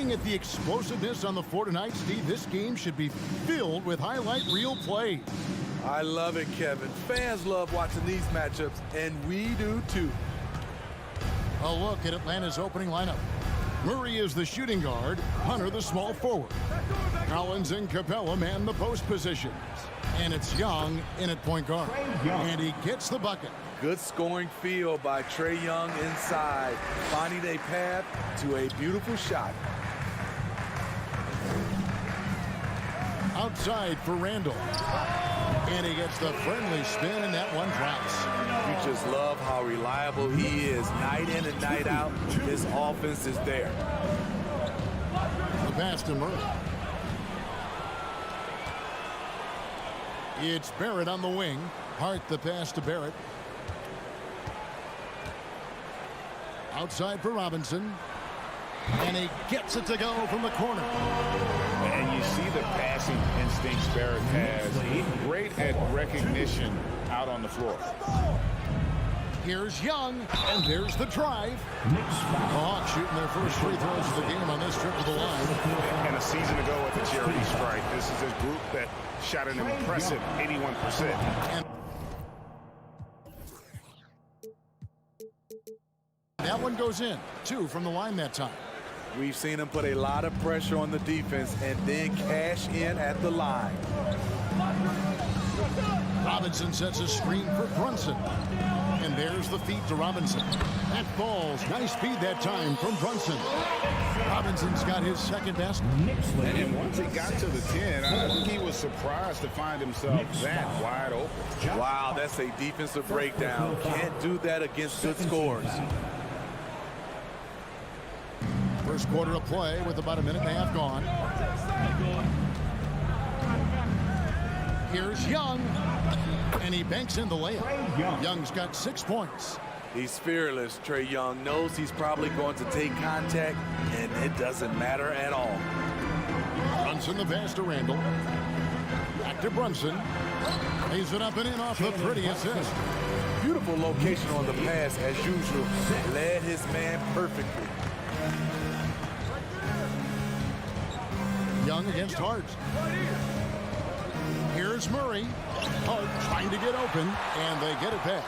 Looking at the explosiveness on the floor tonight, Steve, this game should be filled with highlight reel plays. I love it, Kevin. Fans love watching these matchups, and we do too. A look at Atlanta's opening lineup. Murray is the shooting guard, Hunter the small forward. Collins and Capella man the post positions. And it's Young in at point guard. And he gets the bucket. Good scoring field by Trae Young inside, finding a path to a beautiful shot. Outside for Randall. And he gets the friendly spin, and that one drops. You just love how reliable he is. Night in and night out, his offense is there. The pass to Murray. It's Barrett on the wing. Hart the pass to Barrett. Outside for Robinson. And he gets it to go from the corner. And you see the passing instincts Barrett has. He's great at recognition out on the floor. Here's Young, and there's the drive. The Hawks shooting their first free throws of the game on this trip to the line. And a season ago at the charity strike, this is a group that shot an impressive 81%. And that one goes in. 2 from the line that time. We've seen him put a lot of pressure on the defense and then cash in at the line. Robinson sets a screen for Brunson. And there's the feed to Robinson. That falls. Nice speed that time from Brunson. Robinson's got his second basket. And once he got to the 10, I think he was surprised to find himself that wide open. Wow, that's a defensive breakdown. Can't do that against good scores. First quarter of play with about a minute and a half gone. Here's Young. And he banks in the layup. Young's got 6 points. He's fearless. Trae Young knows he's probably going to take contact, and it doesn't matter at all. Brunson the pass to Randall. Back to Brunson. Lays it up and in off the pretty assist. Beautiful location on the pass as usual. Led his man perfectly. Young against Hart. Here's Murray. Hart trying to get open, and they get it back.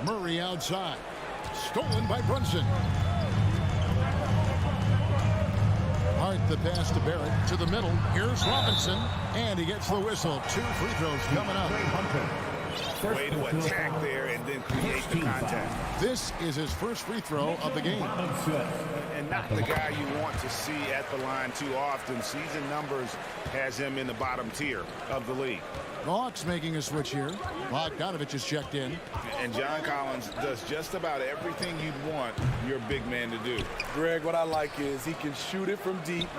Murray outside. Stolen by Brunson. Hart the pass to Barrett to the middle. Here's Robinson, and he gets the whistle. 2 free throws coming up. Way to attack there and then create the contact. This is his first free throw of the game. And not the guy you want to see at the line too often. Season numbers has him in the bottom tier of the league. The Hawks making a switch here. Bogdanovich is checked in. And John Collins does just about everything you'd want your big man to do. Greg, what I like is he can shoot it from deep.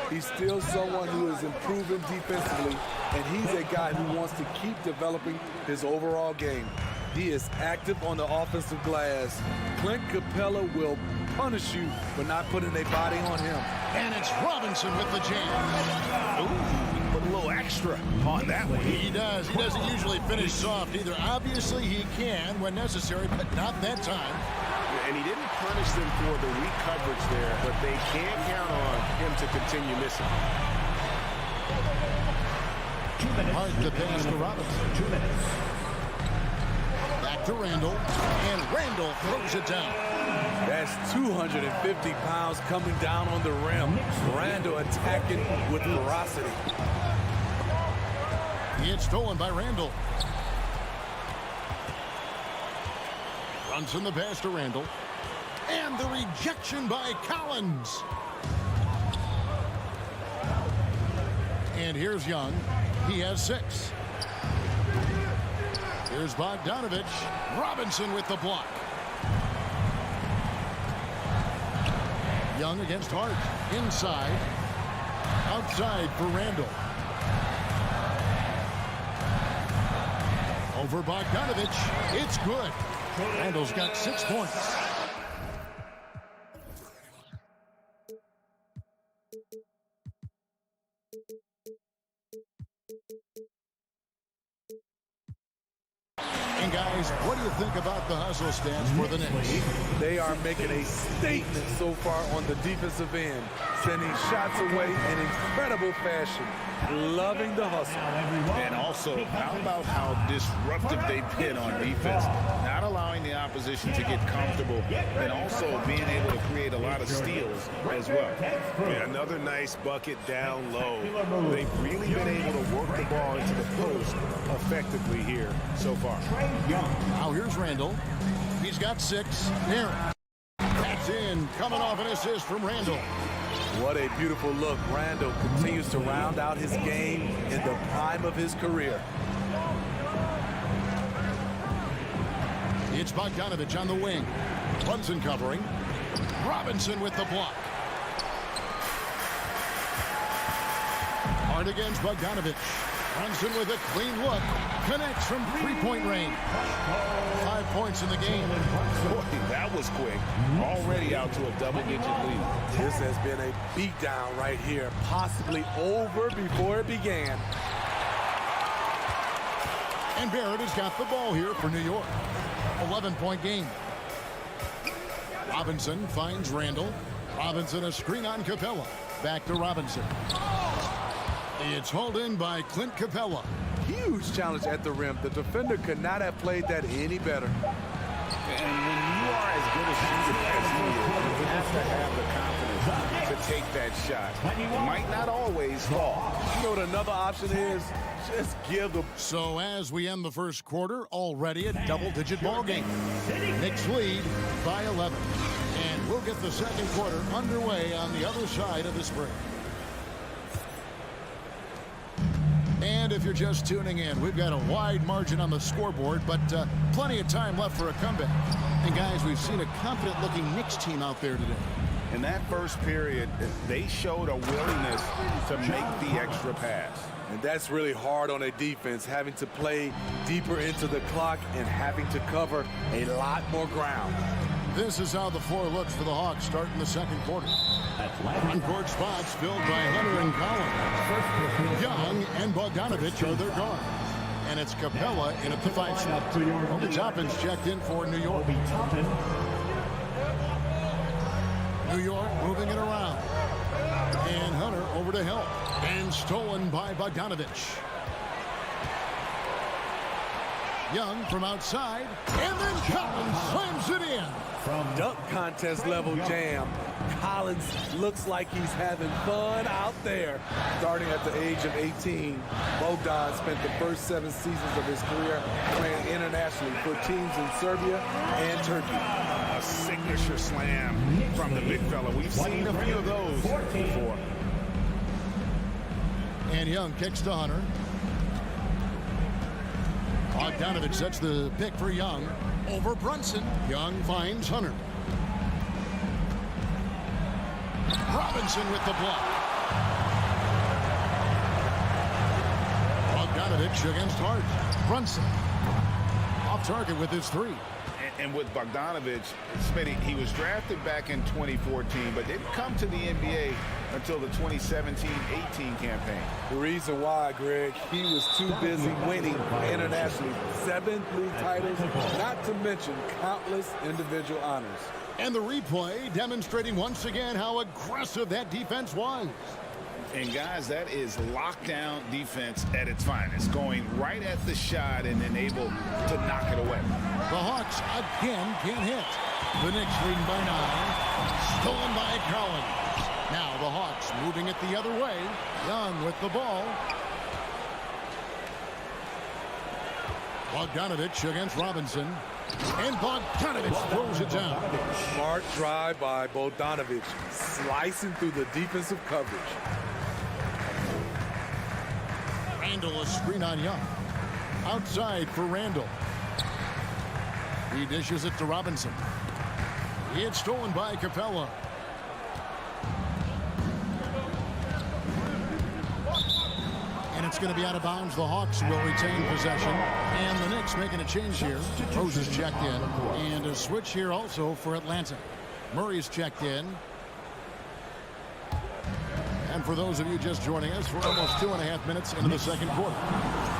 He's still someone who is improving defensively, and he's a guy who wants to keep developing his overall game. He is active on the offensive glass. Clint Capella will punish you for not putting a body on him. And it's Robinson with the jam. Ooh, put a little extra on that one. He does. He doesn't usually finish soft either. Obviously, he can when necessary, but not that time. And he didn't punish them for the weak coverage there, but they can't count on him to continue missing. Hart the pass to Robinson. 2 minutes. Back to Randall, and Randall throws it down. That's 250 pounds coming down on the rim. Randall attacking with ferocity. It's stolen by Randall. Brunson the pass to Randall. And the rejection by Collins. And here's Young. He has 6. Here's Bogdanovich. Robinson with the block. Young against Hart. Inside. Outside for Randall. Over Bogdanovich. It's good. Randall's got 6 points. And guys, what do you think about the hustle stance for the Knicks? They are making a statement so far on the defensive end, sending shots away in incredible fashion. Loving the hustle. And also, how about how disruptive they've been on defense? Not allowing the opposition to get comfortable, and also being able to create a lot of steals as well. Yeah, another nice bucket down low. They've really been able to work the ball into the post effectively here so far. Now here's Randall. He's got 6. Aaron. That's in. Coming off an assist from Randall. What a beautiful look. Randall continues to round out his game in the prime of his career. It's Bogdanovich on the wing. Brunson covering. Robinson with the block. Hard against Bogdanovich. Brunson with a clean look. Connects from three-point range. 5 points in the game. Boy, that was quick. Already out to a double-digit lead. This has been a beatdown right here. Possibly over before it began. And Barrett has got the ball here for New York. 11-point game. Robinson finds Randall. Robinson a screen on Capella. Back to Robinson. It's hauled in by Clint Capella. Huge challenge at the rim. The defender could not have played that any better. And when you are as good a shooter as he is, you have to have the confidence to take that shot. It might not always fall. You know what another option is? Just give the... So as we end the first quarter, already a double-digit ball game. Knicks lead by 11. And we'll get the second quarter underway on the other side of this break. And if you're just tuning in, we've got a wide margin on the scoreboard, but plenty of time left for a comeback. And guys, we've seen a confident-looking Knicks team out there today. In that first period, they showed a willingness to make the extra pass. And that's really hard on a defense, having to play deeper into the clock and having to cover a lot more ground. This is how the floor looks for the Hawks starting the second quarter. Front-court spots filled by Hunter and Collins. Young and Bogdanovich are their guards. And it's Capella in at the 5 spot. Obi Toppin's checked in for New York. New York moving it around. And Hunter over to help. And stolen by Bogdanovich. Young from outside. And then Collins slams it in. Dunk contest level jam. Collins looks like he's having fun out there. Starting at the age of 18, Bogdan spent the first 7 seasons of his career playing internationally for teams in Serbia and Turkey. A signature slam from the big fella. We've seen a few of those before. And Young kicks to Hunter. Bogdanovich sets the pick for Young. Over Brunson. Young finds Hunter. Robinson with the block. Bogdanovich against Hart. Brunson off target with his 3. And with Bogdanovich, Smitty, he was drafted back in 2014, but didn't come to the NBA until the 2017-18 campaign. The reason why, Greg, he was too busy winning internationally. 7 league titles, not to mention countless individual honors. And the replay demonstrating once again how aggressive that defense was. And guys, that is lockdown defense at its finest, going right at the shot and then able to knock it away. The Hawks again can't hit. The Knicks leading by 9. Stolen by Collins. Now the Hawks moving it the other way. Young with the ball. Bogdanovich against Robinson. And Bogdanovich throws it down. Smart drive by Bogdanovich, slicing through the defensive coverage. Randall a screen on Young. Outside for Randall. He dishes it to Robinson. It's stolen by Capella. And it's going to be out of bounds. The Hawks will retain possession. And the Knicks making a change here. Rose is checked in. And a switch here also for Atlanta. Murray's checked in. And for those of you just joining us, we're almost 2.5 minutes into the second quarter.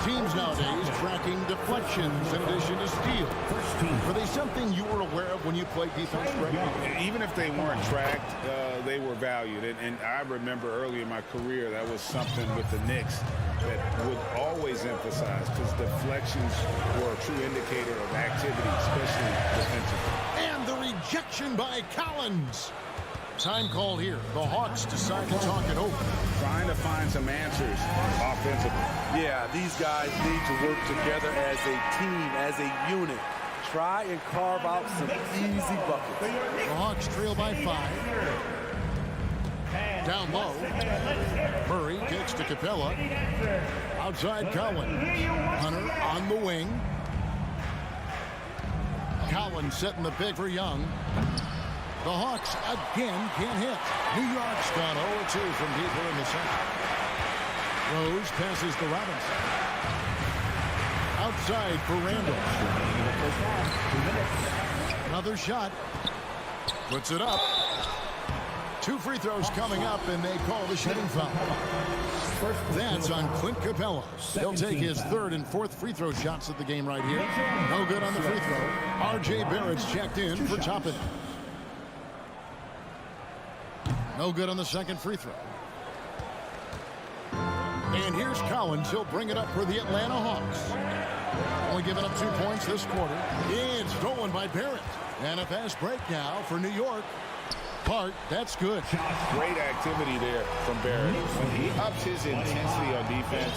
Teams nowadays tracking deflections in addition to steals. Were they something you were aware of when you played defense, Greg? Even if they weren't tracked, they were valued. And I remember early in my career, that was something with the Knicks that would always emphasize, because deflections were a true indicator of activity, especially defensively. And the rejection by Collins. Time called here. The Hawks decide to talk it over. Trying to find some answers offensively. Yeah, these guys need to work together as a team, as a unit. Try and carve out some easy buckets. The Hawks trail by 5. Down low. Murray kicks to Capella. Outside Collins. Hunter on the wing. Collins setting the pick for Young. The Hawks again can't hit. New York's gone 0-2 from deeper in the second. Rose passes to Robinson. Outside for Randall. Another shot. Puts it up. 2 free throws coming up, and they call the shooting foul. That's on Clint Capella. He'll take his 3rd and 4th free throw shots of the game right here. No good on the free throw. R.J. Barrett's checked in for Toppin. No good on the second free throw. And here's Collins. He'll bring it up for the Atlanta Hawks. Only giving up 2 points this quarter. It's stolen by Barrett. And a fast break now for New York. Part, that's good. Great activity there from Barrett. When he ups his intensity on defense,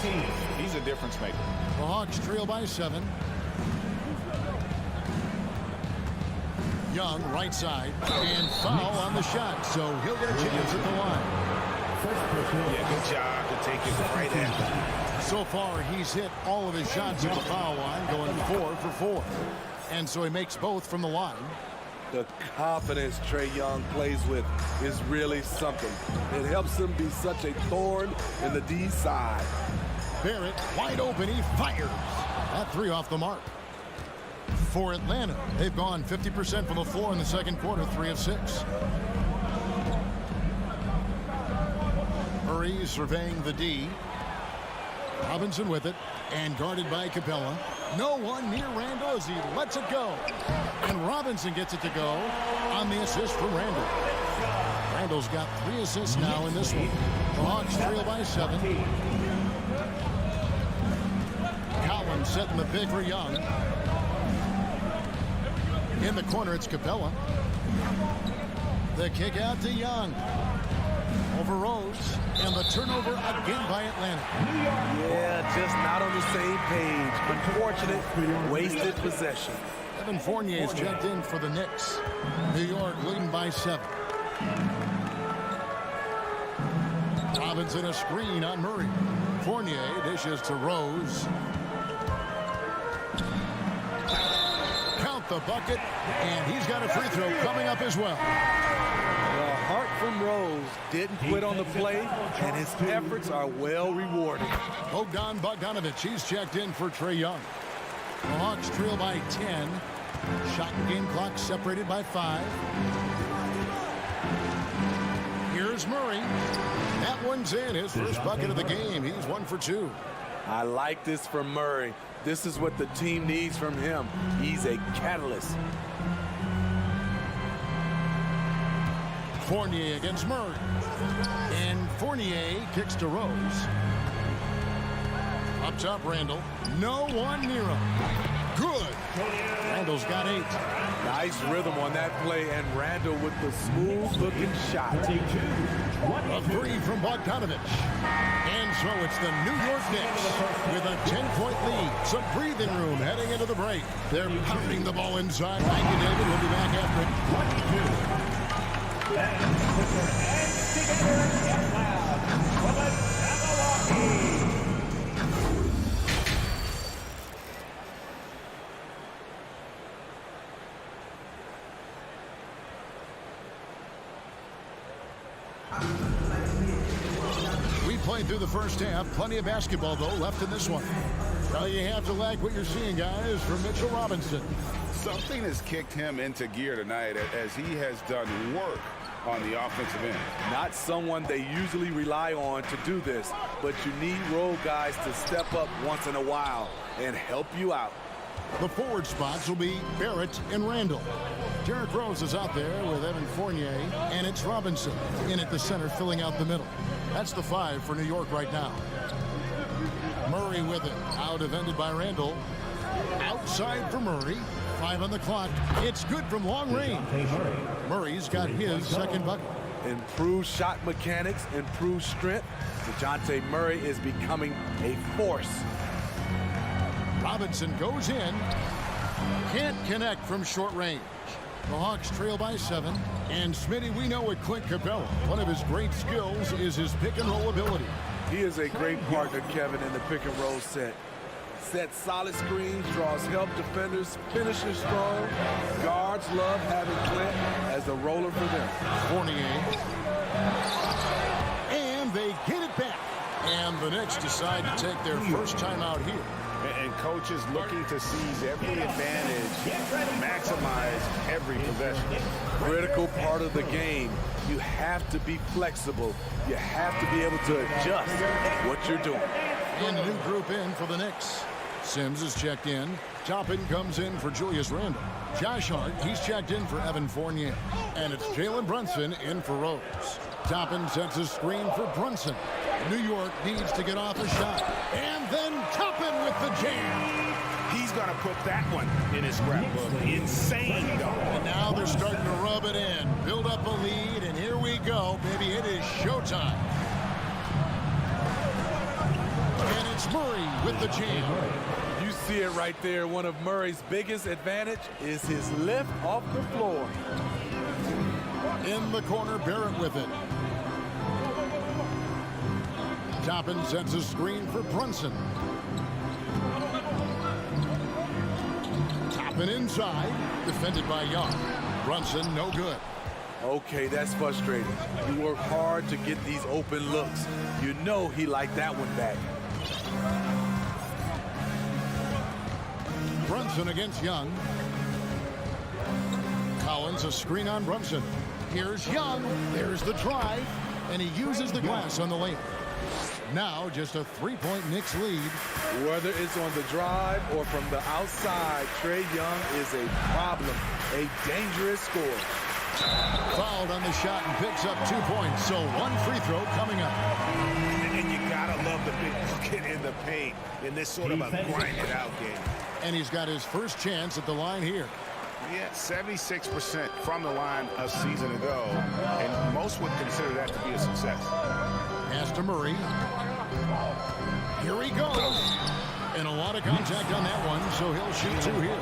he's a difference maker. The Hawks trail by 7. Young, right side, and foul on the shot, so he'll get a chance at the line. Yeah, good job to take it right at him. So far, he's hit all of his shots at the foul line, going 4 for 4. And so he makes both from the line. The confidence Trae Young plays with is really something. It helps him be such a thorn in the D side. Barrett, wide open, he fires. That 3 off the mark. For Atlanta, they've gone 50% from the floor in the second quarter, 3 of 6. Murray surveying the D. Robinson with it, and guarded by Capella. No one near Randall as he lets it go. And Robinson gets it to go on the assist from Randall. Randall's got 3 assists now in this one. The Hawks trail by 7. Collins setting the pick for Young. In the corner, it's Capella. The kick out to Young. Over Rose. And the turnover again by Atlanta. Yeah, just not on the same page. Unfortunate, wasted possession. Evan Fournier's checked in for the Knicks. New York leading by 7. Robinson a screen on Murray. Fournier dishes to Rose. Count the bucket, and he's got a free throw coming up as well. The heart from Rose didn't quit on the play, and his efforts are well rewarded. Bogdan Bogdanovic, he's checked in for Trae Young. The Hawks trail by 10. Shot and game clock separated by 5. Here's Murray. That one's in. His first bucket of the game. He's 1 for 2. I like this from Murray. This is what the team needs from him. He's a catalyst. Fournier against Murray. And Fournier kicks to Rose. Up top, Randall. No one near him. Good. Randall's got 8. Nice rhythm on that play, and Randall with the smooth-looking shot. A 3 from Bogdanovic. And so it's the New York Knicks with a 10-point lead. Some breathing room heading into the break. They're pounding the ball inside. Thank you, David. We'll be back after We played through the first half. Plenty of basketball, though, left in this one. Well, you have to like what you're seeing, guys, from Mitchell Robinson. Something has kicked him into gear tonight as he has done work on the offensive end. Not someone they usually rely on to do this, but you need role guys to step up once in a while and help you out. The forward spots will be Barrett and Randall. Derrick Rose is out there with Evan Fournier, and it's Robinson in at the center, filling out the middle. That's the 5 for New York right now. Murray with it, out ended by Randall. Outside for Murray. 5 on the clock. It's good from long range. Murray's got his second bucket. Improved shot mechanics, improved strength. DeJounte Murray is becoming a force. Robinson goes in. Can't connect from short range. The Hawks trail by 7. And Smitty, we know with Clint Capella, one of his great skills is his pick and roll ability. He is a great partner, Kevin, in the pick and roll set. Sets solid screens, draws help defenders, finishes strong. Guards love having Clint as a roller for them. Fournier. And they get it back. And the Knicks decide to take their first time out here. And coaches looking to seize every advantage, maximize every possession. Critical part of the game. You have to be flexible. You have to be able to adjust what you're doing. And a new group in for the Knicks. Sims is checked in. Toppin comes in for Julius Randle. Josh Hart, he's checked in for Evan Fournier. And it's Jalen Brunson in for Rose. Toppin sets a screen for Brunson. New York needs to get off a shot. And then Toppin with the jam. He's going to put that one in his scrapbook. Insane, dog. And now they're starting to rub it in. Build up a lead, and here we go, baby. It is showtime. And it's Murray with the jam. You see it right there. One of Murray's biggest advantage is his lift off the floor. In the corner, Barrett with it. Toppin sets a screen for Brunson. Toppin inside, defended by Young. Brunson, no good. Okay, that's frustrating. You work hard to get these open looks. You know he liked that one back. Brunson against Young. Collins, a screen on Brunson. Here's Young. There's the drive. And he uses the glass on the layup. Now just a 3-point Knicks lead. Whether it's on the drive or from the outside, Trae Young is a problem, a dangerous scorer. Fouled on the shot and picks up 2 points. So one free throw coming up. And you got to love the big bucket in the paint in this sort of a grinded out game. And he's got his first chance at the line here. Yeah, 76% from the line a season ago. And most would consider that to be a success. Pass to Murray. Here he goes. And a lot of contact on that one, so he'll shoot 2 here.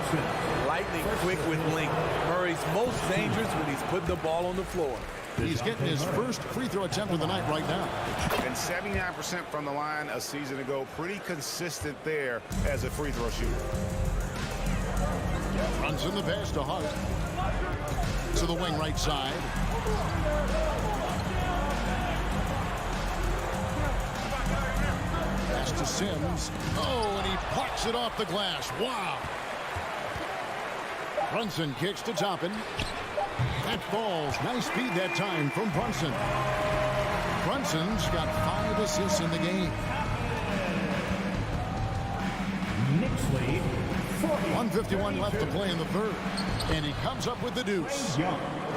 Lightning quick with length. Murray's most dangerous when he's putting the ball on the floor. He's getting his first free throw attempt of the night right now. And 79% from the line a season ago. Pretty consistent there as a free throw shooter. Runs in the pass to Hart. To the wing right side. Pass to Sims. Oh, and he plucks it off the glass. Wow. Brunson kicks to Toppin. That falls. Nice speed that time from Brunson. Brunson's got 5 assists in the game. Knicks lead. 1:51 left to play in the third. And he comes up with the deuce.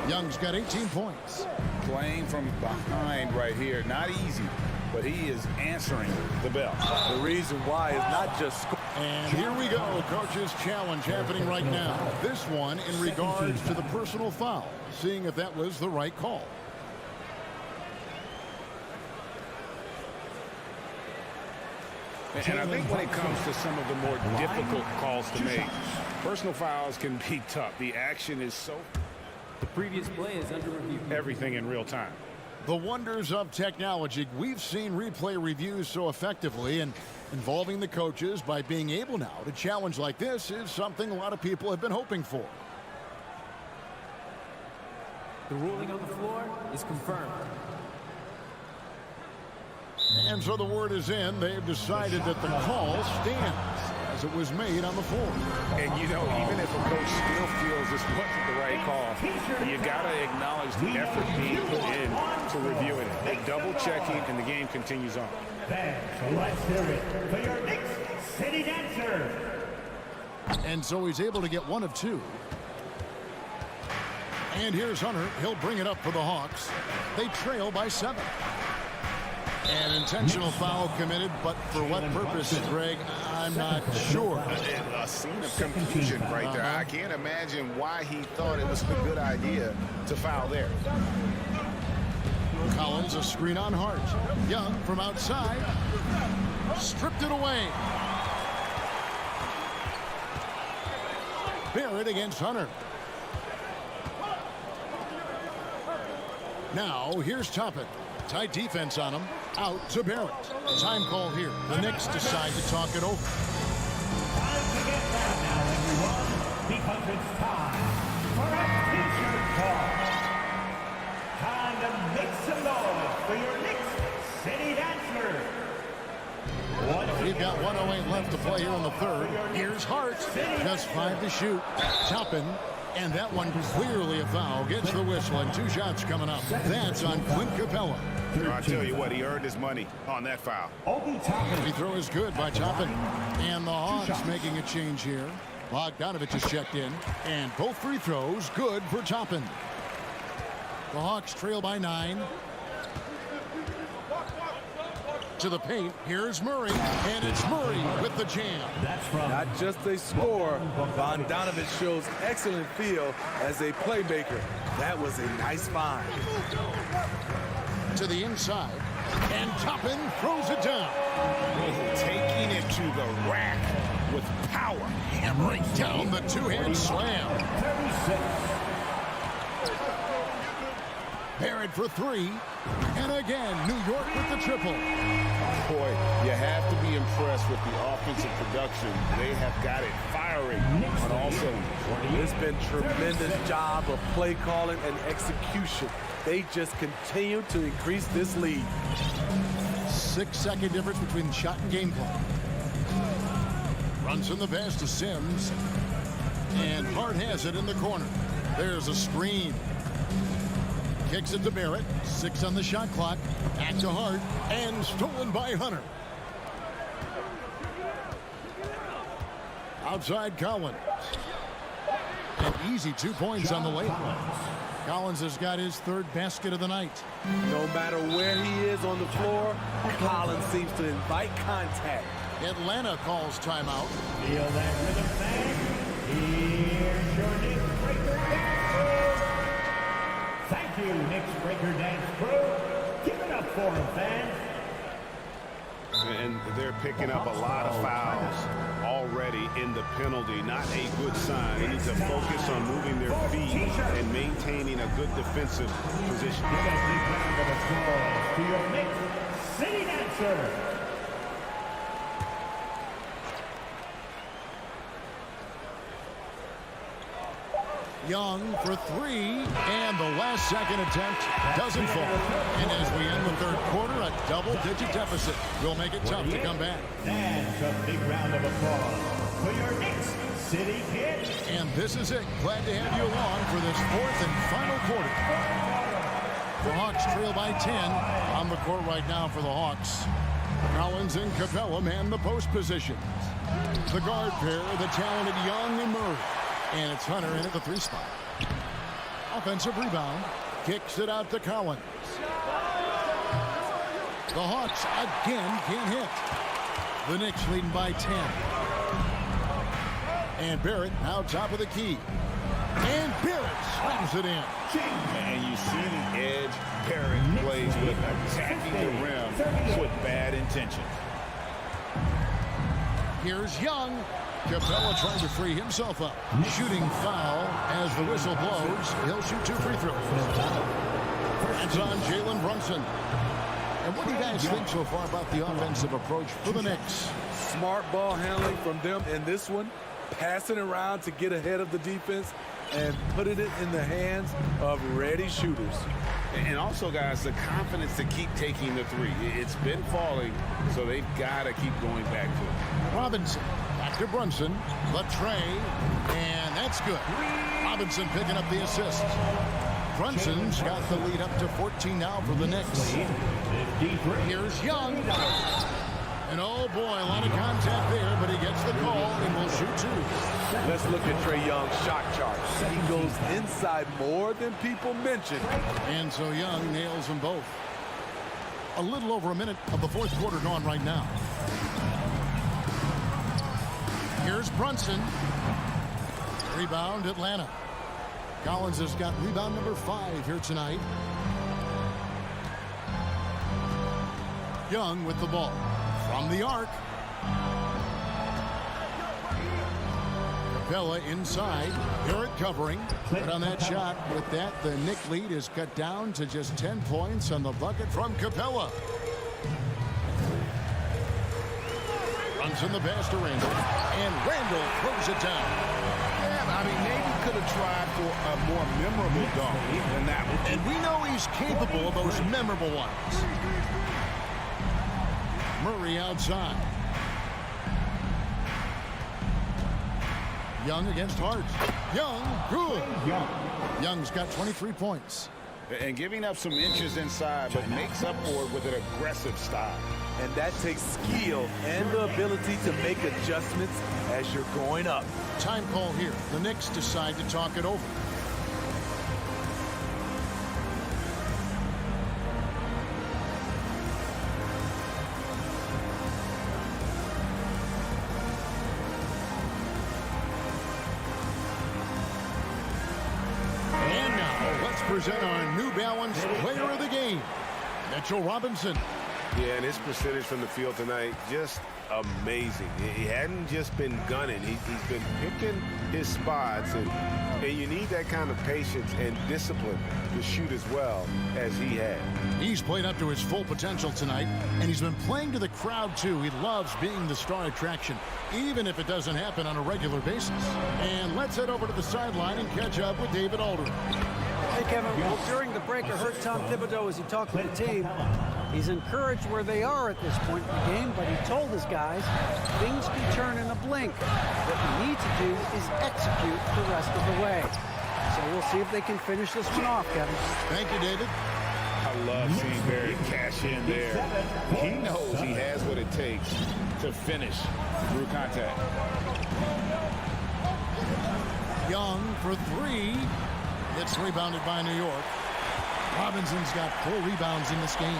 Young's got 18 points. Playing from behind right here. Not easy, but he is answering the bell. The reason why is not just And here we go. Coach's challenge happening right now. This one in regards to the personal foul. Seeing if that was the right call. And I think when it comes to some of the more difficult calls to make, personal fouls can be tough. The action is so... The previous play is under review. Everything in real time. The wonders of technology. We've seen replay reviews so effectively, and involving the coaches by being able now to challenge like this is something a lot of people have been hoping for. The ruling on the floor is confirmed. And so the word is in. They've decided that the call stands. as it was made on the floor. And, you know, even if a coach still feels this wasn't the right call, you got to acknowledge the effort being put in to reviewing it. They're double-checking, and the game continues on. So let's hear it for your Knicks City Dancer. And so he's able to get one of two. And here's Hunter. He'll bring it up for the Hawks. They trail by 7. An intentional foul committed, but for what purpose, Greg, I'm not sure. A scene of confusion right there. I can't imagine why he thought it was a good idea to foul there. Collins, a screen on Hart. Young from outside. Stripped it away. Barrett against Hunter. Now, here's Toppin. Tight defense on him. Out to Barrett. Time call here. The Knicks decide to talk it over. Time to get that now, everyone, because it's time for a t-shirt talk. Time to make some noise for your Knicks City Dancer. We've got 1:08 left to play here in the third. Here's Hart. Just 5 to shoot. Toppin. And that one clearly a foul. Gets the whistle, and 2 shots coming up. That's on Clint Capella. I tell you what, he earned his money on that foul. Free throw is good by Toppin. And the Hawks making a change here. Bogdanovich is checked in. And both free throws good for Toppin. The Hawks trail by 9. To the paint. Here's Murray. And it's Murray with the jam. That's from Not just a scorer, Bogdanovich shows excellent feel as a playmaker. That was a nice find. To the inside. And Toppin throws it down. Taking it to the rack with power. Hammering down the 2-hand slam. 36. Barrett for 3. And again, New York with the triple. Boy, you have to be impressed with the offensive production. They have got it firing on all cylinders. It's been tremendous job of play calling and execution. They just continue to increase this lead. 6-second difference between shot and game clock. Runs in the pass to Sims. And Hart has it in the corner. There's a screen. Kicks it to Barrett. 6 on the shot clock. Back to Hart. And stolen by Hunter. Outside Collins. An easy 2 points on the layup. Collins has got his 3rd basket of the night. No matter where he is on the floor, Collins seems to invite contact. Atlanta calls timeout. Feel that rhythm, fans? Here's your Knicks Breaker Dance Crew. Thank you, Knicks Breaker Dance Crew. Give it up for them, fans. And they're picking up a lot of fouls already in the penalty. Not a good sign. They need to focus on moving their feet and maintaining a good defensive position. Give a big round of applause to your Knicks City Dancer. Young for 3, and the last second attempt doesn't fall. And as we end the third quarter, a double-digit deficit will make it tough to come back. That's a big round of applause for your Knicks City Kids. And this is it. Glad to have you along for this 4th and final quarter. The Hawks trail by 10 on the court right now for the Hawks. Collins and Capella man the post positions. The guard pair, the talented Young and Murray. And it's Hunter in at the 3 spot. Offensive rebound. Kicks it out to Collins. The Hawks again can't hit. The Knicks leading by 10. And Barrett now top of the key. And Barrett slams it in. And you see the edge Barrett plays with, attacking the rim with bad intentions. Here's Young. Capella trying to free himself up. Shooting foul as the whistle blows. He'll shoot 2 free throws. It's on Jalen Brunson. And what do you guys think so far about the offensive approach for the Knicks? Smart ball handling from them in this one. Passing around to get ahead of the defense and putting it in the hands of ready shooters. And also, guys, the confidence to keep taking the 3. It's been falling, so they've got to keep going back to it. Robinson. to Brunson. The tray, and that's good. Robinson picking up the assist. Brunson's got the lead up to 14 now for the Knicks. Here's Young. And oh boy, a lot of contact there, but he gets the call and will shoot two. Let's look at Trae Young's shot chart. He goes inside more than people mention. And so Young nails them both. A little over a minute of the fourth quarter gone right now. Here's Brunson. Rebound, Atlanta. Collins has got rebound number 5 here tonight. Young with the ball. From the arc. Capella inside. Garrett covering. But on that shot, with that, the Knick lead is cut down to just 10 points on the bucket from Capella. Runs in the pass to Randall. And Randall throws it down. Yeah, I mean, maybe could have tried for a more memorable dunk than that one. And we know he's capable of those memorable ones. Murray outside. Young against Hart. Young, good. Young's got 23 points. And giving up some inches inside, but makes up for it with an aggressive style. And that takes skill and the ability to make adjustments as you're going up. Time call here. The Knicks decide to talk it over. And now, let's present our New Balance player of the game, Mitchell Robinson. Yeah, and his percentage from the field tonight, just amazing. He hadn't just been gunning. He's been picking his spots, and you need that kind of patience and discipline to shoot as well as he had. He's played up to his full potential tonight, and he's been playing to the crowd, too. He loves being the star attraction, even if it doesn't happen on a regular basis. And let's head over to the sideline and catch up with David Aldridge. Hey, Kevin. Well, during the break, I heard Tom Thibodeau as he talked to the team. He's encouraged where they are at this point in the game, but he told his guys things can turn in a blink. What we need to do is execute the rest of the way. So we'll see if they can finish this one off, Kevin. Thank you, David. I love seeing Barry cash in there. He knows he has what it takes to finish through contact. Young for 3. It's rebounded by New York. Robinson's got 4 rebounds in this game.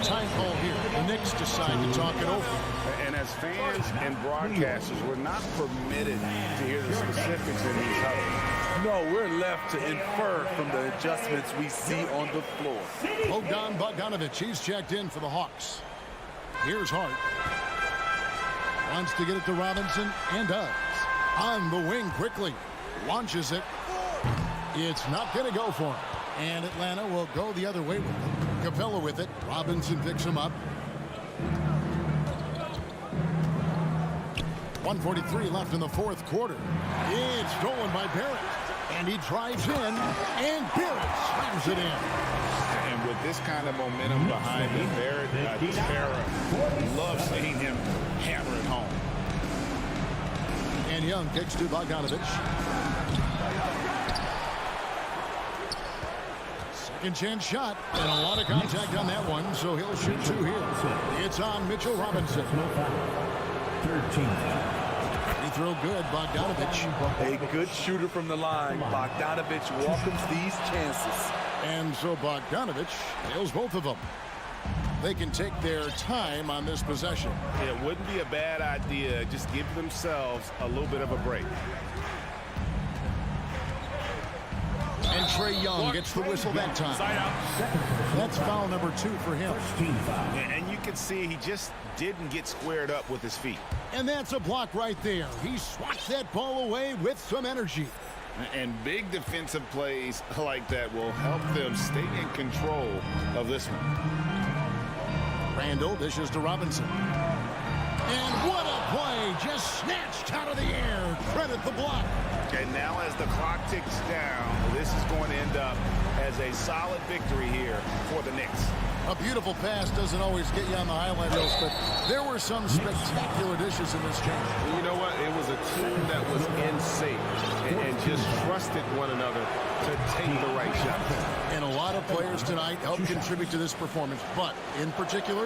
Time call here. The Knicks decide to talk it over. And as fans and broadcasters, we're not permitted to hear the specifics in these huddles. No, we're left to infer from the adjustments we see on the floor. Bogdan Bogdanovic, he's checked in for the Hawks. Here's Hart. Wants to get it to Robinson, and does. On the wing quickly. Launches it. It's not going to go for him. And Atlanta will go the other way with it. Capella with it. Robinson picks him up. 1:43 left in the fourth quarter. It's stolen by Barrett. And he drives in. And Barrett slams it in. And with this kind of momentum behind him, Barrett, a terror. Love seeing him hammer it home. And Young kicks to Bogdanovic. Second chance shot, and a lot of contact on that one, so he'll shoot 2 here. It's on Mitchell Robinson. 13. Free throw good, Bogdanovic. A good shooter from the line. Bogdanovic welcomes these chances. And so Bogdanovic nails both of them. They can take their time on this possession. It wouldn't be a bad idea. Just give themselves a little bit of a break. And Trae Young gets the whistle that time. That's foul number 2 for him. And you can see he just didn't get squared up with his feet. And that's a block right there. He swats that ball away with some energy. And big defensive plays like that will help them stay in control of this one. Randall dishes to Robinson. And what a play just snatched out of the air. Credit the block. And now as the clock ticks down, this is going to end up as a solid victory here for the Knicks. A beautiful pass doesn't always get you on the highlight reels, but there were some spectacular dishes in this game. And you know what? It was a team that was in sync and just trusted one another to take the right shot. And a lot of players tonight helped contribute to this performance, but in particular,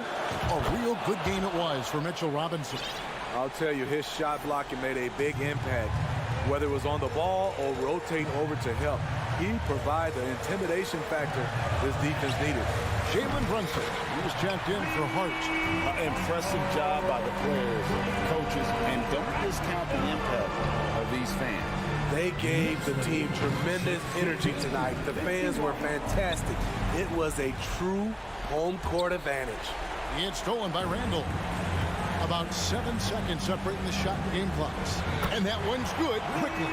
a real good game it was for Mitchell Robinson. I'll tell you, his shot blocking made a big impact. Whether it was on the ball or rotating over to help, he provided the intimidation factor this defense needed. Jalen Brunson, he was checked in for Hart. Impressive job by the players, coaches, and don't discount the impact of these fans. They gave the team tremendous energy tonight. The fans were fantastic. It was a true home court advantage. It's stolen by Randall. About 7 seconds separating the shot and game clocks. And that one's good quickly.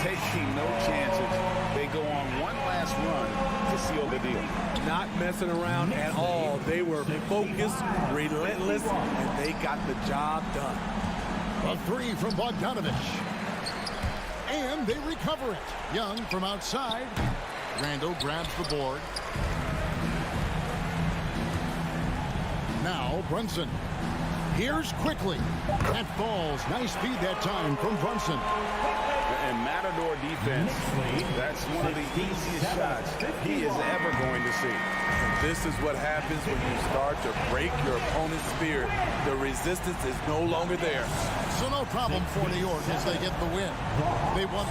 Taking no chances. They go on one last run to seal the deal. Not messing around at all. They were focused, relentless, and they got the job done. A three from Bogdanovich. And they recover it. Young from outside. Randall grabs the board. Now Brunson. Here's quickly. That falls. Nice feed that time from Brunson. And Matador defense, that's one of the easiest shots he is ever going to see. This is what happens when you start to break your opponent's spirit. The resistance is no longer there. So no problem for New York as they get the win. They won.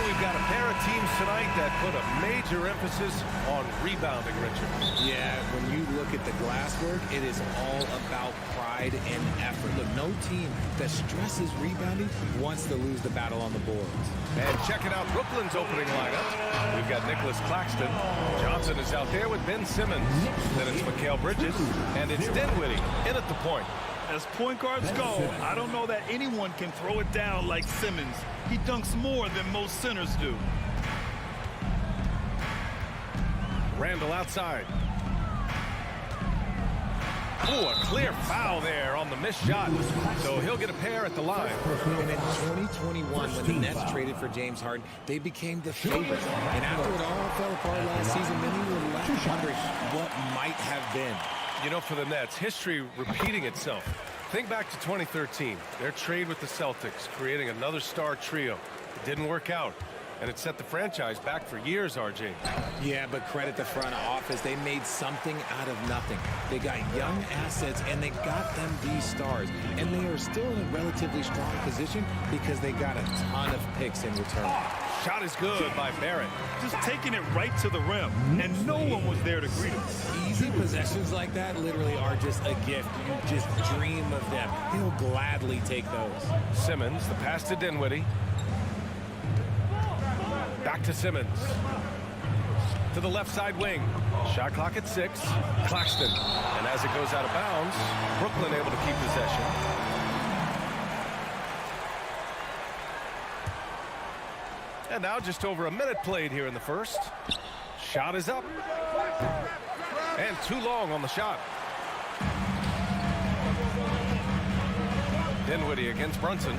we've got a pair of teams tonight that put a major emphasis on rebounding, Richard. Yeah, when you look at the glass work, it is all about pride and effort. Look, no team that stresses rebounding wants to lose the battle on the boards. And checking out Brooklyn's opening lineup, we've got Nicholas Claxton. Johnson is out there with Ben Simmons. Then it's Mikal Bridges, and it's Dinwiddie in at the point. As point guards go, I don't know that anyone can throw it down like Simmons. He dunks more than most centers do. Randall outside. Oh, a clear foul there on the missed shot. So he'll get a pair at the line. And in 2021, when the Nets traded for James Harden, they became the favorite. And after it all fell apart last season, many were left wondering what might have been. You know, for the Nets, history repeating itself. Think back to 2013, their trade with the Celtics, creating another star trio. It didn't work out, and it set the franchise back for years, RJ. Yeah, but credit the front office. They made something out of nothing. They got young assets, and they got them these stars. And they are still in a relatively strong position because they got a ton of picks in return. Shot is good by Barrett. Just taking it right to the rim, and no one was there to greet him. Easy possessions like that literally are just a gift. You just dream of them. He'll gladly take those. Simmons, the pass to Dinwiddie. Back to Simmons. To the left side wing. Shot clock at 6. Claxton. And as it goes out of bounds, Brooklyn able to keep possession. And now just over a minute played here in the first. Shot is up. And too long on the shot. Dinwiddie against Brunson.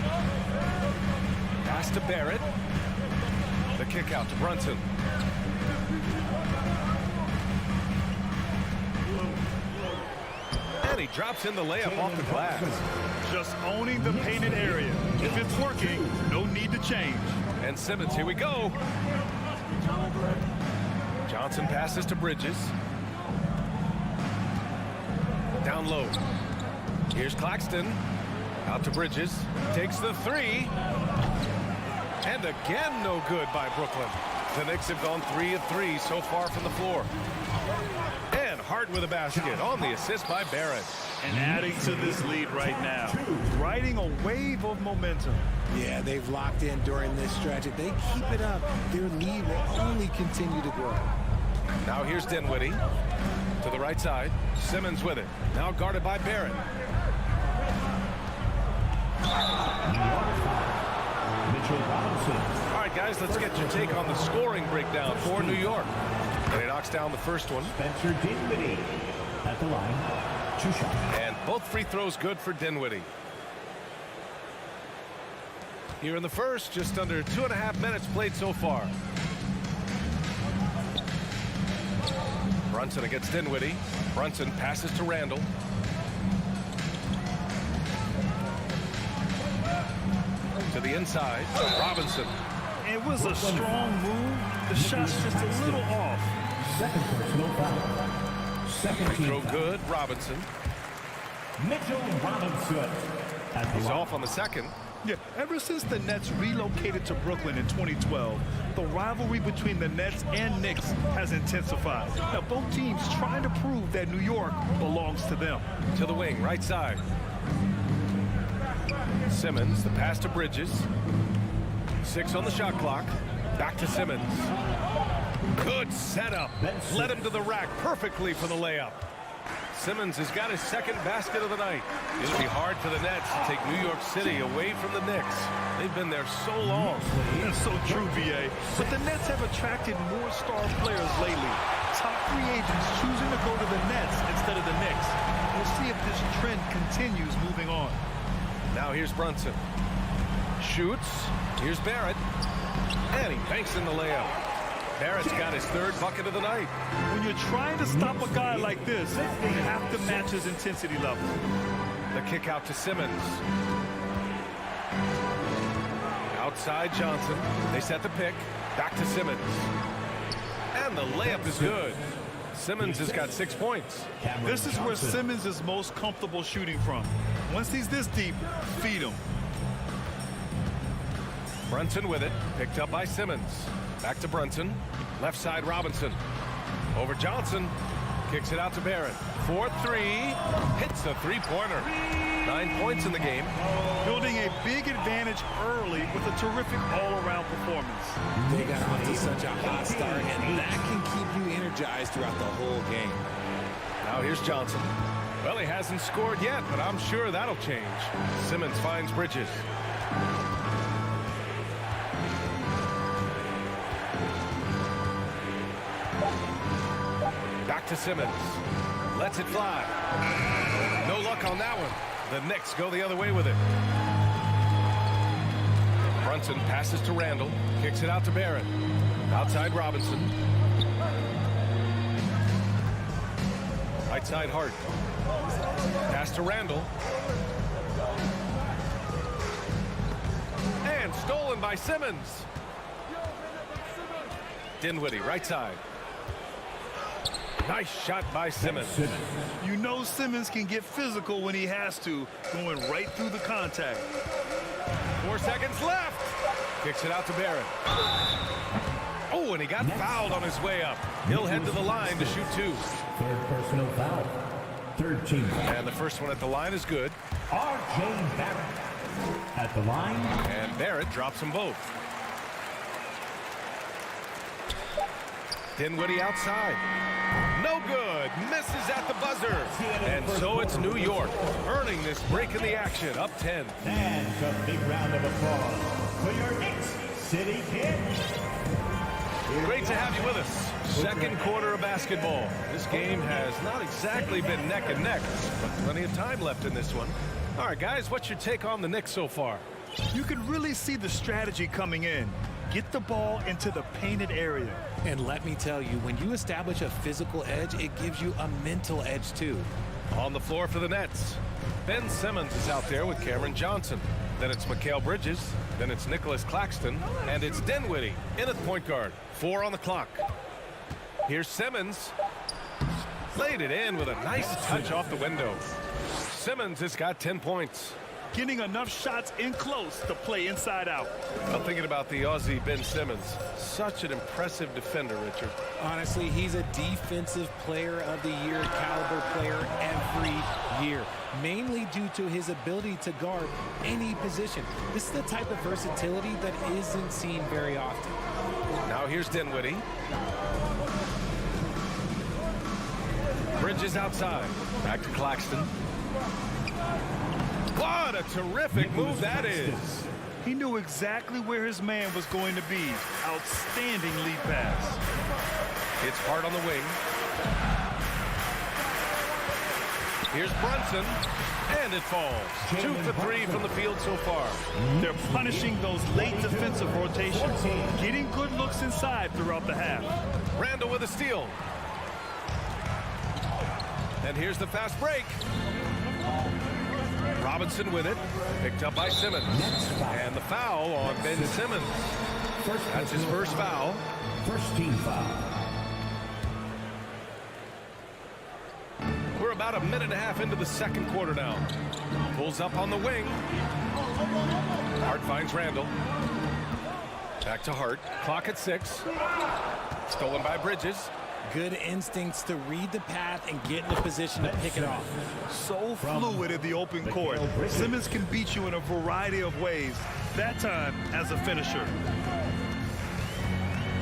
Pass to Barrett. The kick out to Brunson. And he drops in the layup off the glass. Just owning the painted area. If it's working, no need to change. And Simmons, here we go. Johnson passes to Bridges. Down low. Here's Claxton. Out to Bridges. Takes the 3. And again, no good by Brooklyn. The Knicks have gone 3 of 3 so far from the floor. And Hart with a basket on the assist by Barrett. And adding to this lead right now. Riding a wave of momentum. Yeah, they've locked in during this stretch. If they keep it up, their lead will only continue to grow. Now here's Dinwiddie. To the right side. Simmons with it. Now guarded by Barrett. All right, guys, let's get your take on the scoring breakdown for New York. And he knocks down the first one. Spencer Dinwiddie at the line. 2 shots. And both free throws good for Dinwiddie. Here in the first, just under 2.5 minutes played so far. Brunson against Dinwiddie. Brunson passes to Randall. To the inside, Robinson. It was a strong move. The shot's just a little off. Second personal foul. Second Free throw team foul. good, Robinson. Mitchell Robinson at the He's line. off on the second. Yeah, ever since the Nets relocated to Brooklyn in 2012, the rivalry between the Nets and Knicks has intensified. Now, both teams trying to prove that New York belongs to them. To the wing, right side. Simmons, the pass to Bridges. 6 on the shot clock. Back to Simmons. Good setup. Led him to the rack perfectly for the layup. Simmons has got his second basket of the night. It'll be hard for the Nets to take New York City away from the Knicks. They've been there so long. That's so true, VA. But the Nets have attracted more star players lately. Top free agents choosing to go to the Nets instead of the Knicks. We'll see if this trend continues moving on. Now here's Brunson. Shoots. Here's Barrett. And he banks in the layup. Barrett's got his 3rd bucket of the night. When you're trying to stop a guy like this, you have to match his intensity level. The kick out to Simmons. Outside Johnson. They set the pick. Back to Simmons. And the layup is good. Simmons has got 6 points. This is where Simmons is most comfortable shooting from. Once he's this deep, feed him. Brunson with it. Picked up by Simmons. Back to Brunson. Left side Robinson. Over Johnson. Kicks it out to Barrett. 4-3. Hits a three-pointer. 9 points in the game. Building a big advantage early with a terrific all-around performance. They got off to such a hot start, and that can keep you energized throughout the whole game. Now here's Johnson. Well, he hasn't scored yet, but I'm sure that'll change. Simmons finds Bridges. Back to Simmons. Lets it fly. No luck on that one. The Knicks go the other way with it. Brunson passes to Randall. Kicks it out to Barrett. Outside Robinson. Right side Hart. Pass to Randall. And stolen by Simmons. Dinwiddie, right side. Nice shot by Simmons. You know Simmons can get physical when he has to, going right through the contact. 4 seconds left. Kicks it out to Barrett. Oh, and he got fouled on his way up. He'll head to the line to shoot 2. Third personal foul. Third team foul. And the first one at the line is good. R.J. Barrett at the line. And Barrett drops them both. Dinwiddie outside. No good. Misses at the buzzer. And so it's New York earning this break in the action. Up 10. And a big round of applause for your Knicks City Kid. Great to have you with us. Second quarter of basketball. This game has not exactly been neck and neck, but plenty of time left in this one. All right, guys, what's your take on the Knicks so far? You can really see the strategy coming in. Get the ball into the painted area. And let me tell you, when you establish a physical edge, it gives you a mental edge too. On the floor for the Nets, Ben Simmons is out there with Cameron Johnson. Then it's Mikal Bridges. Then it's Nicholas Claxton. And it's Dinwiddie in at point guard. 4 on the clock. Here's Simmons. Laid it in with a nice touch off the window. Simmons has got 10 points. Getting enough shots in close to play inside out. I'm thinking about the Aussie Ben Simmons. Such an impressive defender, Richard. Honestly, he's a defensive player of the year caliber player every year, mainly due to his ability to guard any position. This is the type of versatility that isn't seen very often. Now here's Dinwiddie. Bridges outside. Back to Claxton. What a terrific move that is. He knew exactly where his man was going to be. Outstanding lead pass. It's Hart on the wing. Here's Brunson. And it falls. 2 for 3 from the field so far. They're punishing those late defensive rotations. Getting good looks inside throughout the half. Randall with a steal. And here's the fast break. Robinson with it. Picked up by Simmons. And the foul on Ben Simmons. That's his first foul. First team foul. We're about a minute and a half into the second quarter now. Pulls up on the wing. Hart finds Randall. Back to Hart. Clock at 6. Stolen by Bridges. Good instincts to read the path and get in a position to pick it off. So fluid in the open court. Simmons can beat you in a variety of ways. That time as a finisher.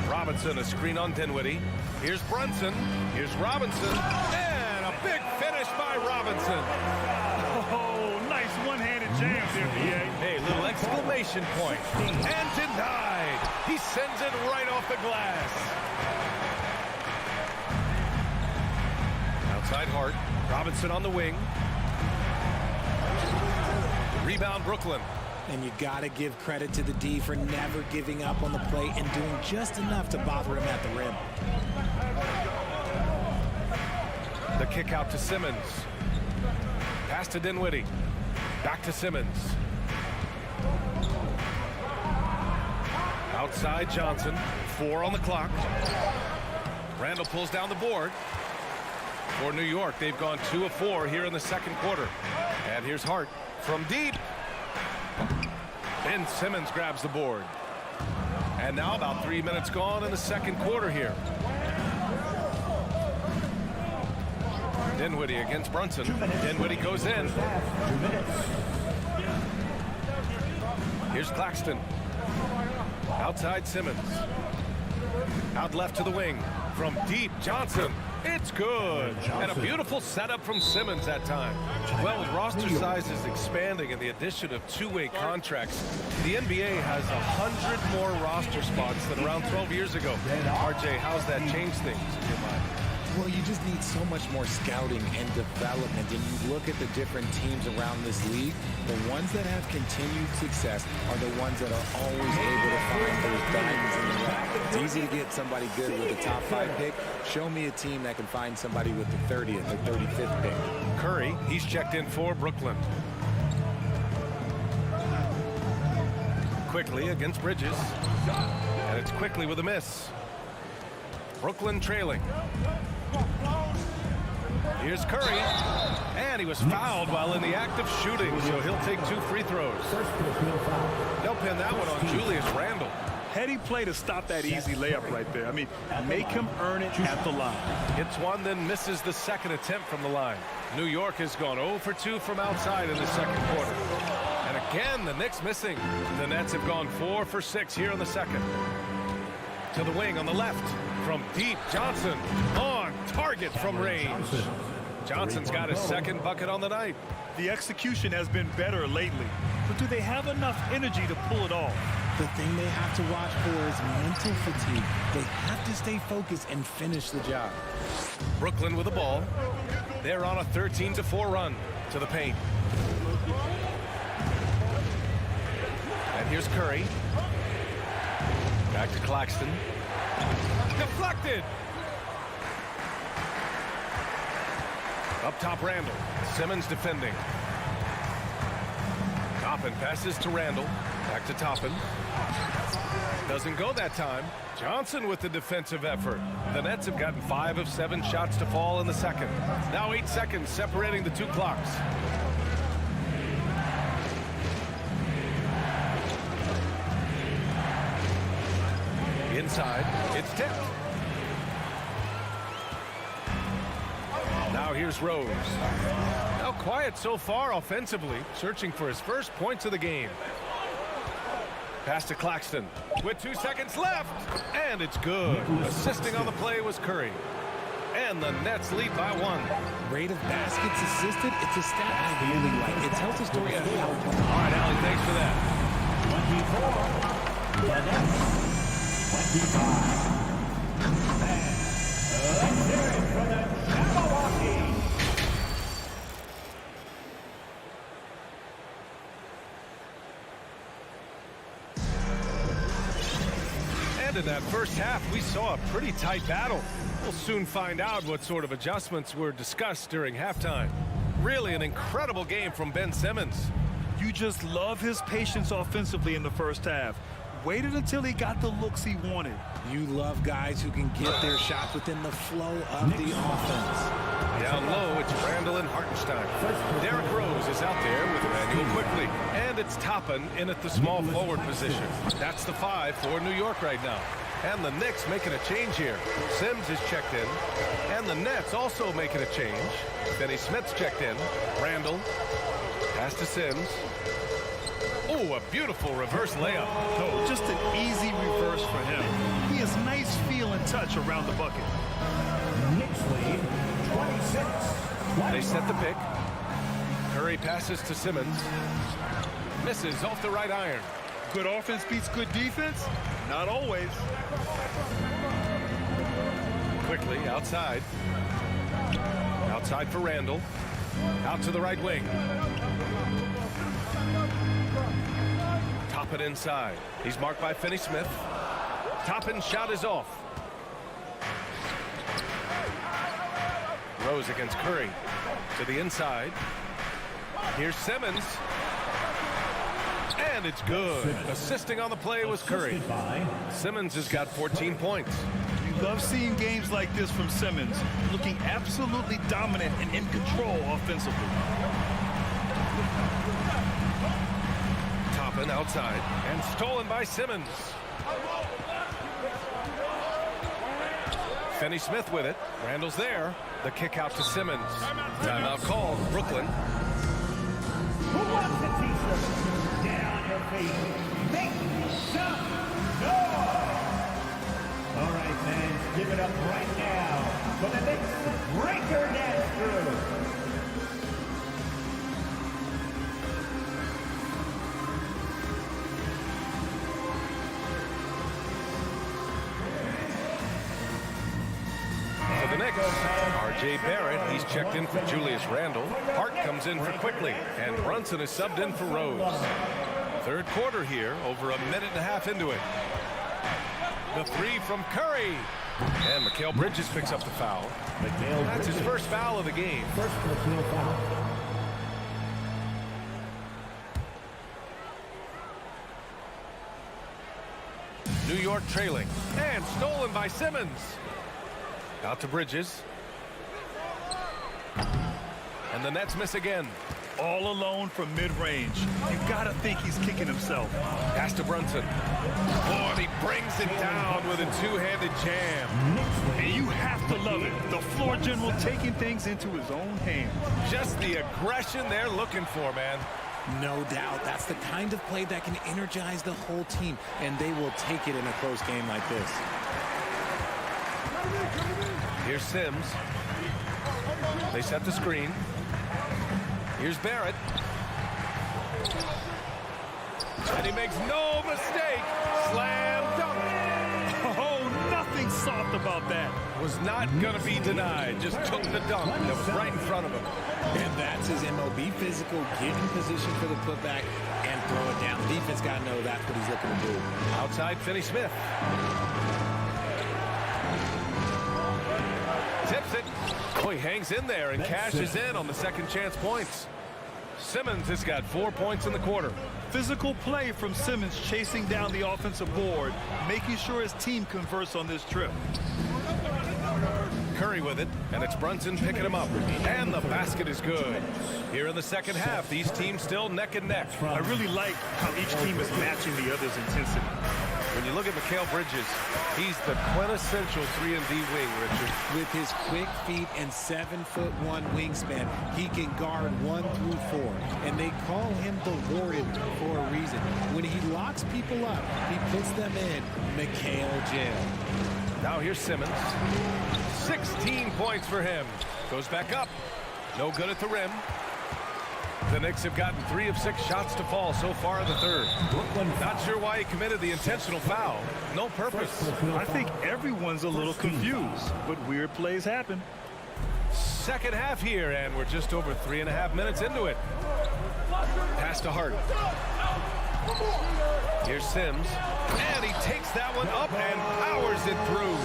Robinson, a screen on Dinwiddie. Here's Brunson. Here's Robinson. And a big finish by Robinson. Oh, nice one-handed jam there, B.A. Hey, little exclamation point. And denied. He sends it right off the glass. Outside Hart. Robinson on the wing. Rebound Brooklyn. And you got to give credit to the D for never giving up on the play and doing just enough to bother him at the rim. The kick out to Simmons. Pass to Dinwiddie. Back to Simmons. Outside Johnson. 4 on the clock. Randall pulls down the board. For New York, they've gone 2 of 4 here in the second quarter. And here's Hart from deep. Ben Simmons grabs the board. And now about 3 minutes gone in the second quarter here. Dinwiddie against Brunson. Dinwiddie goes in. Here's Claxton. Outside Simmons. Out left to the wing. From deep, Johnson. It's good. And a beautiful setup from Simmons that time. Well, with roster sizes expanding and the addition of two-way contracts, the NBA has 100 more roster spots than around 12 years ago. RJ, how's that changed things in your mind? Well, you just need so much more scouting and development. And you look at the different teams around this league, the ones that have continued success are the ones that are always able to find those diamonds in the rough. It's easy to get somebody good with a top 5 pick. Show me a team that can find somebody with the 30th or 35th pick. Curry, he's checked in for Brooklyn. Quickly against Bridges. And it's Quickly with a miss. Brooklyn trailing. Here's Curry, and he was fouled while in the act of shooting, so he'll take 2 free throws. They'll pin that one on Julius Randle. Heady play to stop that easy layup right there. I mean, make him earn it at the line. Hits one, then misses the second attempt from the line. New York has gone 0 for 2 from outside in the second quarter. And again, the Knicks missing. The Nets have gone 4 for 6 here in the second. To the wing on the left. From deep, Johnson on target from range. Johnson's got his second bucket on the night. The execution has been better lately, but do they have enough energy to pull it off? The thing they have to watch for is mental fatigue. They have to stay focused and finish the job. Brooklyn with the ball. They're on a 13-4 run to the paint. And here's Curry. Back to Claxton. Deflected. Up top, Randle. Simmons defending. Toppin passes to Randle. Back to Toppin. Doesn't go that time. Johnson with the defensive effort. The Nets have gotten 5 of 7 shots to fall in the second. Now 8 seconds separating the 2 clocks. Inside, it's tipped. Now here's Rose. Now quiet so far offensively, searching for his first points of the game. Pass to Claxton with 2 seconds left, and it's good. Assisting on the play was Curry. And the Nets lead by 1. Rate of baskets assisted, it's a stat I really like. It tells a story of how... All right, Allie, thanks for that. 24, the Nets. 25. And let's hear it for the Jabberwocky. And in that first half, we saw a pretty tight battle. We'll soon find out what sort of adjustments were discussed during halftime. Really an incredible game from Ben Simmons. You just love his patience offensively in the first half. Waited until he got the looks he wanted. You love guys who can get their shots within the flow of the offense. Down low, it's Randle and Hartenstein. Derrick Rose is out there with Randle quickly. And it's Toppin in at the small forward position. That's the 5 for New York right now. And the Knicks making a change here. Sims is checked in. And the Nets also making a change. Denny Smith's checked in. Randle. Pass to Sims. Oh, a beautiful reverse layup. Oh, just an easy reverse for him. He has nice feel and touch around the bucket. Knicks lead 26. They set the pick. Curry passes to Simmons. Misses off the right iron. Good offense beats good defense? Not always. Quickly outside. Outside for Randle. Out to the right wing. Toppin inside. He's marked by Finney-Smith. Toppin's shot is off. Rose against Curry. To the inside. Here's Simmons. And it's good. Assisting on the play was Curry. Simmons has got 14 points. You love seeing games like this from Simmons, looking absolutely dominant and in control offensively. open outside and stolen by Simmons. Finney-Smith with it. Randall's there. The kick out to Simmons. Timeout called. Brooklyn. Who wants a t-shirt? Get on your feet. Make some noise. All right, fans, give it up right now for the Knicks Breaker Dance Crew. For the Knicks, R.J. Barrett, he's checked in for Julius Randle. Hart comes in for Quickly, and Brunson is subbed in for Rose. Third quarter here, over a minute and a half into it. The three from Curry. And Mikal Bridges picks up the foul. That's his first foul of the game. First personal foul. New York trailing. And stolen by Simmons. Out to Bridges. And the Nets miss again. All alone from mid-range. You gotta think he's kicking himself. Pass to Brunson. Oh, and he brings it down with a two-handed jam. And you have to love it. The floor general taking things into his own hands. Just the aggression they're looking for, man. No doubt. That's the kind of play that can energize the whole team, and they will take it in a close game like this. Here's Sims. They set the screen. Here's Barrett. And he makes no mistake. Slam dunk. Oh, nothing soft about that. Was not going to be denied. Just took the dunk that was right in front of him. And that's his MO. Be physical, get in position for the putback, and throw it down. Defense got to know that's what he's looking to do. Outside, Finney-Smith. Tips it. Oh, he hangs in there and cashes in on the second chance points. Simmons has got 4 points in the quarter. Physical play from Simmons chasing down the offensive board, making sure his team converts on this trip. Curry with it, and it's Brunson picking him up. And the basket is good. Here in the second half, these teams still neck and neck. I really like how each team is matching the other's intensity. When you look at Mikal Bridges, he's the quintessential 3-and-D wing, Richard. With his quick feet and 7'1" wingspan, he can guard 1 through 4. And they call him the Warden for a reason. When he locks people up, he puts them in Mikal jail. Now here's Simmons. 16 points for him. Goes back up. No good at the rim. The Knicks have gotten 3 of 6 shots to fall so far in the third. Not sure why he committed the intentional foul. No purpose. I think everyone's a little confused, but weird plays happen. Second half here, and we're just over 3.5 minutes into it. Pass to Hart. Here's Sims. And he takes that one up and powers it through.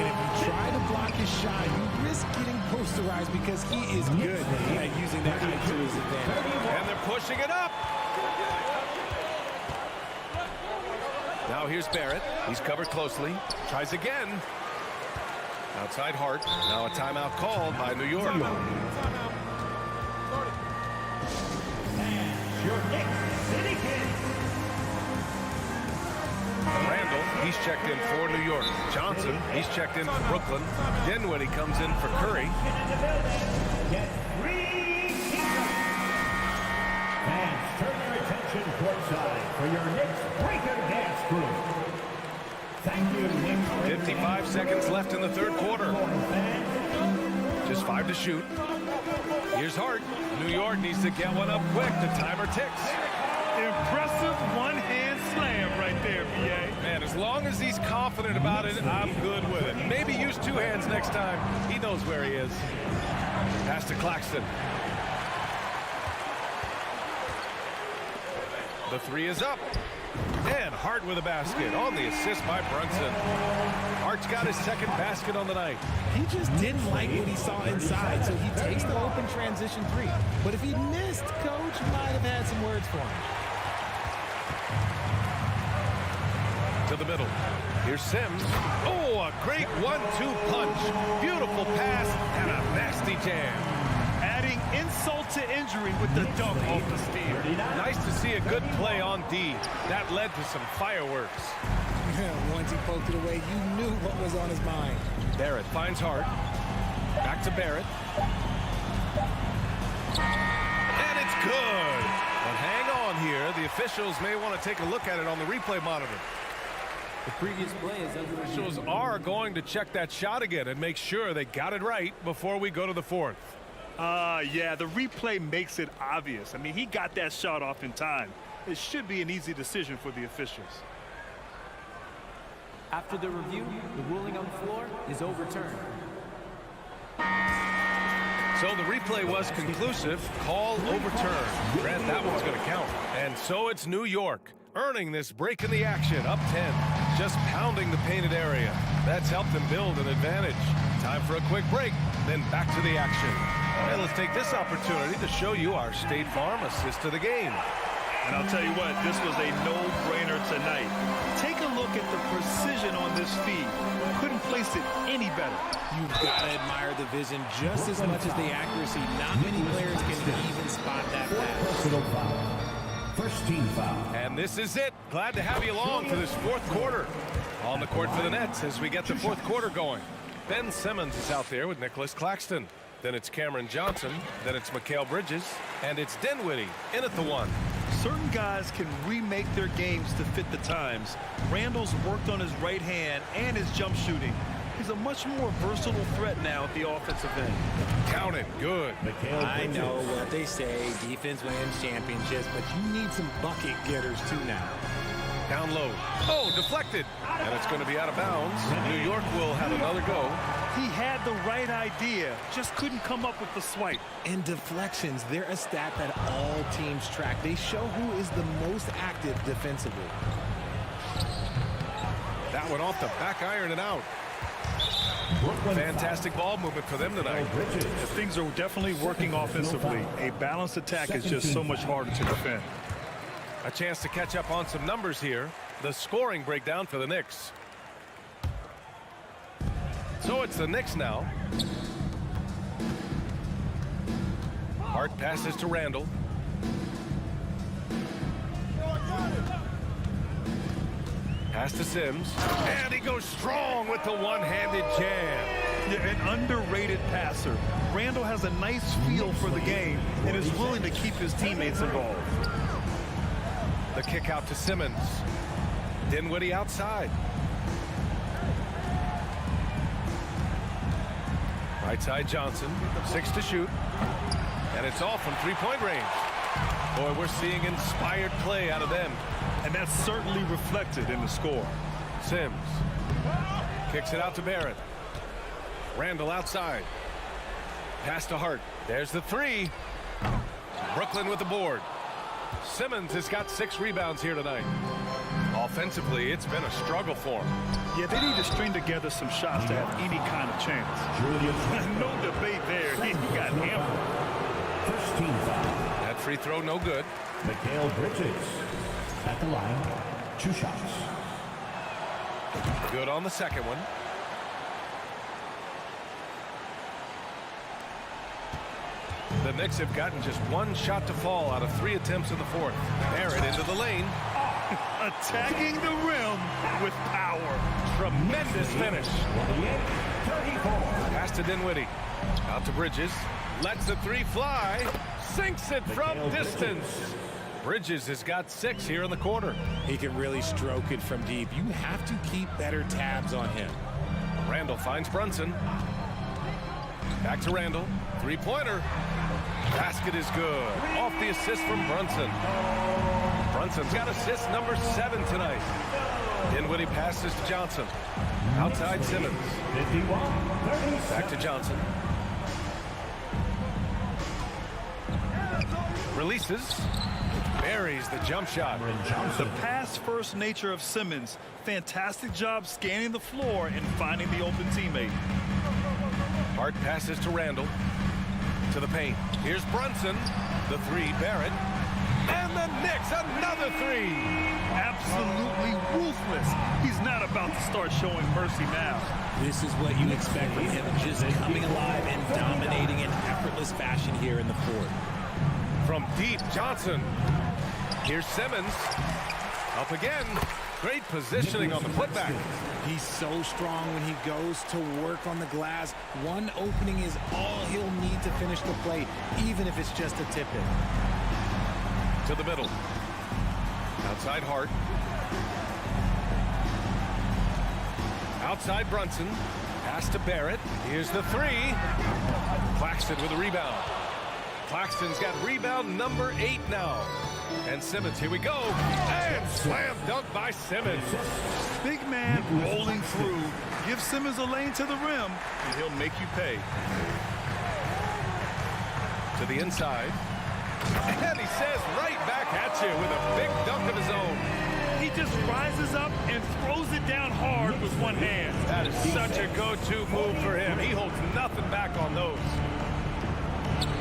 And if you try to block his shot, you risk getting posterized because he is good at using that height to his advantage. And they're pushing it up. Now here's Barrett. He's covered closely. Tries again. Outside Hart. Now a timeout called by New York. Your Knicks City Kings. Randall, he's checked in for New York. Johnson, he's checked in for Brooklyn. Dinwiddie comes in for Curry. Get 3 t-shirts. Fans, turn your attention courtside for your Knicks Breaker Dance Crew. Thank you, Knicks Breaker 55 seconds left in the third quarter. Just 5 to shoot. Here's Hart. New York needs to get one up quick. The timer ticks. Impressive one-hand slam right there, B.A. Man, as long as he's confident about it, I'm good with it. Maybe use 2 hands next time. He knows where he is. Pass to Claxton. The 3 is up. And Hart with a basket on the assist by Brunson. Hart's got his second basket on the night. He just didn't like what he saw inside, so he takes the open transition 3. But if he missed, Coach might have had some words for him. To the middle. Here's Sims. Oh, a great 1-2 punch. Beautiful pass and a nasty jam. Adding adding insult to injury with the dunk off the steal. Nice to see a good play on D. That led to some fireworks. Once he poked it away, you knew what was on his mind. Barrett finds Hart. Back to Barrett. And it's good. But hang on here. The officials may want to take a look at it on the replay monitor. The previous play is under review. Officials are going to check that shot again and make sure they got it right before we go to the fourth. Yeah, the replay makes it obvious. I mean, he got that shot off in time. It should be an easy decision for the officials. After the review, the ruling on the floor is overturned. So the replay was conclusive. Call overturned. Grant that one's going to count. And so it's New York earning this break in the action, up 10. Just pounding the painted area. That's helped them build an advantage. Time for a quick break, then back to the action. And let's take this opportunity to show you our State Farm assist to the game. And I'll tell you what, this was a no-brainer tonight. Take a look at the precision on this feed. Couldn't place it any better. You've got to admire the vision just as much as the accuracy. Not many players can even spot that pass. First team foul. And this is it. Glad to have you along for this fourth quarter. On the court for the Nets as we get the fourth quarter going. Ben Simmons is out there with Nicholas Claxton. Then it's Cameron Johnson. Then it's Mikal Bridges. And it's Dinwiddie in at the one. Certain guys can remake their games to fit the times. Randall's worked on his right hand and his jump shooting. He's a much more versatile threat now at the offensive end. Count it. Good. I know what they say, defense wins championships, but you need some bucket getters too now. Down low. Oh, deflected. And it's going to be out of bounds. New York will have another go. He had the right idea, just couldn't come up with the swipe. And deflections, they're a stat that all teams track. They show who is the most active defensively. That one off the back iron and out. Fantastic ball movement for them tonight. Things are definitely working offensively. A balanced attack is just so much harder to defend. A chance to catch up on some numbers here. The scoring breakdown for the Knicks. So it's the Knicks now. Hart passes to Randall. Pass to Sims. And he goes strong with the one-handed jam. Yeah, an underrated passer. Randall has a nice feel for the game and is willing to keep his teammates involved. The kick out to Simmons. Dinwiddie outside. Right side Johnson. 6 to shoot. And it's off from three-point range. Boy, we're seeing inspired play out of them. And that's certainly reflected in the score. Sims kicks it out to Barrett. Randall outside. Pass to Hart. There's the three. Brooklyn with the board. Simmons has got 6 rebounds here tonight. Offensively, it's been a struggle for him. Yeah, they need to string together some shots to have any kind of chance. No debate there. He got hammered. First team foul. That free throw no good. Mikal Bridges at the line. 2 shots. Good on the second one. The Knicks have gotten just 1 shot to fall out of 3 attempts in the fourth. Barrett into the lane. Attacking the rim with power. Tremendous finish. 34. Pass to Dinwiddie. Out to Bridges. Lets the 3 fly. Sinks it from distance. Bridges has got 6 here in the quarter. He can really stroke it from deep. You have to keep better tabs on him. Randall finds Brunson. Back to Randall. 3-pointer. Basket is good. Off the assist from Brunson. Brunson's got assist number 7 tonight. Dinwiddie passes to Johnson. Outside Simmons. 51. Back to Johnson. Releases. Buries the jump shot. The pass-first nature of Simmons. Fantastic job scanning the floor and finding the open teammate. Hart passes to Randall. To the paint. Here's Brunson. The 3, Barrett. And the Knicks, another 3. absolutely ruthless. He's not about to start showing mercy now. This is what you expect from him, just coming alive and dominating in effortless fashion here in the fourth. From deep, Johnson. Here's Simmons. Up again. Great positioning on the putback. He's so strong when he goes to work on the glass. One opening is all he'll need to finish the play, even if it's just a tip-in. To the middle. Outside Hart. Outside Brunson. Pass to Barrett. Here's the three. Claxton with a rebound. Claxton's got rebound number 8 now. And Simmons, here we go. And slam dunk by Simmons. Big man rolling through. Give Simmons a lane to the rim, and he'll make you pay. To the inside. And he says right back at you with a big dunk of his own. He just rises up and throws it down hard with one hand. That is such a go-to move for him. He holds nothing back on those.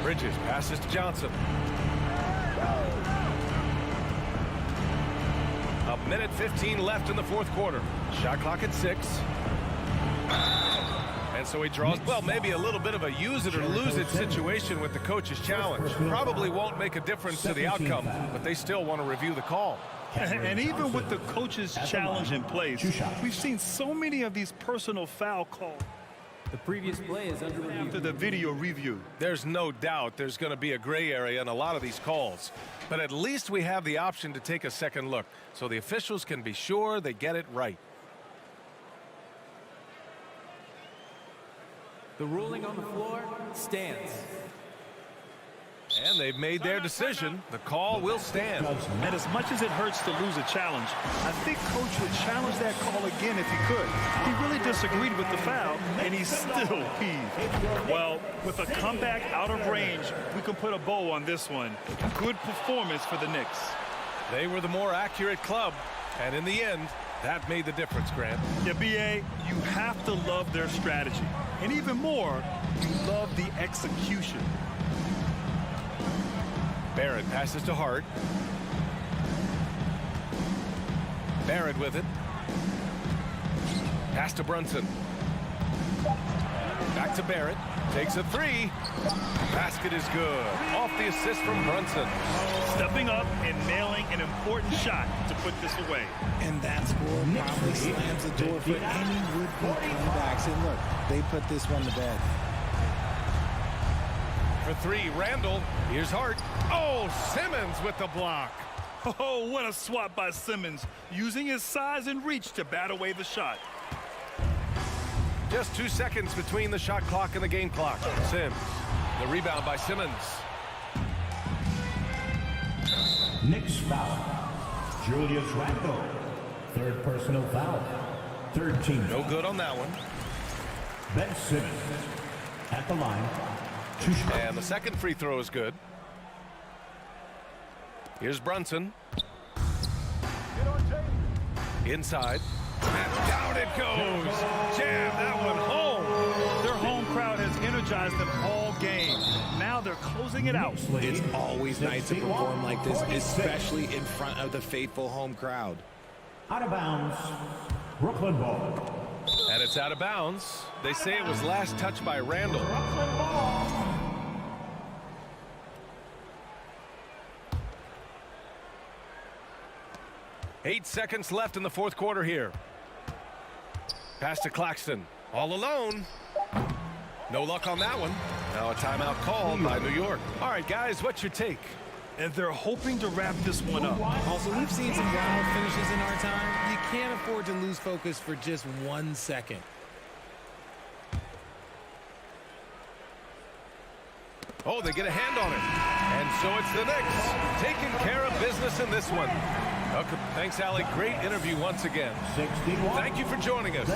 Bridges passes to Johnson. A minute 15 left in the fourth quarter. Shot clock at 6. And so he draws, well, maybe a little bit of a use it or lose it situation with the coach's challenge. Probably won't make a difference to the outcome, but they still want to review the call. And even with the coach's challenge in place, we've seen so many of these personal foul calls. The previous play is under review. After the video review. There's no doubt there's going to be a gray area in a lot of these calls. But at least we have the option to take a second look, so the officials can be sure they get it right. The ruling on the floor stands. And they've made their decision. The call will stand. And as much as it hurts to lose a challenge, I think Coach would challenge that call again if he could. He really disagreed with the foul, and he's still peeved. Well, with a comeback out of range, we can put a bow on this one. Good performance for the Knicks. They were the more accurate club, and in the end, that made the difference, Grant. Yeah, B.A., you have to love their strategy. And even more, you love the execution. Barrett passes to Hart. Barrett with it. Pass to Brunson. Back to Barrett. Takes a three. Basket is good. Off the assist from Brunson. Stepping up and nailing an important shot to put this away. And that score probably slams the door for any would-be comebacks. And look, they put this one to bed. For three, Randall. Here's Hart. Oh, Simmons with the block. Oh, what a swat by Simmons, using his size and reach to bat away the shot. Just 2 seconds between the shot clock and the game clock. Sims. The rebound by Simmons. Knicks foul. Julius Randle. Third personal foul. Third team. No good on that one. Ben Simmons at the line. And the second free throw is good. Here's Brunson. Inside. And down it goes. Jam that one home. Their home crowd has energized them all game. Now they're closing it out. It's always nice to perform like this, especially in front of the faithful home crowd. Out of bounds. Brooklyn ball. And it's out of bounds. They say it was last touched by Randall. 8 seconds left in the fourth quarter here. Pass to Claxton. All alone. No luck on that one. Now a timeout called by New York. All right, guys, what's your take? And they're hoping to wrap this one up. Also, we've seen some wild finishes in our time. You can't afford to lose focus for just 1 second. Oh, they get a hand on it. And so it's the Knicks taking care of business in this one. Okay, thanks, Allie. Great interview once again. Thank you for joining us.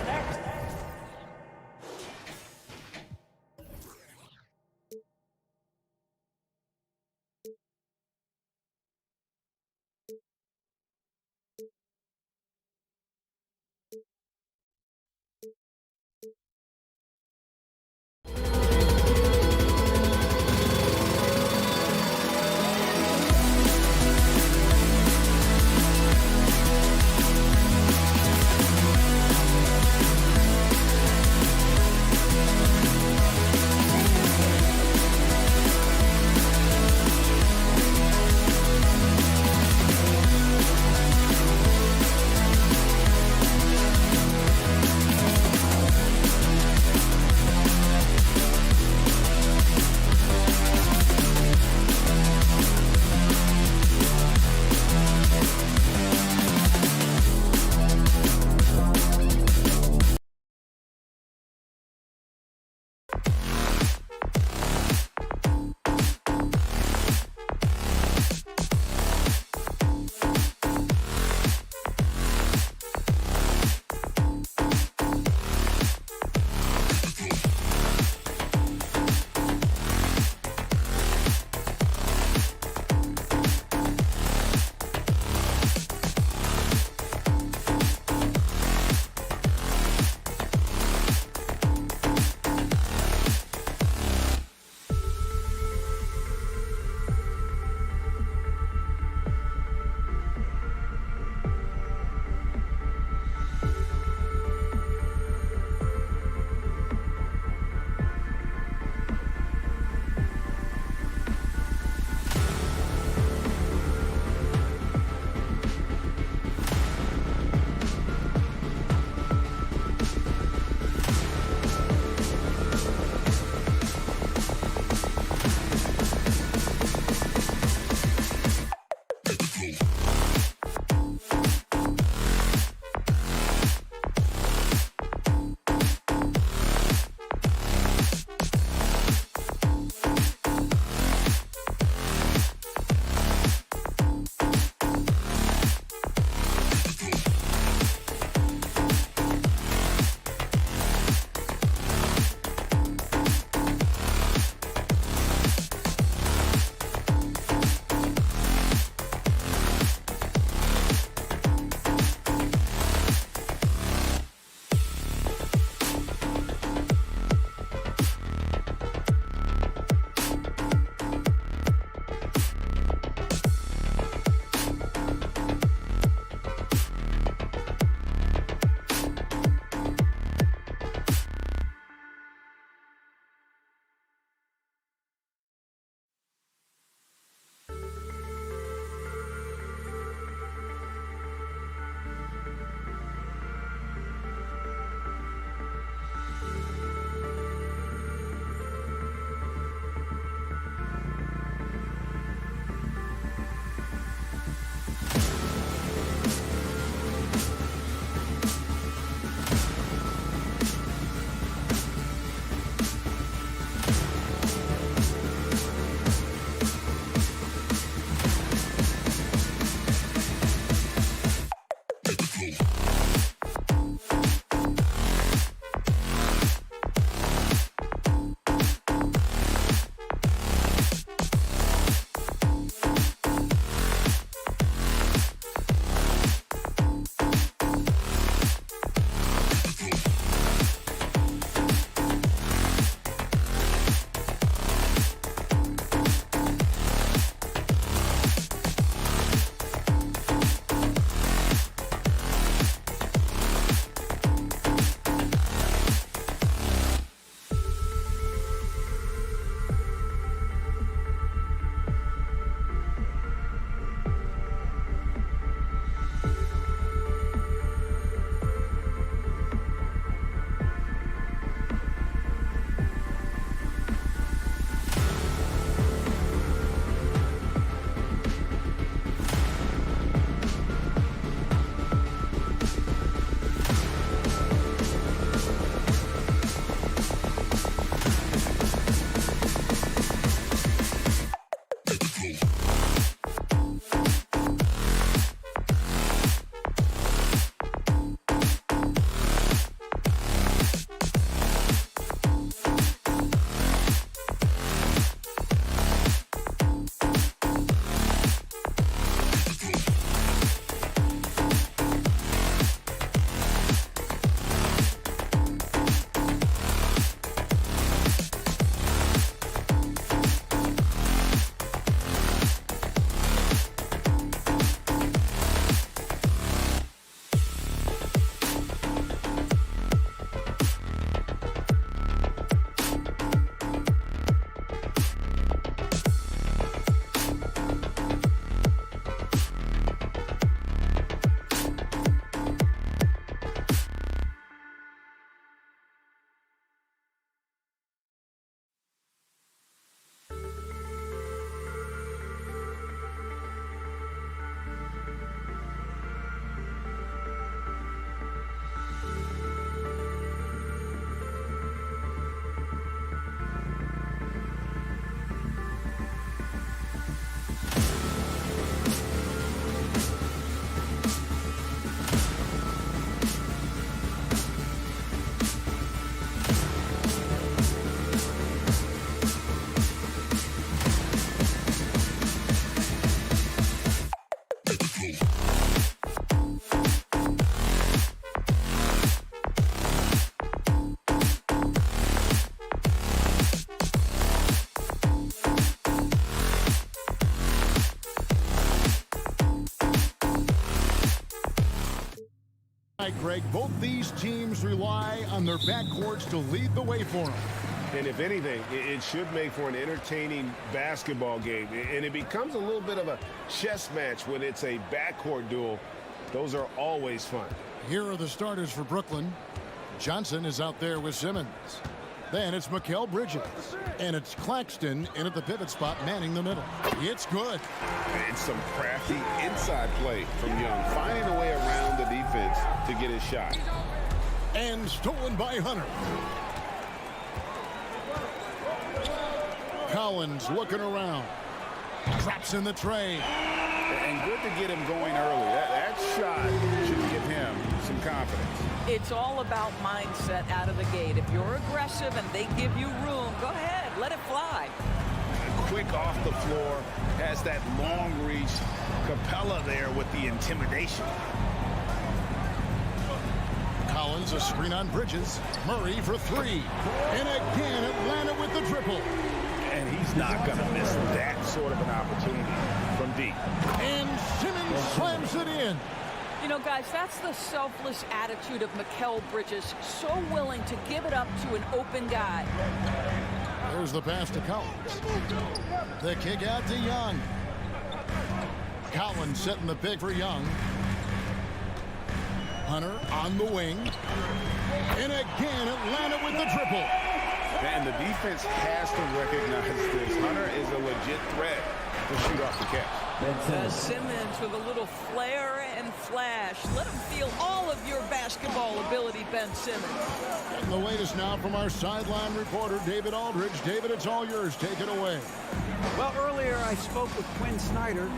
Both these teams rely on their backcourts to lead the way for them. And if anything, it should make for an entertaining basketball game. And it becomes a little bit of a chess match when it's a backcourt duel. Those are always fun. Here are the starters for Brooklyn. Johnson is out there with Simmons. Then it's Mikal Bridges. And it's Claxton in at the pivot spot, manning the middle. It's good. It's some crafty inside play from Young, finding a way around the defense to get his shot. And stolen by Hunter. Collins looking around. Drops in the tray. And good to get him going early. That shot should give him some confidence. It's all about mindset out of the gate. If you're aggressive and they give you room, go ahead, let it fly. Quick off the floor, has that long reach. Capella there with the intimidation. Collins, a screen on Bridges. Murray for three. And again, Atlanta with the triple. And he's not going to miss that sort of an opportunity from deep. And Simmons slams it in. You know, guys, that's the selfless attitude of Mikal Bridges. So willing to give it up to an open guy. There's the pass to Collins. The kick out to Young. Collins setting the pick for Young. Hunter on the wing. And again, Atlanta with the triple. And the defense has to recognize this. Hunter is a legit threat to shoot off the catch. Simmons with a little flair and flash. Let him feel all of your basketball ability, Ben Simmons. And the latest now from our sideline reporter, David Aldridge. David, it's all yours. Take it away. Well, earlier I spoke with Quinn Snyder.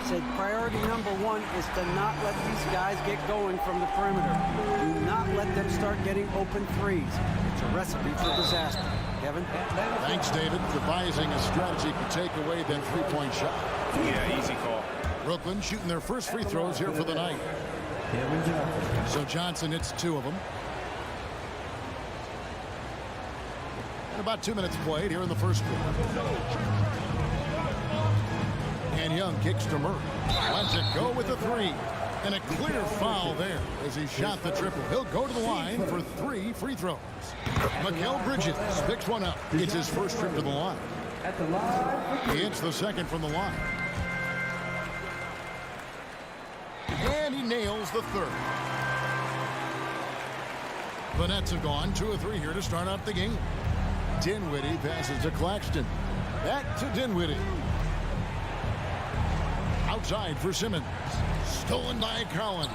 Said priority number one is to not let these guys get going from the perimeter. Do not let them start getting open threes. It's a recipe for disaster. Kevin? Thanks, David. Devising a strategy to take away that three-point shot. Yeah, easy call. Brooklyn shooting their first free throws here for the night. So Johnson hits two of them. And about 2 minutes played here in the first quarter. And Young kicks to Murray. Lets it go with the three. And a clear foul there as he shot the triple. He'll go to the line for 3 free throws. Mikal Bridges picks one up. It's his first trip to the line. He hits the second from the line. And he nails the third. The Nets have gone 2 of 3 here to start out the game. Dinwiddie passes to Claxton. Back to Dinwiddie. Outside for Simmons. Stolen by Collins.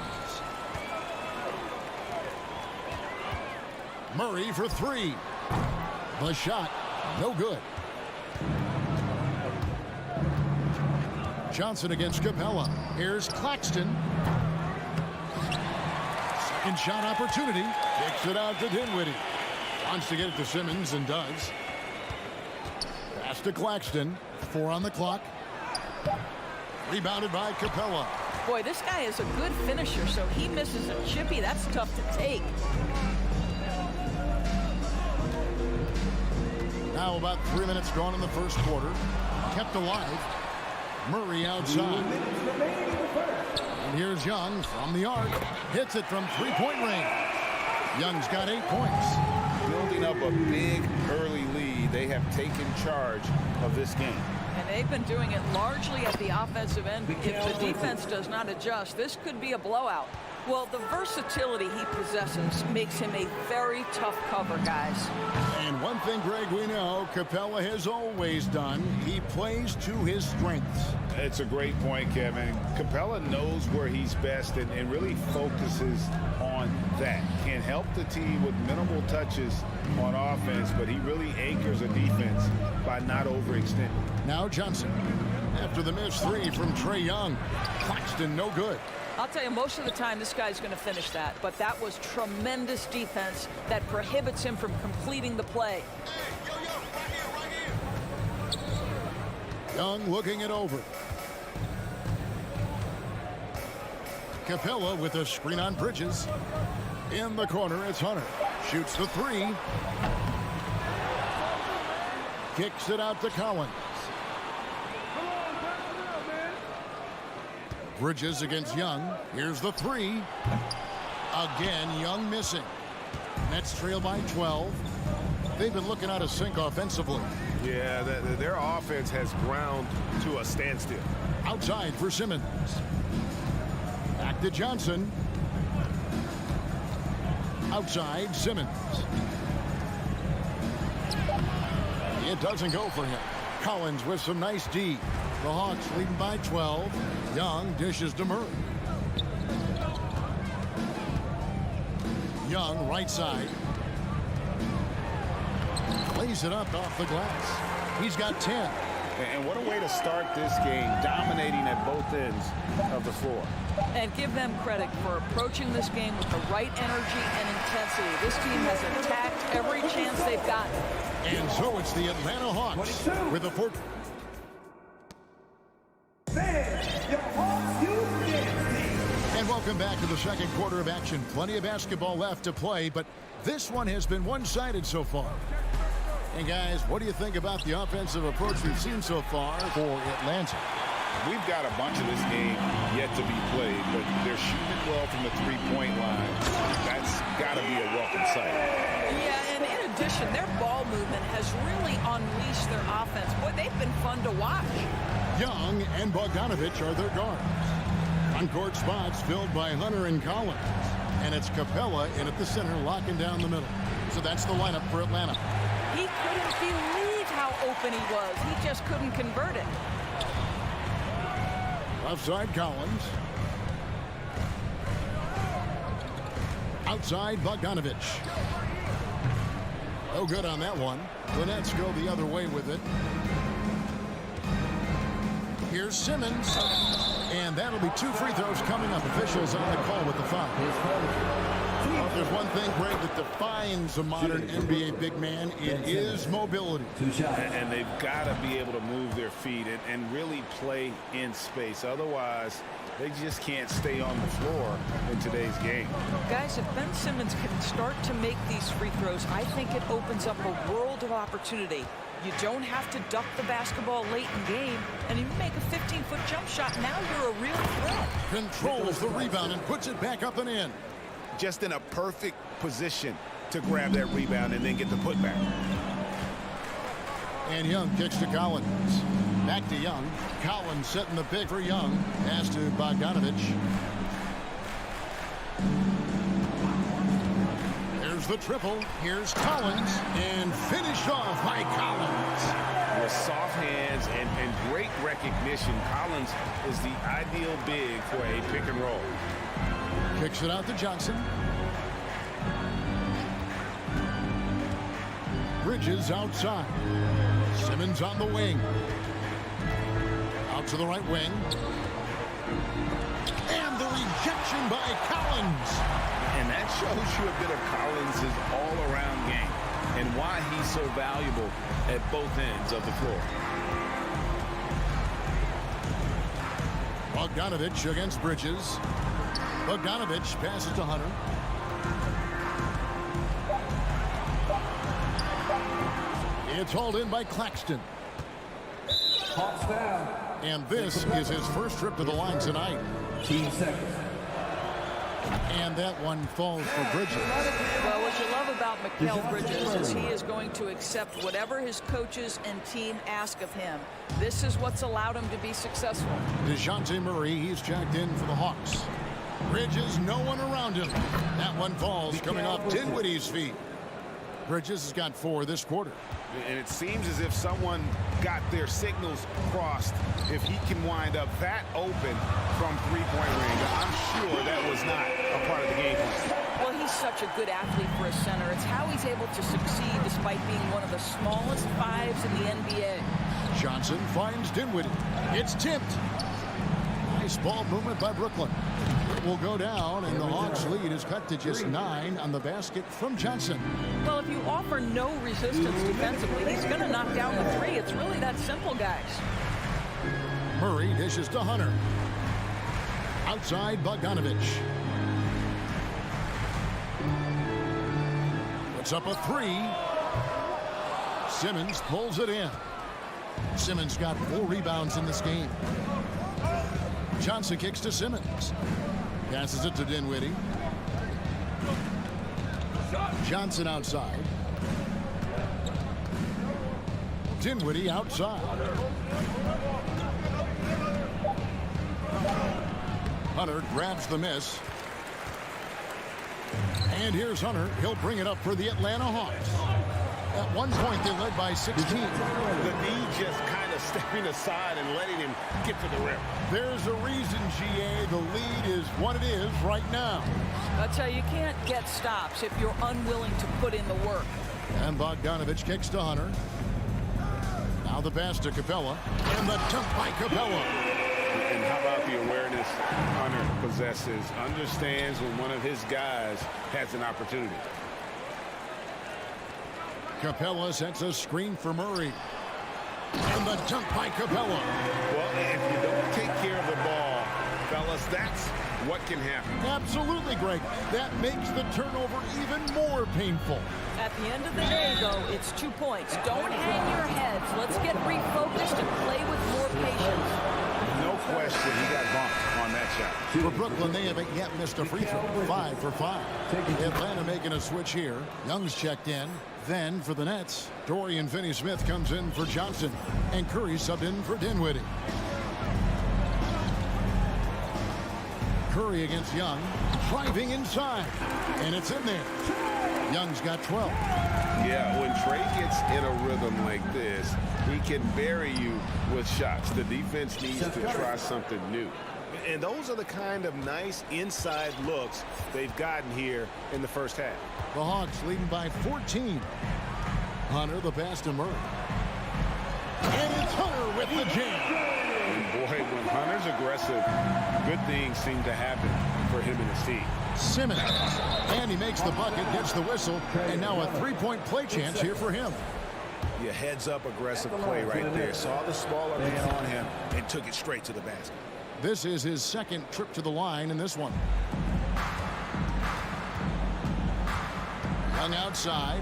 Murray for 3. The shot, no good. Johnson against Capella. Here's Claxton. Second shot opportunity. Kicks it out to Dinwiddie. Wants to get it to Simmons and does. Pass to Claxton. 4 on the clock. Rebounded by Capella. Boy, this guy is a good finisher, so he misses a chippy. That's tough to take. Now about 3 minutes gone in the first quarter. Kept alive. Murray outside. And here's Young from the arc. Hits it from three-point range. Young's got 8 points. Building up a big early lead. They have taken charge of this game. And they've been doing it largely at the offensive end. If the defense does not adjust, this could be a blowout. Well, the versatility he possesses makes him a very tough cover, guys. And one thing, Greg, we know Capella has always done. He plays to his strengths. It's a great point, Kevin. Capella knows where he's best and really focuses on that. Can help the team with minimal touches on offense, but he really anchors a defense by not overextending. Now Johnson. After the missed 3 from Trae Young. Claxton, no good. I'll tell you, most of the time this guy's going to finish that, but that was tremendous defense that prohibits him from completing the play. Young looking it over. Capella with a screen on Bridges. In the corner, it's Hunter. Shoots the 3. Kicks it out to Collins. Bridges against Young. Here's the 3. Again, Young missing. Nets trail by 12. They've been looking out of sync offensively. Yeah, their offense has ground to a standstill. Outside for Simmons. Back to Johnson. Outside, Simmons. It doesn't go for him. Collins with some nice D. The Hawks leading by 12. Young dishes to Murray. Young, right side. Lays it up off the glass. He's got 10. And what a way to start this game, dominating at both ends of the floor. And give them credit for approaching this game with the right energy and intensity. This team has attacked every chance they've gotten. And so it's the Atlanta Hawks with a 4. And welcome back to the second quarter of action. Plenty of basketball left to play, but this one has been one-sided so far. And guys, what do you think about the offensive approach we've seen so far for Atlanta? We've got a bunch of this game yet to be played, but they're shooting it well from the three-point line. That's got to be a welcome sight. Yeah, and in addition, their ball movement has really unleashed their offense. Boy, they've been fun to watch. Young and Bogdanovich are their guards. On-court spots filled by Hunter and Collins. And it's Capella in at the center, locking down the middle. So that's the lineup for Atlanta. He couldn't believe how open he was. He just couldn't convert it. Offside Collins. Outside Bogdanovich. No good on that one. The Nets go the other way with it. Here's Simmons. And that'll be 2 free throws coming up. Officials on the call with the foul. Well, if there's one thing, Greg, that defines a modern NBA big man, it is mobility. And they've got to be able to move their feet and really play in space. Otherwise, they just can't stay on the floor in today's game. Guys, if Ben Simmons can start to make these free throws, I think it opens up a world of opportunity. You don't have to duck the basketball late in game, and you make a 15-foot jump shot. Now you're a real threat. Controls the rebound and puts it back up and in. Just in a perfect position to grab that rebound and then get the putback. And Young kicks to Collins. Back to Young. Collins setting the pick for Young. Pass to Bogdanovich. There's the triple. Here's Collins. And finished off by Collins. With soft hands and great recognition, Collins is the ideal big for a pick and roll. Kicks it out to Johnson. Bridges outside. Simmons on the wing. Out to the right wing. And the rejection by Collins. And that shows you a bit of Collins' all-around game and why he's so valuable at both ends of the floor. Bogdanovich against Bridges. Bogdanovich passes to Hunter. It's hauled in by Claxton. And this is his first trip to the line tonight. 15 seconds. And that one falls for Bridges. Well, what you love about Mikal Bridges is he is going to accept whatever his coaches and team ask of him. This is what's allowed him to be successful. DeJounte Murray, he's checked in for the Hawks. Bridges, no one around him. That one falls, coming off Dinwiddie's feet. Bridges has got 4 this quarter. And it seems as if someone got their signals crossed. If he can wind up that open from three-point range, I'm sure that was not a part of the game plan. Well, he's such a good athlete for a center. It's how he's able to succeed despite being one of the smallest 5s in the NBA. Johnson finds Dinwiddie. It's tipped. Nice ball movement by Brooklyn. It will go down, and the Hawks' lead is cut to just 9 on the basket from Johnson. Well, if you offer no resistance defensively, he's going to knock down the 3. It's really that simple, guys. Murray dishes to Hunter. Outside Bogdanovich. Puts up a 3. Simmons pulls it in. Simmons got 4 rebounds in this game. Johnson kicks to Simmons. Passes it to Dinwiddie. Johnson outside. Dinwiddie outside. Hunter grabs the miss. And here's Hunter. He'll bring it up for the Atlanta Hawks. At one point, they led by 16. The knee just kind of stepping aside and letting him get to the rim. There's a reason, GA. The lead is what it is right now. That's how you can't get stops if you're unwilling to put in the work. And Bogdanovich kicks to Hunter. Now the pass to Capella. And the dunk by Capella. And how about the awareness Hunter possesses? Understands when one of his guys has an opportunity. Capella sets a screen for Murray. And the dunk by Capella. Well, if you don't take care of the ball, fellas, that's what can happen. Absolutely, Greg. That makes the turnover even more painful. At the end of the day, though, it's 2 points. Don't hang your heads. Let's get refocused and play with more patience. No question, he got bumped on that shot. For Brooklyn, they haven't yet missed a free throw. 5 for 5. Atlanta making a switch here. Young's checked in. Then for the Nets, Dorian Finney-Smith comes in for Johnson. And Curry subbed in for Dinwiddie. Curry against Young. Driving inside. And it's in there. Young's got 12. Yeah, when Trey gets in a rhythm like this, he can bury you with shots. The defense needs to try something new. And those are the kind of nice inside looks they've gotten here in the first half. The Hawks leading by 14. Hunter, the pass to Murray. And it's Hunter with the jam. And boy, when Hunter's aggressive, good things seem to happen for him and his team. Simmons. And he makes the bucket, gets the whistle, and now a three-point play chance here for him. Your heads-up aggressive play right there. Saw the smaller man on him and took it straight to the basket. This is his second trip to the line in this one. Young outside.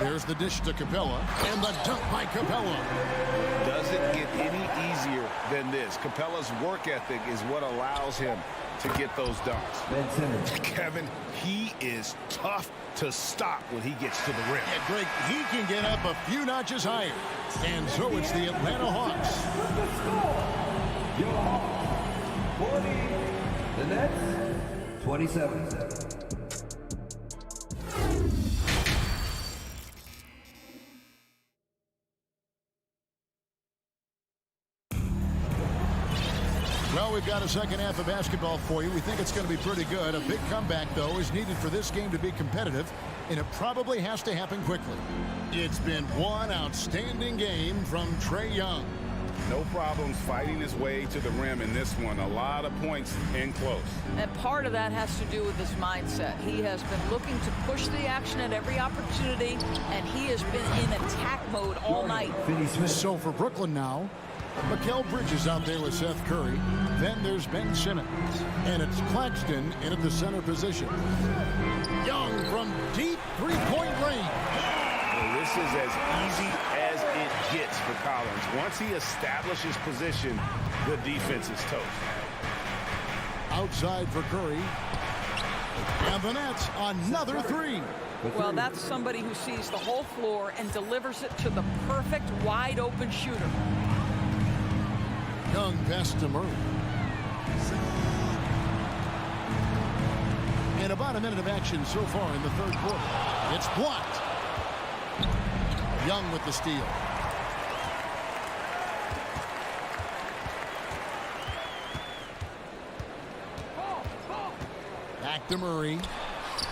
There's the dish to Capella. And the dunk by Capella. Doesn't get any easier than this. Capella's work ethic is what allows him to get those dunks. Kevin, he is tough to stop when he gets to the rim. Yeah, Greg, he can get up a few notches higher. And so it's the Atlanta Hawks. Your Hawks, 40. The Nets, 27. Well, we've got a second half of basketball for you. We think it's going to be pretty good. A big comeback, though, is needed for this game to be competitive, and it probably has to happen quickly. It's been one outstanding game from Trae Young. No problems fighting his way to the rim in this one. A lot of points in close. And part of that has to do with his mindset. He has been looking to push the action at every opportunity, and he has been in attack mode all night. So for Brooklyn now, Mikal Bridges out there with Seth Curry. Then there's Ben Simmons. And it's Claxton in at the center position. Young from deep three-point range. Well, this is as easy as it gets for Collins. Once he establishes position, the defense is toast. Outside for Curry. And the Nets, another three. Well, that's somebody who sees the whole floor and delivers it to the perfect wide-open shooter. Young pass to Murray. And about a minute of action so far in the third quarter. It's blocked. Young with the steal. Back to Murray.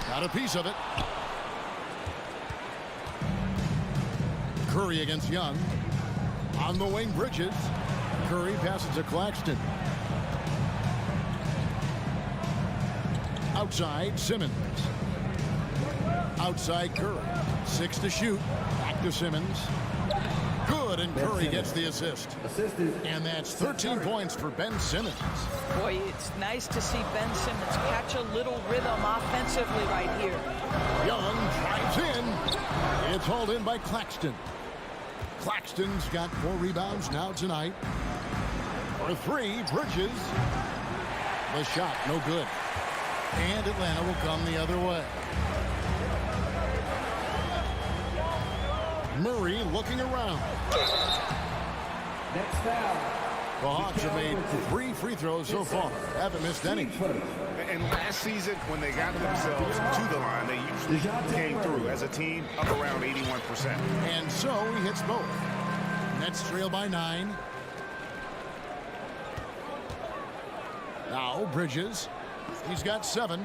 Got a piece of it. Curry against Young. On the wing, Bridges. Curry passes to Claxton. Outside, Simmons. Outside, Curry. 6 to shoot. Back to Simmons. Good, and Curry gets the assist. And that's 13 points for Ben Simmons. Boy, it's nice to see Ben Simmons catch a little rhythm offensively right here. Young drives in. It's hauled in by Claxton. Claxton's got 4 rebounds now tonight. For 3, Bridges. The shot, no good. And Atlanta will come the other way. Murray looking around. Next foul. The Hawks have made 3 free throws so far. Haven't missed any. And last season, when they got themselves to the line, they usually came through as a team up around 81%. And so he hits both. Nets trail by 9. Now Bridges. He's got 7.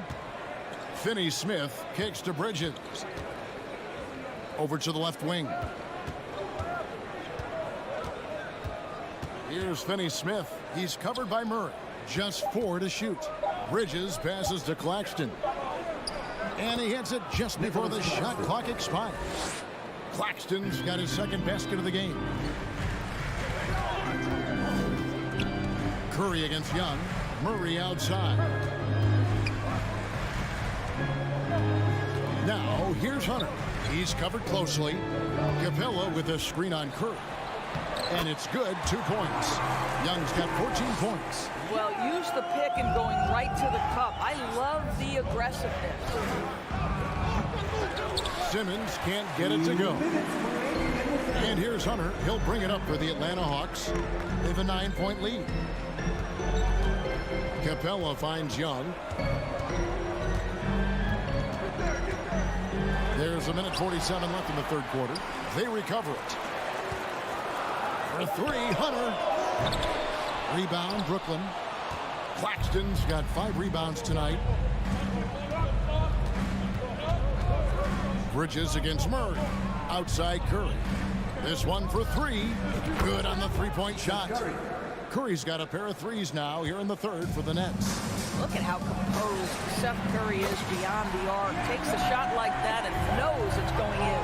Finney-Smith kicks to Bridges. Over to the left wing. Here's Finney-Smith. He's covered by Murray. Just 4 to shoot. Bridges passes to Claxton. And he hits it just before the shot clock expires. Claxton's got his second basket of the game. Curry against Young. Murray outside. Now, here's Hunter. He's covered closely. Capella with a screen on Curry. And it's good, 2 points. Young's got 14 points. Well, use the pick and going right to the cup. I love the aggressiveness. Simmons can't get it to go. And here's Hunter. He'll bring it up for the Atlanta Hawks. They have a 9-point lead. Capella finds Young. There's a minute 47 left in the third quarter. They recover it. For 3, Hunter. Rebound, Brooklyn. Claxton's got 5 rebounds tonight. Bridges against Murray. Outside Curry. This one for 3. Good on the 3-point shot. Curry's got a pair of 3s now here in the third for the Nets. Look at how composed Seth Curry is beyond the arc. Takes a shot like that and knows it's going in.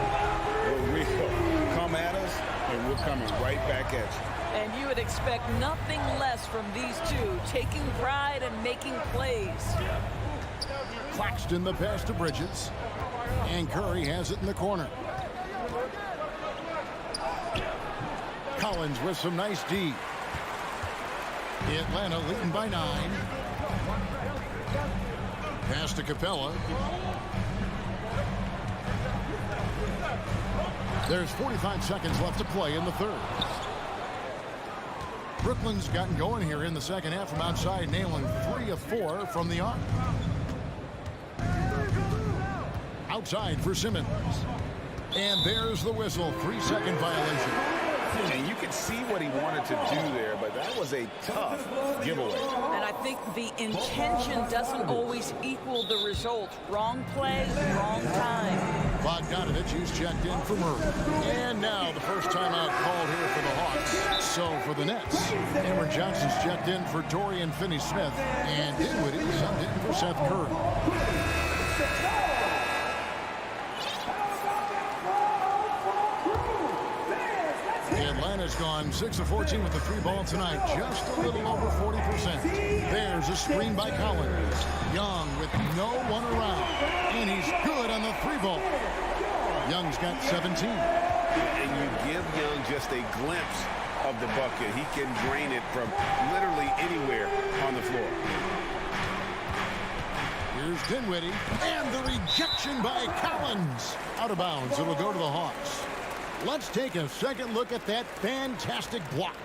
We'll come at us, and we're coming right back at you. And you would expect nothing less from these two, taking pride and making plays. Claxton the pass to Bridges. And Curry has it in the corner. Collins with some nice D. Atlanta leading by 9. Pass to Capella. There's 45 seconds left to play in the third. Brooklyn's gotten going here in the second half from outside, nailing 3 of 4 from the arc. Outside for Simmons. And there's the whistle. 3-second violation. And you could see what he wanted to do there, but that was a tough giveaway. And I think the intention doesn't always equal the result. Wrong play, wrong time. Bogdanovich is checked in for Murray. And now the first timeout called here for the Hawks. So for the Nets, Cameron Johnson's checked in for Dorian Finney-Smith. And Dinwiddie subbed in for Seth Curry. Atlanta's gone 6 of 14 with the 3-ball tonight, just a little over 40%. There's a screen by Collins. Young with no one around, and he's good on the 3-ball. Young's got 17. And you give Young just a glimpse of the bucket. He can drain it from literally anywhere on the floor. Here's Dinwiddie, and the rejection by Collins. Out of bounds, it'll go to the Hawks. Let's take a second look at that fantastic block.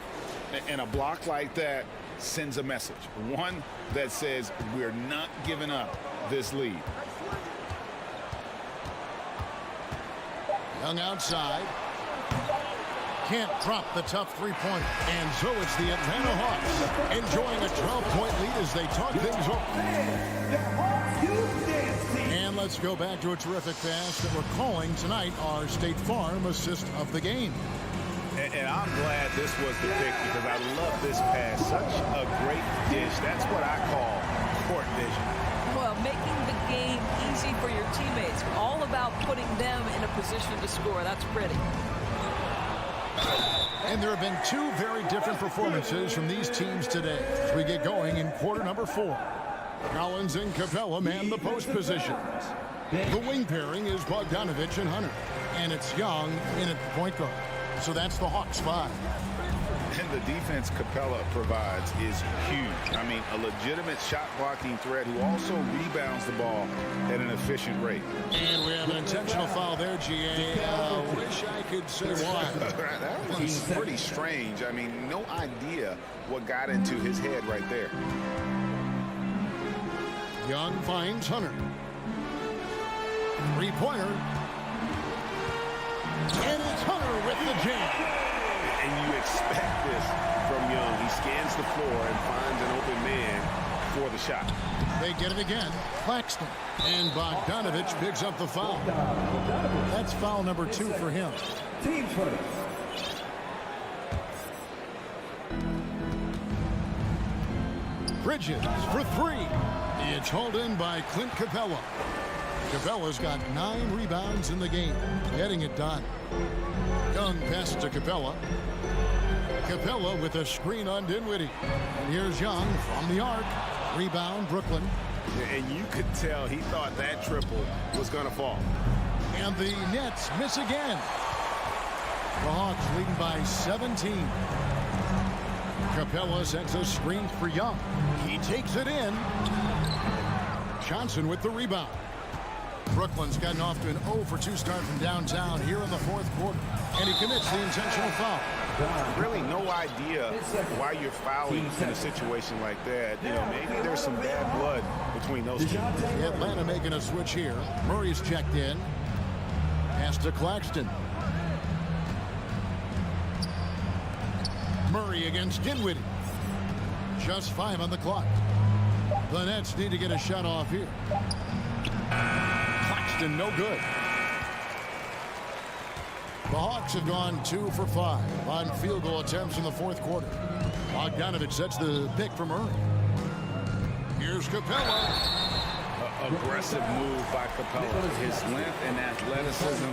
And a block like that sends a message. One that says we're not giving up this lead. Young outside. Can't drop the tough 3-pointer. And so it's the Atlanta Hawks enjoying a 12-point lead as they talk things over. And let's go back to a terrific pass that we're calling tonight our State Farm assist of the game. And I'm glad this was the pick because I love this pass. Such a great dish. That's what I call court vision. Well, making the game easy for your teammates. All about putting them in a position to score. That's pretty. And there have been 2 very different performances from these teams today as we get going in quarter number 4. Collins and Capella man the post positions. The wing pairing is Bogdanovich and Hunter. And it's Young in at point guard. So that's the Hawks 5. And the defense Capella provides is huge. I mean, a legitimate shot blocking threat who also rebounds the ball at an efficient rate. And we have an intentional foul there, GA. Wish I could say why. That was pretty strange. I mean, no idea what got into his head right there. Young finds Hunter. Three-pointer. And it's Hunter with the jam. And you expect this from Young. He scans the floor and finds an open man for the shot. They get it again. Claxton. And Bogdanovich picks up the foul. That's foul number 2 for him. Team first. Bridges for 3. It's hauled in by Clint Capella. Capella's got 9 rebounds in the game, getting it done. Young passes to Capella. Capella with a screen on Dinwiddie. And here's Young from the arc. Rebound, Brooklyn. And you could tell he thought that triple was going to fall. And the Nets miss again. The Hawks leading by 17. Capella sets a screen for Young. He takes it in. Johnson with the rebound. Brooklyn's gotten off to an 0-for-2 start from downtown here in the 4th quarter. And he commits the intentional foul. Really no idea why you're fouling in a situation like that. You know, maybe there's some bad blood between those two. Atlanta making a switch here. Murray's checked in. Pass to Claxton. Murray against Dinwiddie. Just 5 on the clock. The Nets need to get a shot off here. Claxton, no good. The Hawks have gone 2 for 5 on field goal attempts in the 4th quarter. Bogdanovich sets the pick for Murray. Here's Capella. Aggressive move by Capella. His length and athleticism.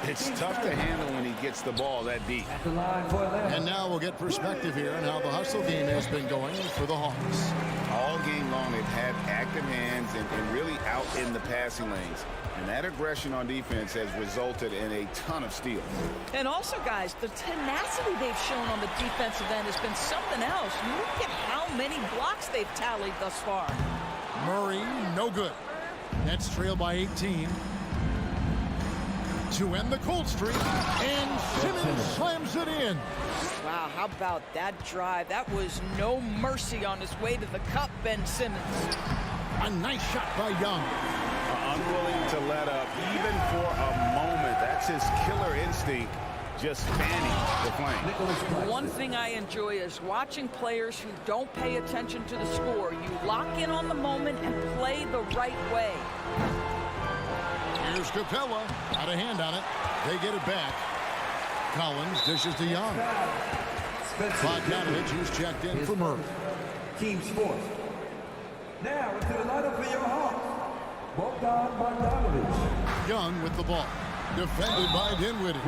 It's tough to handle when he gets the ball that deep. And now we'll get perspective here on how the hustle game has been going for the Hawks. All game long, they've had active hands and really out in the passing lanes. And that aggression on defense has resulted in a ton of steals. And also, guys, the tenacity they've shown on the defensive end has been something else. Look at how many blocks they've tallied thus far. Murray, no good. Nets trail by 18. To end the cold streak, and Simmons slams it in. Wow, how about that drive? That was no mercy on his way to the cup, Ben Simmons. A nice shot by Young. Unwilling to let up, even for a moment. That's his killer instinct, just fanning the flame. One thing I enjoy is watching players who don't pay attention to the score. You lock in on the moment and play the right way. Here's Capella. Got a hand on it. They get it back. Collins dishes to Young. Bogdanovich, who's checked in for Murray. Team sports. Now into the lineup for your Hawks. Bogdanovich. Young with the ball. Defended by Dinwiddie.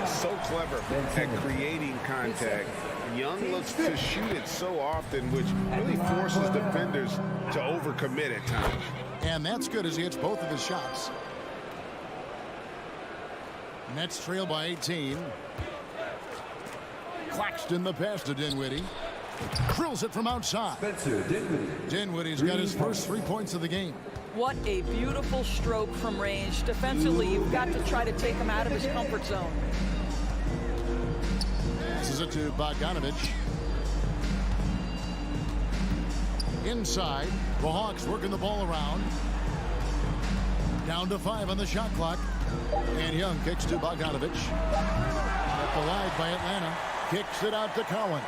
So clever at creating contact. Young looks to shoot it so often, which really forces defenders to overcommit at times. And that's good as he hits both of his shots. Nets trail by 18. Claxton the pass to Dinwiddie. Drills it from outside. Dinwiddie's got his first 3 points of the game. What a beautiful stroke from range. Defensively, you've got to try to take him out of his comfort zone. Passes it to Bogdanovich. Inside, the Hawks working the ball around. Down to 5 on the shot clock. And Young kicks to Bogdanovich. At the line by Atlanta. Kicks it out to Collins.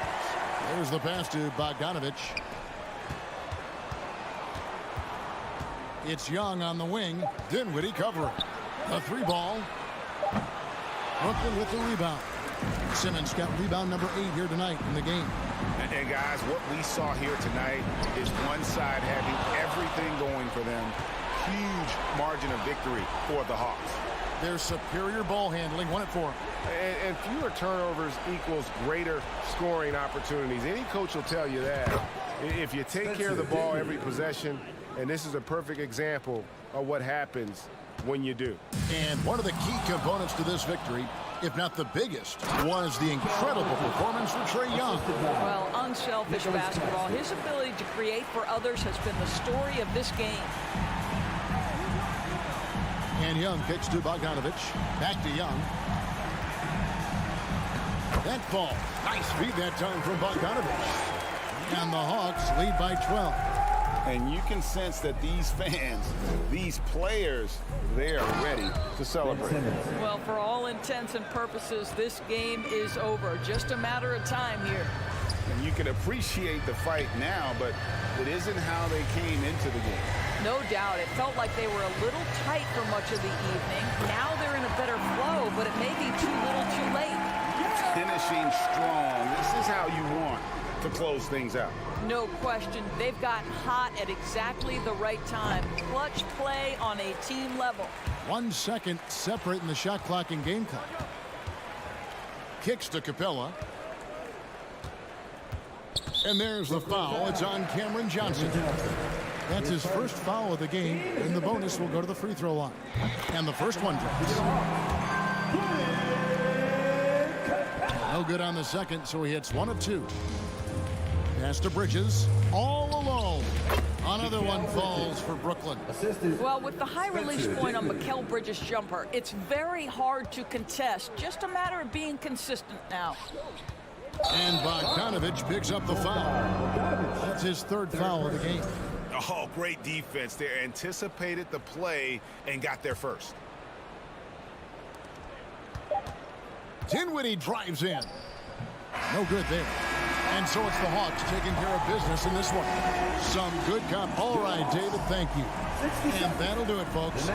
There's the pass to Bogdanovich. It's Young on the wing. Dinwiddie covering. A 3-ball. Brooklyn with the rebound. Simmons got rebound number 8 here tonight in the game. And guys, what we saw here tonight is one side having everything going for them. Huge margin of victory for the Hawks. Their superior ball handling won it for them. And fewer turnovers equals greater scoring opportunities. Any coach will tell you that. If you take care of the ball every possession, and this is a perfect example of what happens when you do. And one of the key components to this victory if not the biggest, was the incredible performance for Trae Young. Well, unselfish basketball. His ability to create for others has been the story of this game. And Young kicks to Bogdanovich. Back to Young. That ball. Nice feed that time from Bogdanovich. And the Hawks lead by 12. And you can sense that these fans, these players, they are ready to celebrate. Well, for all intents and purposes, this game is over. Just a matter of time here. And you can appreciate the fight now, but it isn't how they came into the game. No doubt. It felt like they were a little tight for much of the evening. Now they're in a better flow, but it may be too little too late. Finishing strong. This is how you want to close things out. No question. They've gotten hot at exactly the right time. Clutch play on a team level. 1 second separating the shot clock and game clock. Kicks to Capella. And there's the foul. It's on Cameron Johnson. That's his first foul of the game, and the bonus will go to the free throw line. And the first one drops. No good on the second, so he hits 1 of 2. Pass to Bridges, all alone. Another one falls for Brooklyn. Well, with the high release point on Mikal Bridges' jumper, it's very hard to contest. Just a matter of being consistent now. And Bogdanovich picks up the foul. That's his third foul of the game. Oh, great defense. They anticipated the play and got there first. Dinwiddie drives in. No good there. And so it's the Hawks taking care of business in this one. Some good All right, David, thank you. And that'll do it, folks.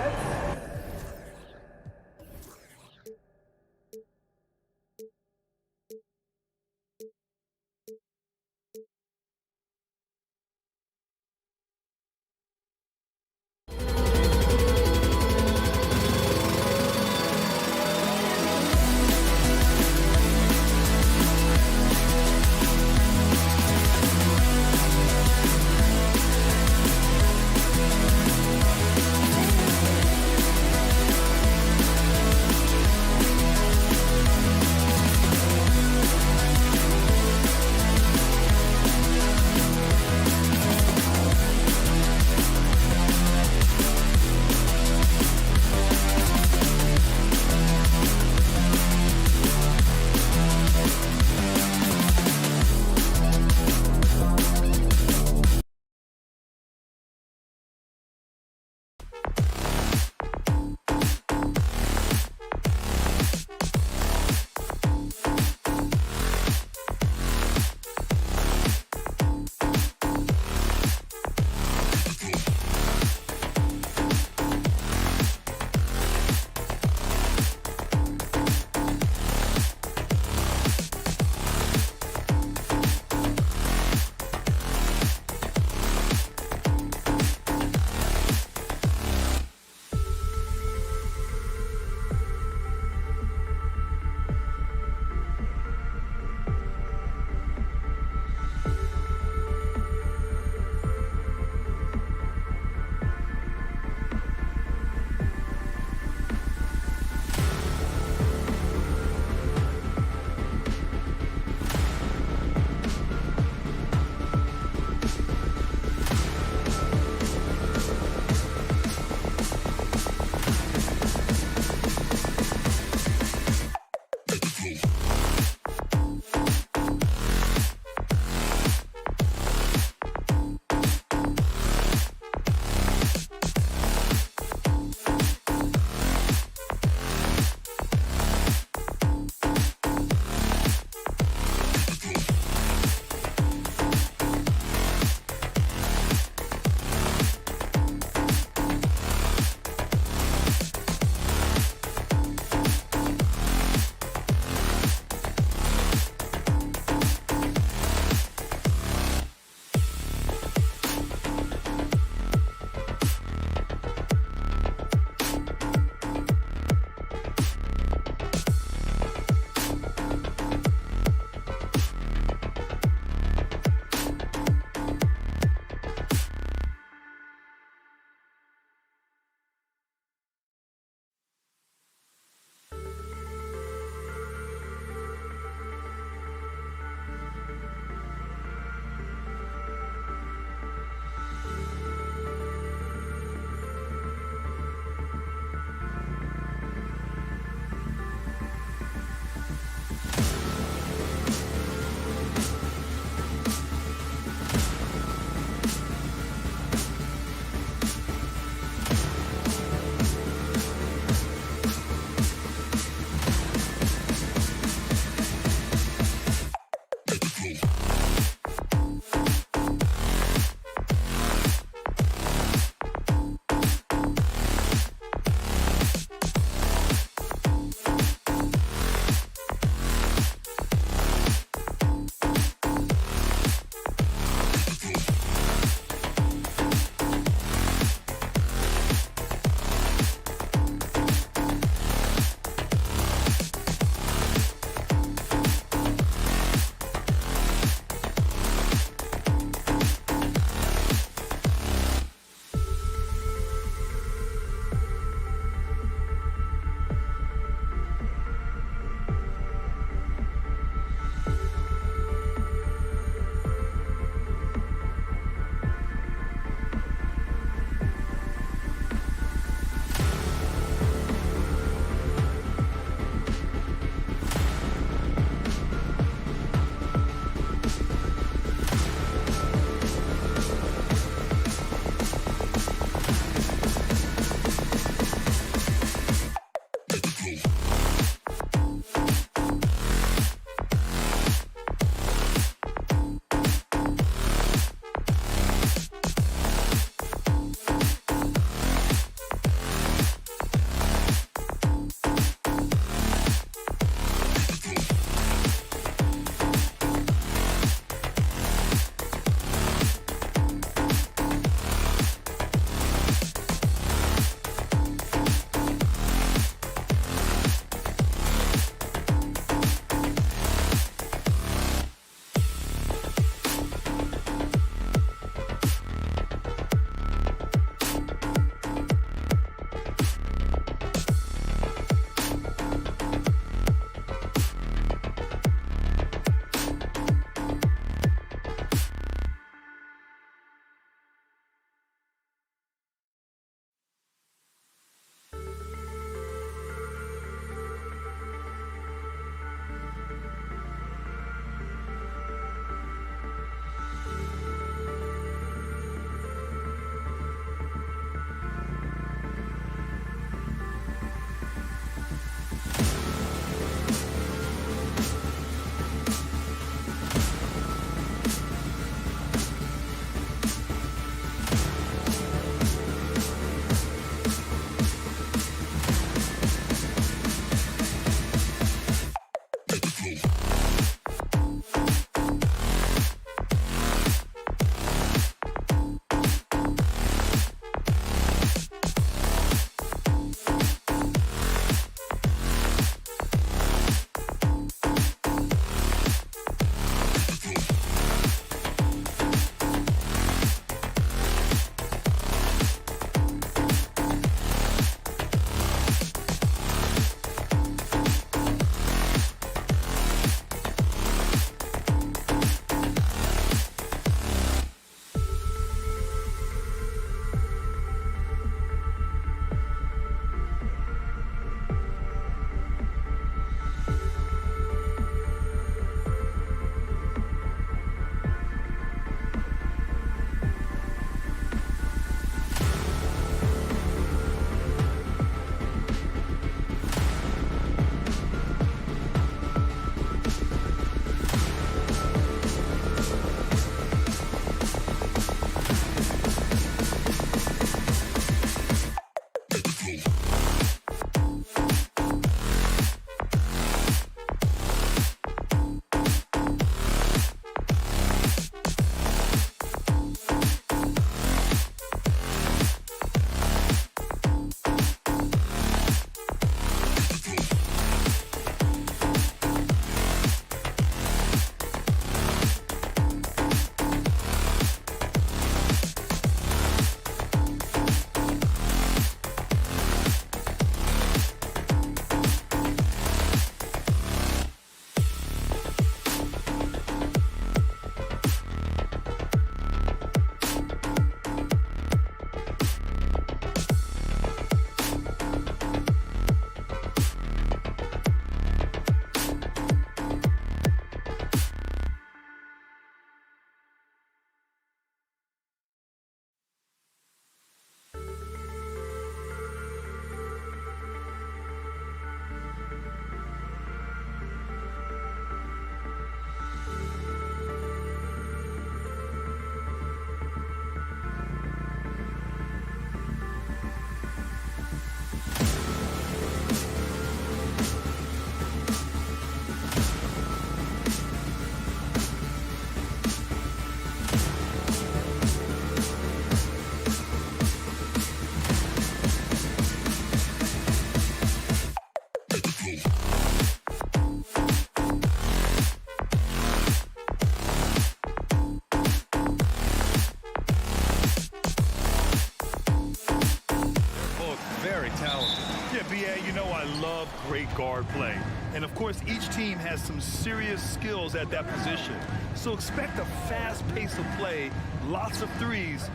Yeah, B.A., you know I love great guard play. And, of course, each team has some serious skills at that position. So expect a fast pace of play, lots of threes.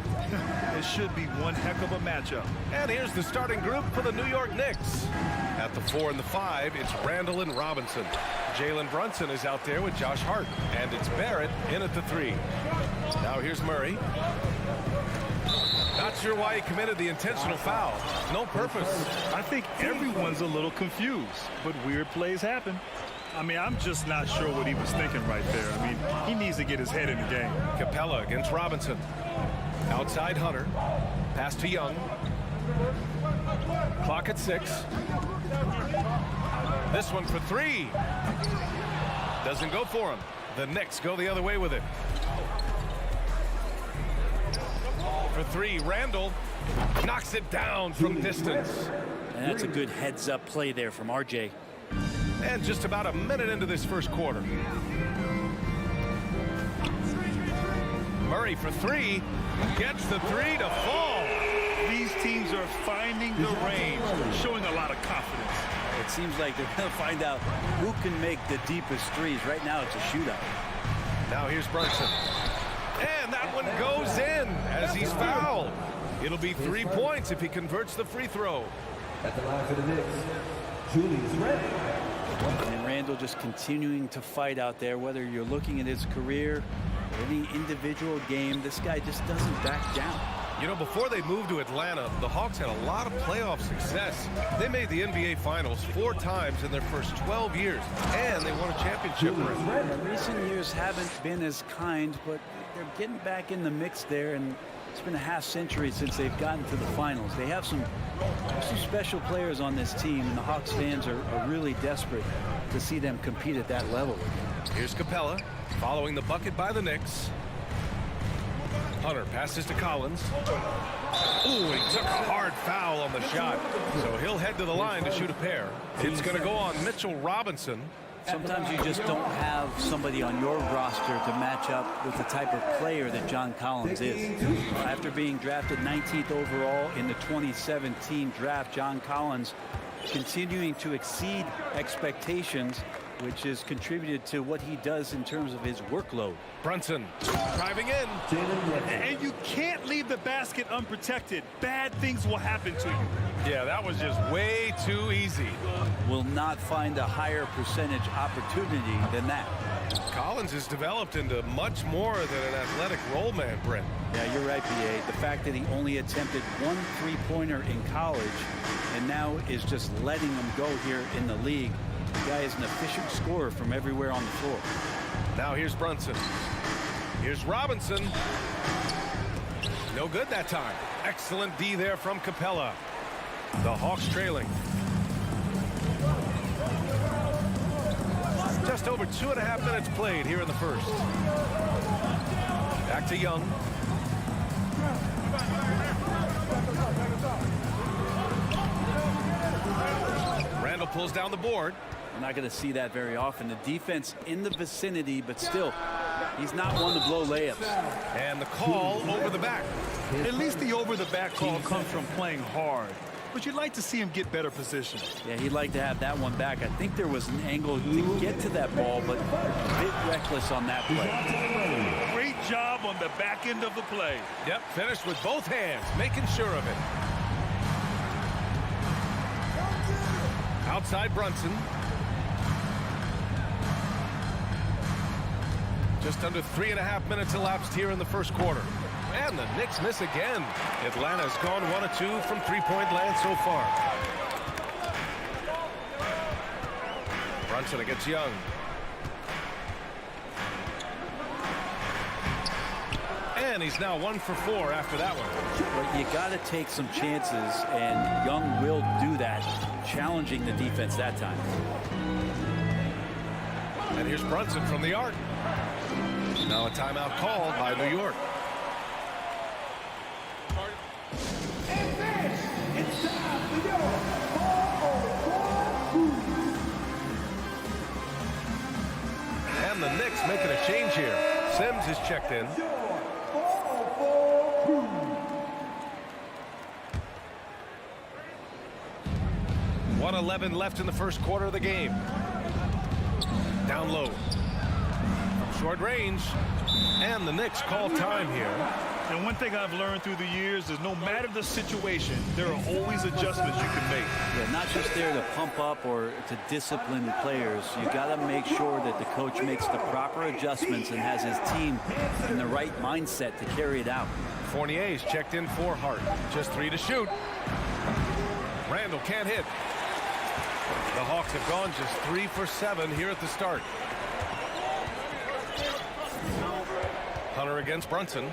It should be one heck of a matchup. And here's the starting group for the New York Knicks. At the 4 and the 5, it's Randall and Robinson. Jalen Brunson is out there with Josh Hart. And it's Barrett in at the 3. Now here's Murray. Not sure why he committed the intentional foul. No purpose. I think everyone's a little confused, but weird plays happen. I mean, I'm just not sure what he was thinking right there. I mean, he needs to get his head in the game. Capella against Robinson. Outside Hunter. Pass to Young. Clock at 6. This one for 3. Doesn't go for him. The Knicks go the other way with it. For 3, Randall knocks it down from distance. And that's a good heads-up play there from RJ. And just about a minute into this first quarter. Murray for 3. Gets the 3 to fall. These teams are finding the range, showing a lot of confidence. It seems like they're going to find out who can make the deepest threes. Right now, it's a shootout. Now here's Brunson. And that one goes in as he's fouled. It'll be 3 points if he converts the free throw. At the line for the Knicks, Julius Randle. And Randle just continuing to fight out there, whether you're looking at his career or any individual game, this guy just doesn't back down. You know, before they moved to Atlanta, the Hawks had a lot of playoff success. They made the NBA Finals 4 times in their first 12 years, and they won a championship ring. Recent years haven't been as kind, but they're getting back in the mix there, and it's been a half century since they've gotten to the finals. They have some special players on this team, and the Hawks fans are really desperate to see them compete at that level. Here's Capella, following the bucket by the Knicks. Hunter passes to Collins. Ooh, he took a hard foul on the shot. So he'll head to the line to shoot a pair. It's going to go on Mitchell Robinson. Sometimes you just don't have somebody on your roster to match up with the type of player that John Collins is. After being drafted 19th overall in the 2017 draft, John Collins continuing to exceed expectations, which has contributed to what he does in terms of his workload. Brunson driving in. And you can't leave the basket unprotected. Bad things will happen to you. Yeah, that was just way too easy. Will not find a higher percentage opportunity than that. Collins has developed into much more than an athletic roll man, Brent. Yeah, you're right, B.A. The fact that he only attempted 1 3-pointer in college and now is just letting him go here in the league. The guy is an efficient scorer from everywhere on the floor. Now here's Brunson. Here's Robinson. No good that time. Excellent D there from Capella. The Hawks trailing. Just over 2.5 minutes played here in the first. Back to Young. Randall pulls down the board. We're not going to see that very often. The defense in the vicinity, but still, he's not one to blow layups. And the call over the back. At least the over the back call comes from playing hard. But you'd like to see him get better position. Yeah, he'd like to have that one back. I think there was an angle to get to that ball, but a bit reckless on that play. Great job on the back end of the play. Yep, finished with both hands, making sure of it. Outside Brunson. Just under 3.5 minutes elapsed here in the first quarter. And the Knicks miss again. Atlanta's gone 1 of 2 from three-point land so far. Brunson against Young. And he's now 1 for 4 after that one. But you got to take some chances, and Young will do that, challenging the defense that time. And here's Brunson from the arc. Now a timeout called by New York. And the Knicks making a change here. Sims is checked in. 1:11 left in the first quarter of the game. Down low. From short range. And the Knicks call time here. And one thing I've learned through the years is no matter the situation, there are always adjustments you can make. Yeah, not just there to pump up or to discipline the players. You got to make sure that the coach makes the proper adjustments and has his team in the right mindset to carry it out. Fournier's checked in for Hart. Just 3 to shoot. Randall can't hit. The Hawks have gone just 3 for 7 here at the start. Hunter against Brunson.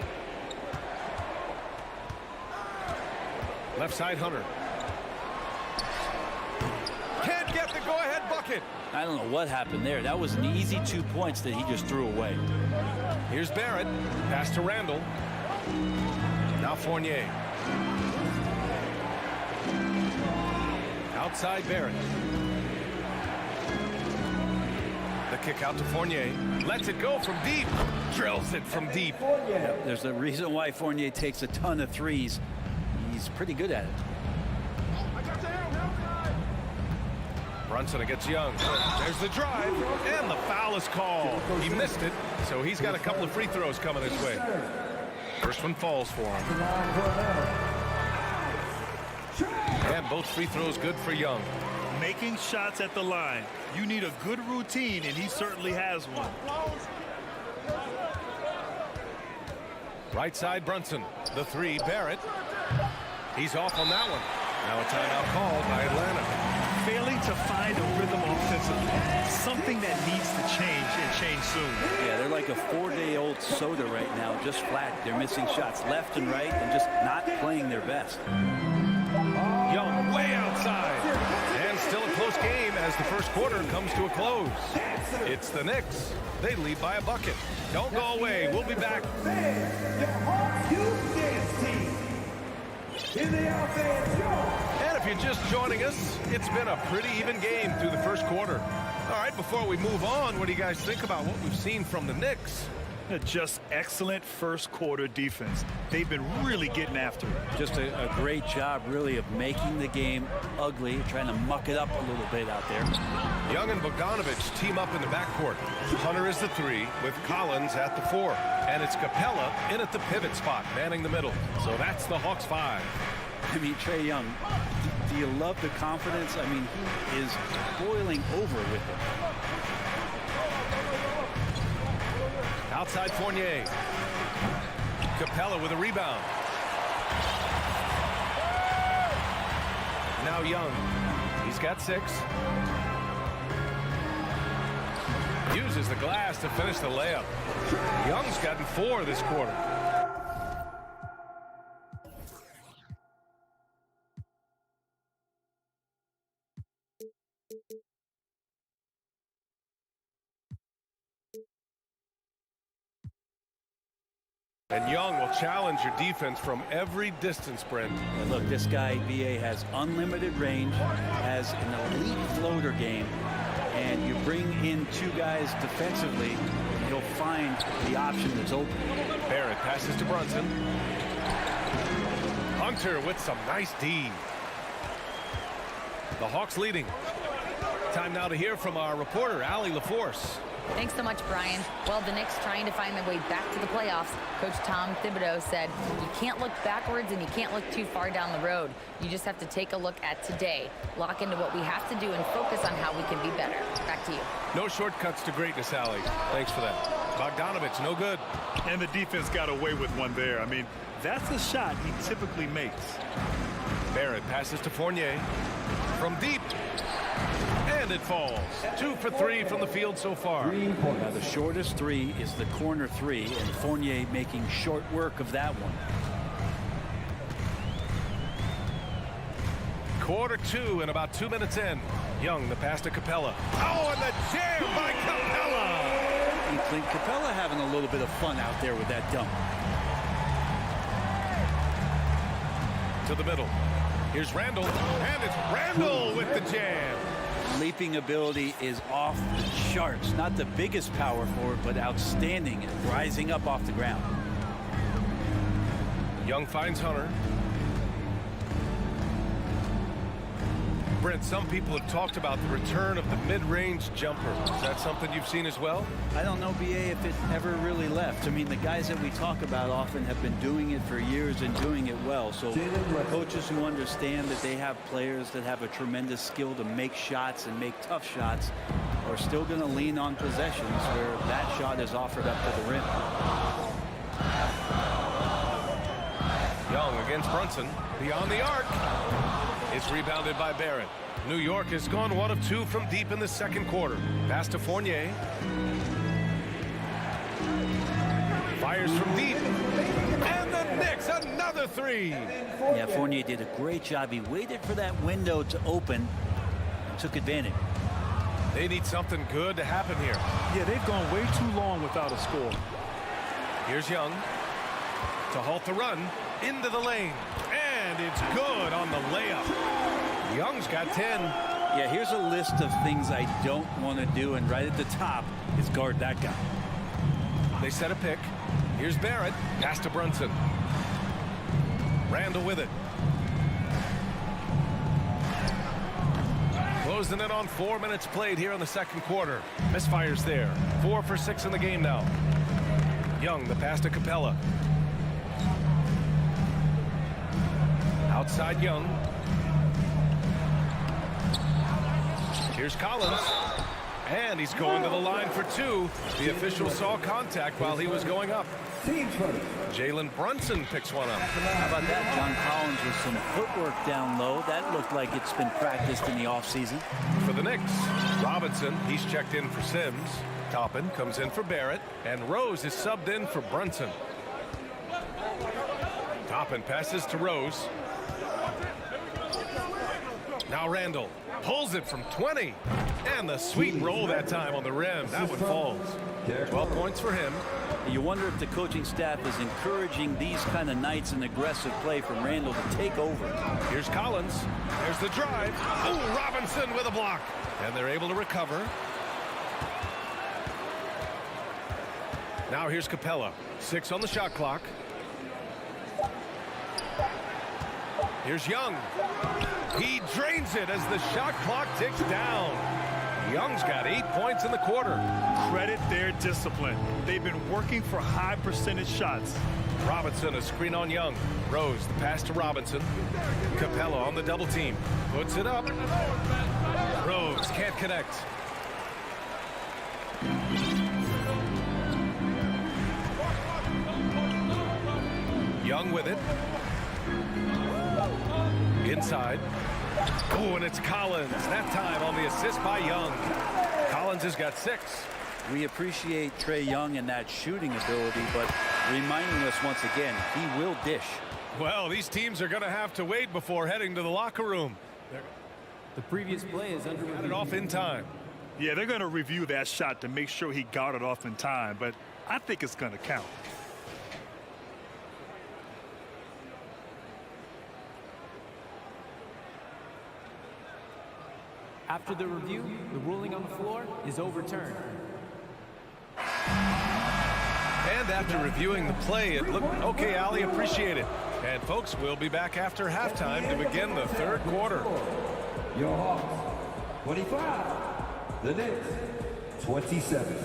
Left side, Hunter. Can't get the go-ahead bucket. I don't know what happened there. That was an easy 2 points that he just threw away. Here's Barrett. Pass to Randall. Now Fournier. Outside Barrett. The kick out to Fournier. Lets it go from deep. Drills it from deep. Yep, there's a reason why Fournier takes a ton of threes. He's pretty good at it. Brunson against Young. There's the drive, and the foul is called. He missed it, so he's got a couple of free throws coming his way. First one falls for him. And both free throws good for Young. Making shots at the line. You need a good routine, and he certainly has one. Right side, Brunson. The 3, Barrett. He's off on that one. Now a timeout called by Atlanta. Failing to find a rhythm offensively. Something that needs to change and change soon. Yeah, they're like a 4-day-old soda right now, just flat. They're missing shots left and right and just not playing their best. Young way outside. And still a close game as the first quarter comes to a close. It's the Knicks. They lead by a bucket. Don't go away. We'll be back. And if you're just joining us, it's been a pretty even game through the first quarter. All right, before we move on, what do you guys think about what we've seen from the Knicks? Just excellent first quarter defense. They've been really getting after it. Just a great job, really, of making the game ugly, trying to muck it up a little bit out there. Young and Bogdanovich team up in the backcourt. Hunter is the 3 with Collins at the 4. And it's Capella in at the pivot spot, manning the middle. So that's the Hawks 5. I mean, Trae Young, do you love the confidence? I mean, he is boiling over with it. Outside Fournier. Capella with a rebound. Now Young. He's got 6. Uses the glass to finish the layup. Young's gotten 4 this quarter. And Young will challenge your defense from every distance, Brent. And look, this guy, BA, has unlimited range, has an elite floater game, and you bring in 2 guys defensively, and he'll find the option that's open. Barrett passes to Brunson. Hunter with some nice D. The Hawks leading. Time now to hear from our reporter, Allie LaForce. Thanks so much, Brian. Well, the Knicks trying to find their way back to the playoffs. Coach Tom Thibodeau said, you can't look backwards and you can't look too far down the road. You just have to take a look at today, lock into what we have to do, and focus on how we can be better. Back to you. No shortcuts to greatness, Allie. Thanks for that. Bogdanovich, no good. And the defense got away with one there. I mean, that's a shot he typically makes. Barrett passes to Fournier. From deep. And it falls. 2 for 3 from the field so far. Now the shortest 3 is the corner 3, and Fournier making short work of that one. Quarter 2 and about 2 minutes in. Young, the pass to Capella. Oh, and the jam by Capella! And Clint Capella having a little bit of fun out there with that dunk. To the middle. Here's Randall, and it's Randall with the jam. Leaping ability is off the charts. Not the biggest power forward, but outstanding at rising up off the ground. Young finds Hunter. Brent, some people have talked about the return of the mid-range jumper. Is that something you've seen as well? I don't know, BA, if it ever really left. I mean, the guys that we talk about often have been doing it for years and doing it well. So coaches who understand that they have players that have a tremendous skill to make shots and make tough shots are still going to lean on possessions where that shot is offered up to the rim. Young against Brunson. Beyond the arc. It's rebounded by Barrett. New York has gone 1 of 2 from deep in the second quarter. Pass to Fournier. Fires from deep. And the Knicks, another 3. Yeah, Fournier did a great job. He waited for that window to open and took advantage. They need something good to happen here. Yeah, they've gone way too long without a score. Here's Young to halt the run into the lane. And it's good on the layup. Young's got 10. Yeah, here's a list of things I don't want to do, and right at the top is guard that guy. They set a pick. Here's Barrett. Pass to Brunson. Randall with it. Closing in on 4 minutes played here in the second quarter. Misfires there. 4 for 6 in the game now. Young, the pass to Capella. Outside Young. Here's Collins. And he's going to the line for 2. The official saw contact while he was going up. Jalen Brunson picks one up. How about that? John Collins with some footwork down low. That looked like it's been practiced in the offseason. For the Knicks, Robinson, he's checked in for Sims. Toppin comes in for Barrett. And Rose is subbed in for Brunson. Toppin passes to Rose. Now Randall pulls it from 20. And the sweet roll that time on the rim. That one falls. 12 points for him. You wonder if the coaching staff is encouraging these kind of nights and aggressive play from Randall to take over. Here's Collins. There's the drive. Oh, Robinson with a block. And they're able to recover. Now here's Capella. 6 on the shot clock. Here's Young. He drains it as the shot clock ticks down. Young's got 8 points in the quarter. Credit their discipline. They've been working for high percentage shots. Robinson, a screen on Young. Rose, the pass to Robinson. Capella on the double team. Puts it up. Rose can't connect. Young with it. Inside. Oh, and it's Collins. That time on the assist by Young. Collins has got 6. We appreciate Trae Young and that shooting ability, but reminding us once again, he will dish. Well, these teams are going to have to wait before heading to the locker room. The previous play is under got it off in time. Yeah, they're going to review that shot to make sure he got it off in time, but I think it's going to count. After the review, the ruling on the floor is overturned. And after reviewing the play, it looked okay, Ali, appreciate it. And folks, we'll be back after halftime to begin the third quarter. Your Hawks, 25. The Knicks, 27.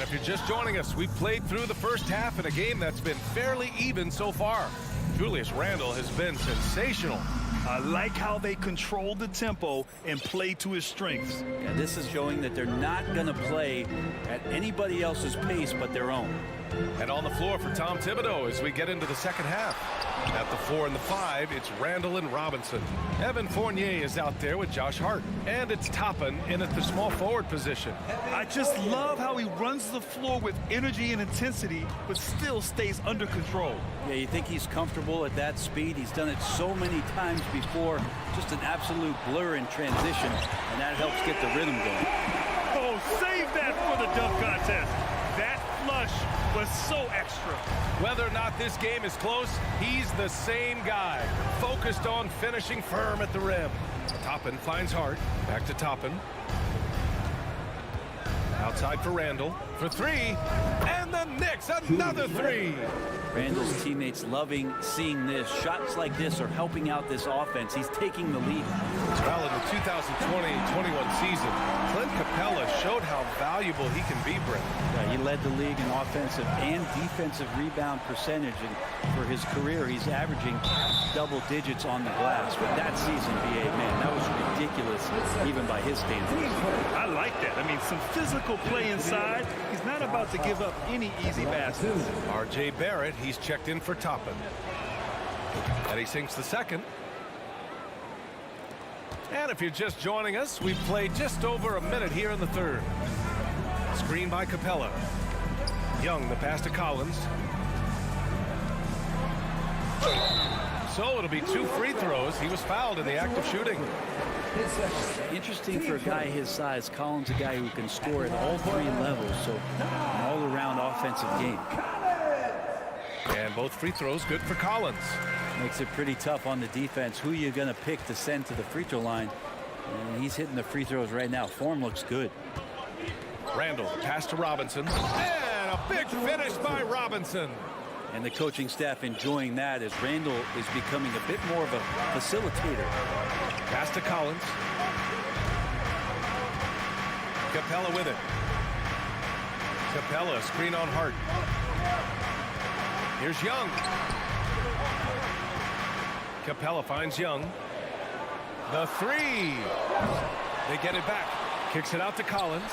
If you're just joining us, we've played through the first half in a game that's been fairly even so far. Julius Randle has been sensational. I like how they control the tempo and play to his strengths. Yeah, this is showing that they're not going to play at anybody else's pace but their own. And on the floor for Tom Thibodeau as we get into the second half. At the 4 and the 5, it's Randall and Robinson. Evan Fournier is out there with Josh Hart. And it's Toppin in at the small forward position. I just love how he runs the floor with energy and intensity, but still stays under control. Yeah, you think he's comfortable at that speed. He's done it so many times before. Just an absolute blur in transition, and that helps get the rhythm going. Oh, save that for the dunk contest. That flush was so extra. Whether or not this game is close, he's the same guy, focused on finishing firm at the rim. Toppin finds Hart. Back to Toppin. Outside for Randall for three, and the Knicks another three. Randall's teammates loving seeing this. Shots like this are helping out this offense. He's taking the lead. Well, in the 2020-21 season, Clint Capella showed how valuable he can be, Brent. Yeah, he led the league in offensive and defensive rebound percentage, and for his career, he's averaging double digits on the glass. But that season, B.A., man, that was ridiculous, even by his standards. I like that. I mean, some physical play inside. He's not about to give up any easy baskets. R.J. Barrett, he's checked in for Toppin. And he sinks the second. And if you're just joining us, we've played just over a minute here in the third. Screen by Capella. Young, the pass to Collins. So it'll be 2 free throws. He was fouled in the act of shooting. Interesting for a guy his size. Collins, a guy who can score at all 3 levels, so an all-around offensive game. And both free throws good for Collins. Makes it pretty tough on the defense. Who you're going to pick to send to the free throw line. And he's hitting the free throws right now. Form looks good. Randall, pass to Robinson. And a big finish by Robinson. And the coaching staff enjoying that as Randall is becoming a bit more of a facilitator. Pass to Collins. Capella with it. Capella, screen on Hart. Here's Young. Capella finds Young. The three. They get it back. Kicks it out to Collins.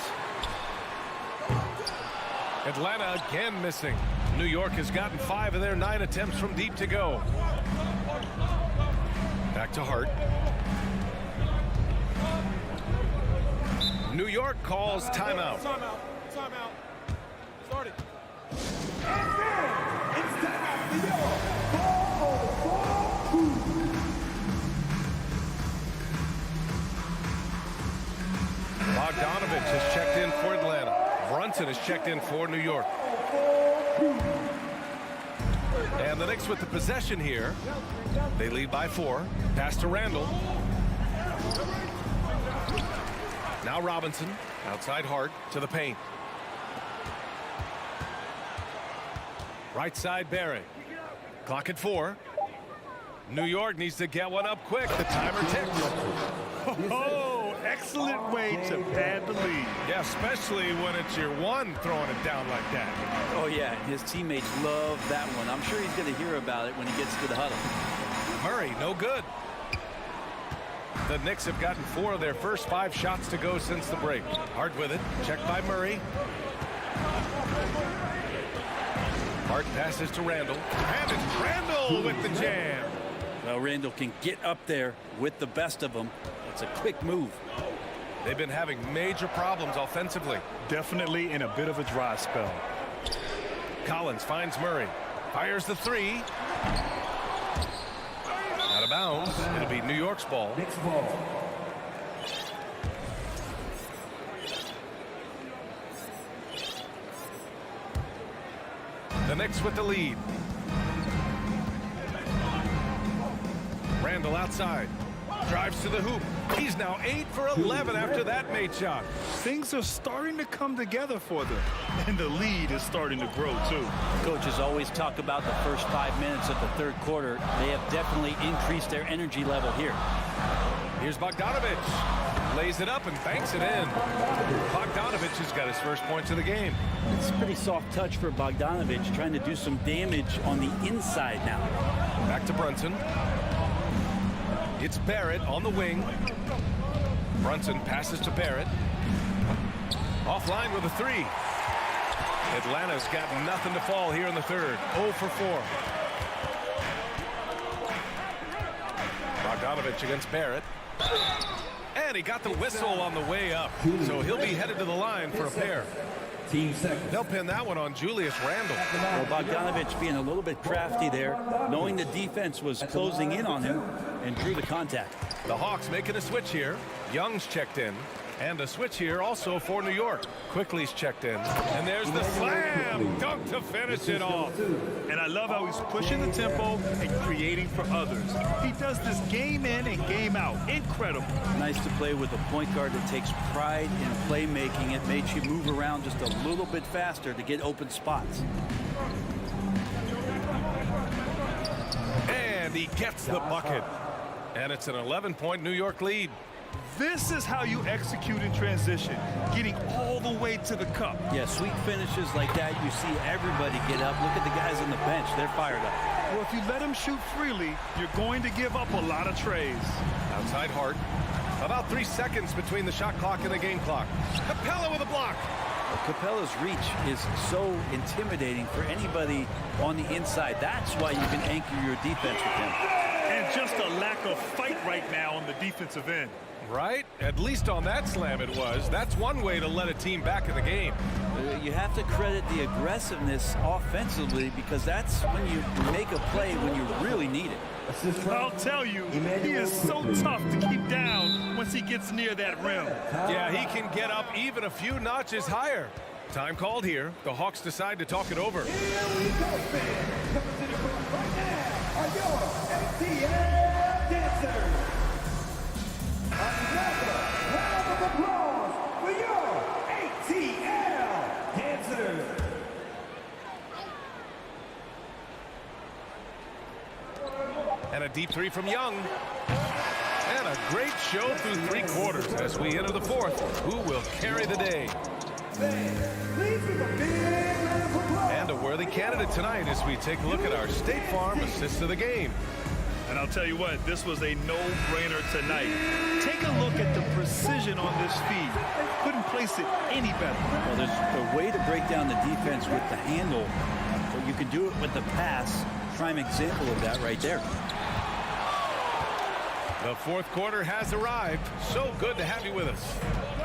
Atlanta again missing. New York has gotten 5 of their 9 attempts from deep to go. Back to Hart. New York calls timeout. Timeout. Start it. Bogdanovich has checked in for Atlanta. Brunson has checked in for New York. And the Knicks with the possession here. They lead by 4. Pass to Randall. Now Robinson. Outside Hart to the paint. Right side Barry. Clock at 4. New York needs to get one up quick. The timer ticks. Oh, excellent way to pad the lead. Yeah, especially when it's your one throwing it down like that. Oh, yeah, his teammates love that one. I'm sure he's going to hear about it when he gets to the huddle. Murray, no good. The Knicks have gotten 4 of their first 5 shots to go since the break. Hart with it. Checked by Murray. Hart passes to Randall. And it's Randall with the jam. Well, Randall can get up there with the best of them. It's a quick move. They've been having major problems offensively. Definitely in a bit of a dry spell. Collins finds Murray. Fires the 3. Out of bounds. It'll be New York's ball. Knicks ball. The Knicks with the lead. Randall outside. Drives to the hoop. He's now 8 for 11 after that made shot. Things are starting to come together for them. And the lead is starting to grow, too. Coaches always talk about the first 5 minutes of the third quarter. They have definitely increased their energy level here. Here's Bogdanovich. Lays it up and banks it in. Bogdanovich has got his first points of the game. It's a pretty soft touch for Bogdanovich, trying to do some damage on the inside now. Back to Brunson. It's Barrett on the wing. Brunson passes to Barrett. Offline with a 3. Atlanta's got nothing to fall here in the third. 0 for 4. Bogdanovich against Barrett. And he got the whistle on the way up. So he'll be headed to the line for a pair. They'll pin that one on Julius Randle. Well, Bogdanovich being a little bit crafty there, knowing the defense was closing in on him, and drew the contact. The Hawks making a switch here. Young's checked in. And a switch here also for New York. Quickly's checked in. And there's the slam. Dunk to finish it off. And I love how he's pushing the tempo and creating for others. He does this game in and game out. Incredible. Nice to play with a point guard that takes pride in playmaking. It makes you move around just a little bit faster to get open spots. And he gets the bucket. And it's an 11-point New York lead. This is how you execute in transition, getting all the way to the cup. Yeah, sweet finishes like that, you see everybody get up. Look at the guys on the bench. They're fired up. Well, if you let them shoot freely, you're going to give up a lot of trays. Outside Hart. About 3 seconds between the shot clock and the game clock. Capella with a block. Capella's reach is so intimidating for anybody on the inside. That's why you can anchor your defense with him. And just a lack of fight right now on the defensive end. Right? At least on that slam it was. That's one way to let a team back in the game. You have to credit the aggressiveness offensively because that's when you make a play when you really need it. I'll tell you, he is so tough to keep down once he gets near that rim. Yeah, he can get up even a few notches higher. Time called here. The Hawks decide to talk it over. Here we go, fans. Coming to the front right now are your ATL dancers. Another round of applause for your ATL dancers. And a deep three from Young. And a great show through 3 quarters as we enter the 4th. Who will carry the day? And a worthy candidate tonight as we take a look at our State Farm assist of the game. And I'll tell you what, this was a no-brainer tonight. Take a look at the precision on this feed. Couldn't place it any better. Well, there's a way to break down the defense with the handle, but you can do it with the pass. Prime example of that right there. The 4th quarter has arrived. So good to have you with us.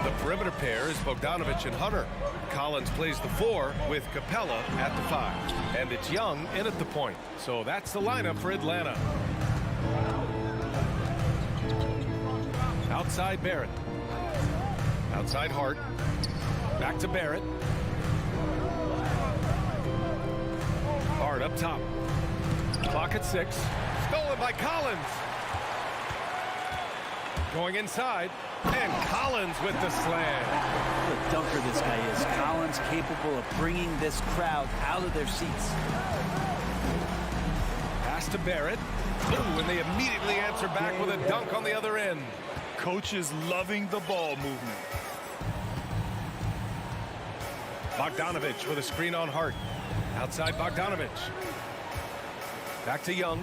The perimeter pair is Bogdanovich and Hunter. Collins plays the 4 with Capella at the 5. And it's Young in at the point. So that's the lineup for Atlanta. Outside Barrett. Outside Hart. Back to Barrett. Hart up top. Clock at 6. Stolen by Collins. Going inside. And Collins with the slam. What a dunker this guy is. Collins capable of bringing this crowd out of their seats. Pass to Barrett. Ooh, and they immediately answer back with a dunk on the other end. Coach is loving the ball movement. Bogdanovich with a screen on Hart. Outside Bogdanovich. Back to Young.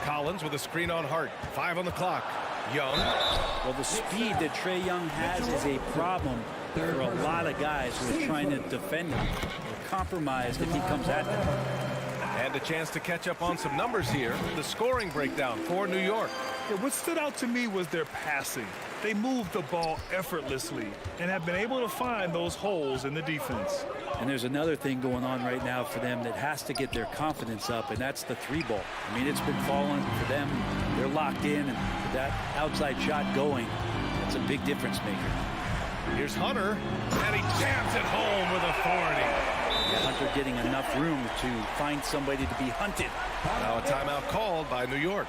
Collins with a screen on Hart. 5 on the clock. Young. Well, the speed that Trae Young has is a problem for a lot of guys who are trying to defend him. They're compromised if he comes at them. And a chance to catch up on some numbers here. The scoring breakdown for New York. Yeah, what stood out to me was their passing. They moved the ball effortlessly and have been able to find those holes in the defense. And there's another thing going on right now for them that has to get their confidence up, and that's the 3-ball. I mean, it's been falling for them. They're locked in, and that outside shot going, that's a big difference maker. Here's Hunter, and he jams it home with authority. Yeah, Hunter getting enough room to find somebody to be hunted. Now a timeout called by New York.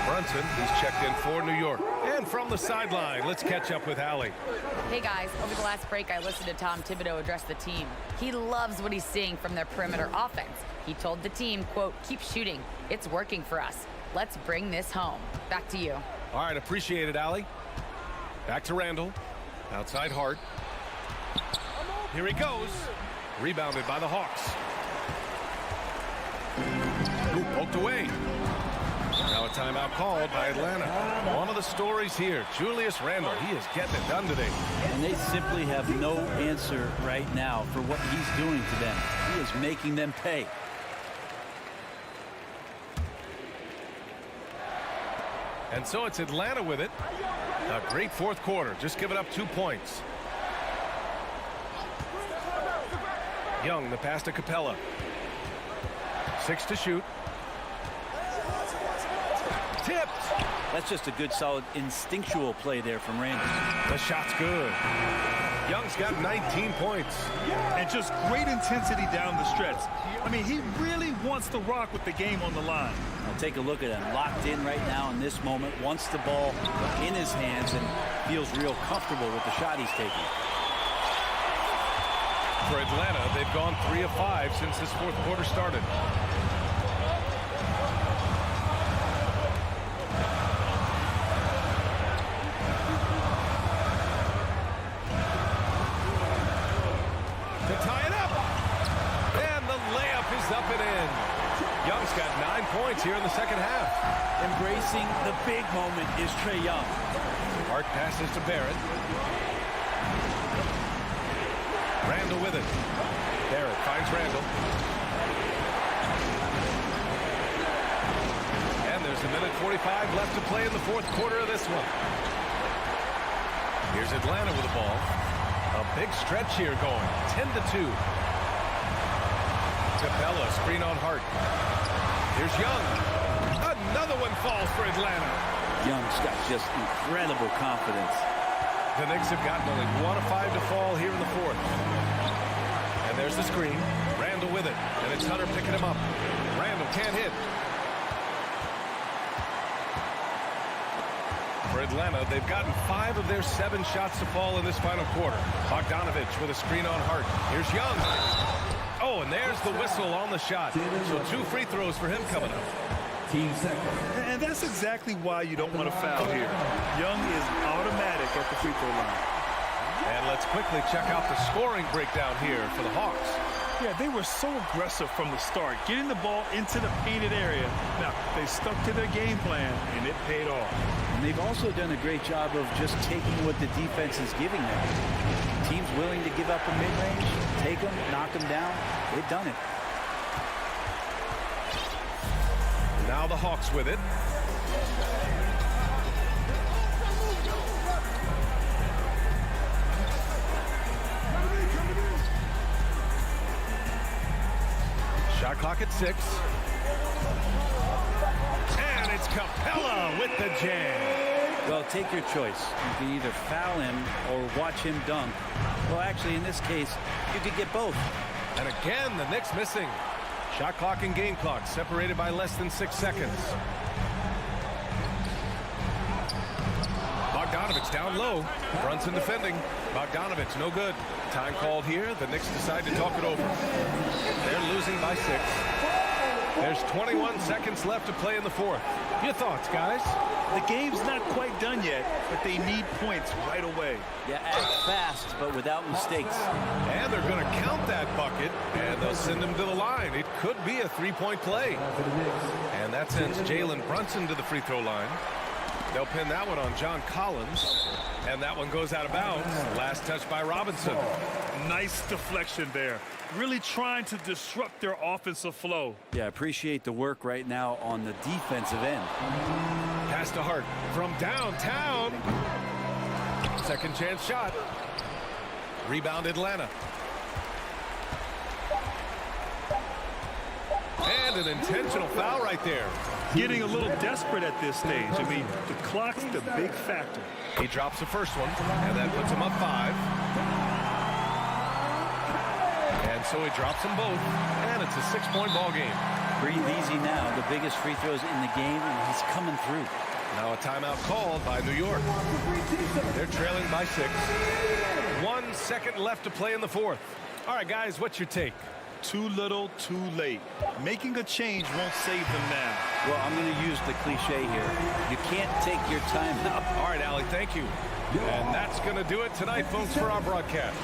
Brunson, he's checked in for New York. And from the sideline, let's catch up with Allie. Hey guys, over the last break I listened to Tom Thibodeau address the team. He loves what he's seeing from their perimeter offense. He told the team, quote, keep shooting. It's working for us. Let's bring this home. Back to you. All right, appreciate it, Allie. Back to Randall. Outside Hart. Here he goes. Rebounded by the Hawks. Ooh, poked away. Now a timeout called by Atlanta. One of the stories here, Julius Randle. He is getting it done today. And they simply have no answer right now for what he's doing to them. He is making them pay. And so it's Atlanta with it. A great fourth quarter. Just giving up 2 points. Young, the pass to Capella. 6 to shoot. Tipped. That's just a good, solid, instinctual play there from Randall. The shot's good. Young's got 19 points. And just great intensity down the stretch. I mean, he really wants to rock with the game on the line. Now take a look at him. Locked in right now in this moment. Wants the ball in his hands and feels real comfortable with the shot he's taking. For Atlanta, they've gone 3 of 5 since this fourth quarter started. To tie it up. And the layup is up and in. Young's got 9 points here in the second half. Embracing the big moment is Trae Young. Hart passes to Barrett. Randall with it. Barrett finds Randall. And there's a minute 45 left to play in the fourth quarter of this one. Here's Atlanta with the ball. A big stretch here going. 10-2. Capella, screen on Hart. Here's Young. Another one falls for Atlanta. Young's got just incredible confidence. The Knicks have gotten only 1 of 5 to fall here in the fourth. And there's the screen. Randall with it. And it's Hunter picking him up. Randall can't hit. For Atlanta, they've gotten 5 of their 7 shots to fall in this final quarter. Bogdanovich with a screen on Hart. Here's Young. Oh, and there's the whistle on the shot. So 2 free throws for him coming up. And that's exactly why you don't want to foul here. Young is automatic at the free throw line. And let's quickly check out the scoring breakdown here for the Hawks. Yeah, they were so aggressive from the start, getting the ball into the painted area. Now, they stuck to their game plan, and it paid off. And they've also done a great job of just taking what the defense is giving them. Teams willing to give up a mid-range, take them, knock them down. They've done it. Now the Hawks with it. Shot clock at 6. And it's Capella with the jam. Well, take your choice. You can either foul him or watch him dunk. Well, actually, in this case, you could get both. And again, the Knicks missing. Shot clock and game clock separated by less than 6 seconds. Bogdanovich down low. Brunson defending. Bogdanovich no good. Time called here. The Knicks decide to talk it over. They're losing by 6. There's 21 seconds left to play in the fourth. Your thoughts, guys? The game's not quite done yet, but they need points right away. Yeah, act fast, but without mistakes. And they're going to count that bucket, and they'll send him to the line. It could be a 3-point play. And that sends Jalen Brunson to the free throw line. They'll pin that one on John Collins, and that one goes out of bounds. Last touch by Robinson. Nice deflection there. Really trying to disrupt their offensive flow. Yeah, appreciate the work right now on the defensive end. Pass to Hart from downtown. Second chance shot. Rebound Atlanta. And an intentional foul right there. Getting a little desperate at this stage. I mean, the clock's the big factor. He drops the first one, and that puts him up 5. And so he drops them both, and it's a 6-point ball game. Breathe easy now. The biggest free throws in the game, and he's coming through. Now a timeout called by New York. They're trailing by 6. 1 second left to play in the fourth. All right, guys, what's your take? Too little, too late. Making a change won't save them now. Well, I'm going to use the cliche here. You can't take your time out. All right, Allie, thank you. And that's going to do it tonight, folks, for our broadcast.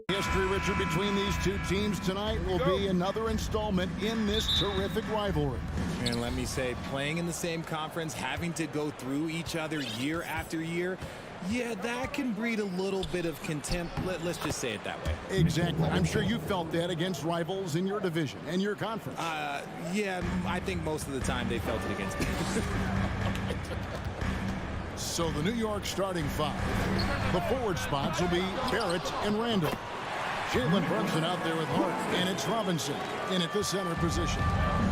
History, Richard, between these two teams tonight will be another installment in this terrific rivalry. And let me say, playing in the same conference, having to go through each other year after year, yeah, that can breed a little bit of contempt. Let's just say it that way. Exactly. I'm sure you felt that against rivals in your division and your conference. Yeah, I think most of the time they felt it against me. So the New York starting five. The forward spots will be Barrett and Randall. Jalen Brunson out there with Hart, and it's Robinson in at the center position.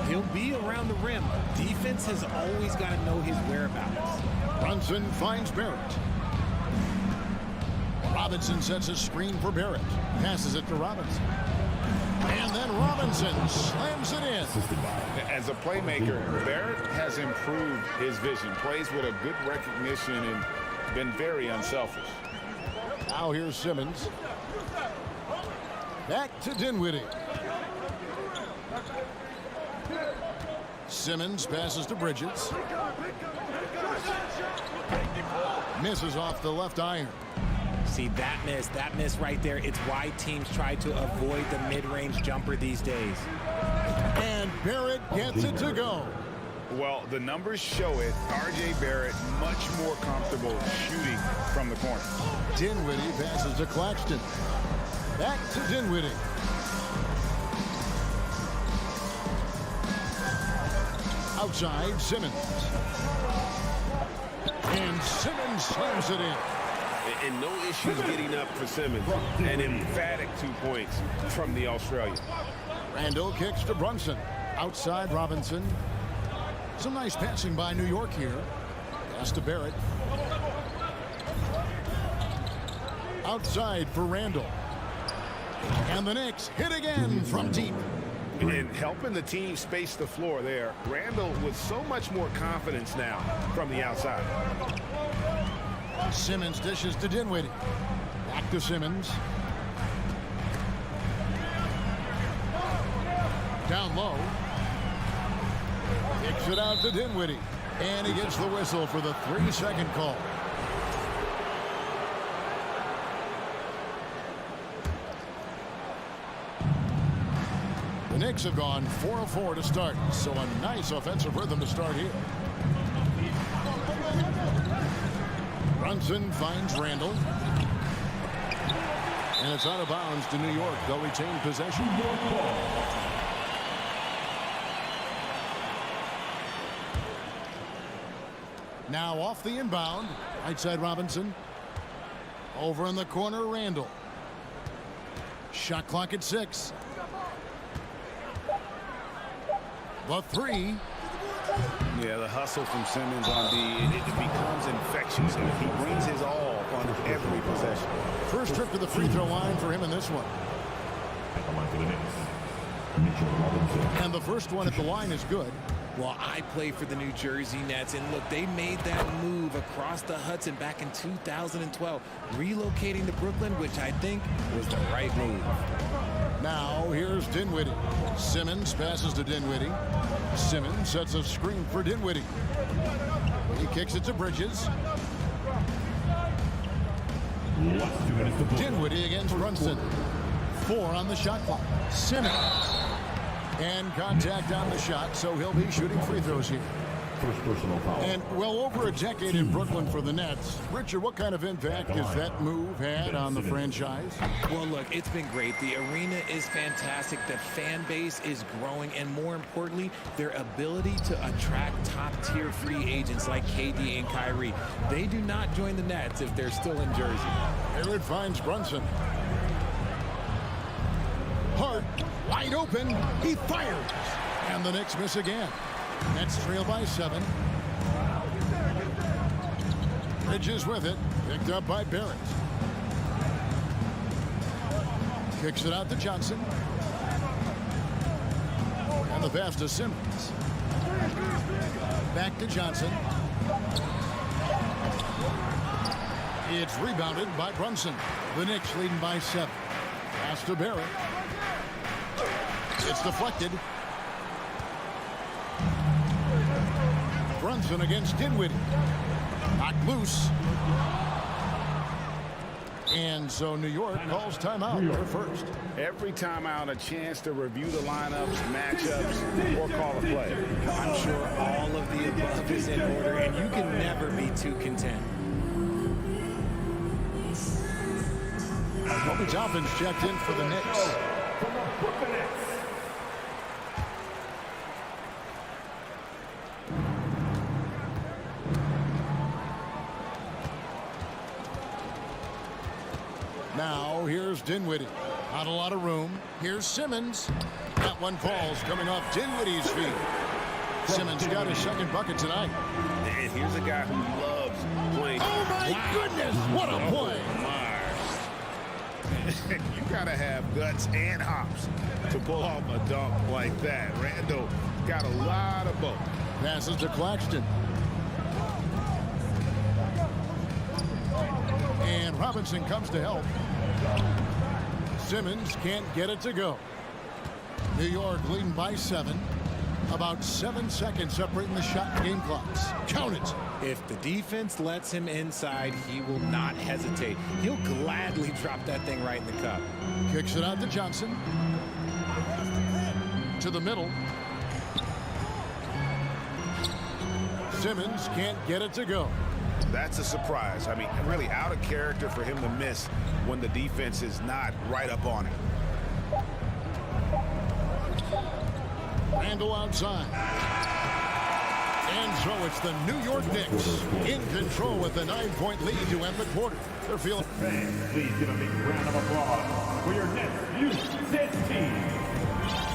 He'll be around the rim. Defense has always got to know his whereabouts. Brunson finds Barrett. Robinson sets a screen for Barrett. Passes it to Robinson. And then Robinson slams it in. As a playmaker, Barrett has improved his vision. Plays with a good recognition and been very unselfish. Now here's Simmons. Back to Dinwiddie. Simmons passes to Bridges. Misses off the left iron. See, that miss right there, it's why teams try to avoid the mid-range jumper these days. And Barrett gets it to go. Well, the numbers show it. R.J. Barrett much more comfortable shooting from the corner. Dinwiddie passes to Claxton. Back to Dinwiddie. Outside, Simmons. And Simmons slams it in. And no issues getting up for Simmons. An emphatic 2 points from the Australian. Randall kicks to Brunson. Outside, Robinson. Some nice passing by New York here. Pass to Barrett. Outside for Randall. And the Knicks hit again from deep. And helping the team space the floor there. Randall with so much more confidence now from the outside. Simmons dishes to Dinwiddie. Back to Simmons. Down low. Kicks it out to Dinwiddie. And he gets the whistle for the 3-second call. The Knicks have gone 4 of 4 to start, so a nice offensive rhythm to start here. Brunson finds Randall. And it's out of bounds to New York. They'll retain possession. Now off the inbound. Right side Robinson. Over in the corner, Randall. Shot clock at 6. The 3. Yeah, the hustle from Simmons on D, it becomes infectious. He brings his all on every possession. First trip to the free throw line for him in this one. And the first one at the line is good. Well, I play for the New Jersey Nets, and look, they made that move across the Hudson back in 2012, relocating to Brooklyn, which I think was the right move. Now here's Dinwiddie. Simmons passes to Dinwiddie. Simmons sets a screen for Dinwiddie. He kicks it to Bridges. Dinwiddie against Brunson. 4 on the shot clock. Simmons. And contact on the shot, so he'll be shooting free throws here. And well over a decade in Brooklyn for the Nets. Richard, what kind of impact has that move had on the franchise? Well, look, it's been great. The arena is fantastic. The fan base is growing. And more importantly, their ability to attract top-tier free agents like KD and Kyrie. They do not join the Nets if they're still in Jersey. Here it finds Brunson. Hart, wide open. He fires. And the Knicks miss again. Nets trail by 7. Bridges with it. Picked up by Barrett. Kicks it out to Johnson. And the pass to Simmons. Back to Johnson. It's rebounded by Brunson. The Knicks leading by 7. Pass to Barrett. It's deflected. Brunson against Dinwiddie. Knocked loose. And so New York calls timeout their first. Every timeout, a chance to review the lineups, matchups, or call a play. I'm sure all of the above is in order, and you can never be too content. Obi Toppin's checked in for the Knicks. Now here's Dinwiddie. Not a lot of room. Here's Simmons. That one falls coming off Dinwiddie's feet. Simmons got his second bucket tonight. And here's a guy who loves playing. Oh my goodness! What a play! You gotta have guts and hops to pull off a dunk like that. Randall got a lot of both. Passes to Claxton. And Robinson comes to help. Simmons can't get it to go. New York leading by 7. About 7 seconds separating the shot and game clocks. Count it. If the defense lets him inside, he will not hesitate. He'll gladly drop that thing right in the cup. Kicks it out to Johnson. To the middle. Simmons can't get it to go. That's a surprise. I mean, really out of character for him to miss when the defense is not right up on him. Randall outside. And so it's the New York Knicks in control with a 9-point lead to end the quarter. They're feeling. Fans, please give a big round of applause for your Knicks youth team.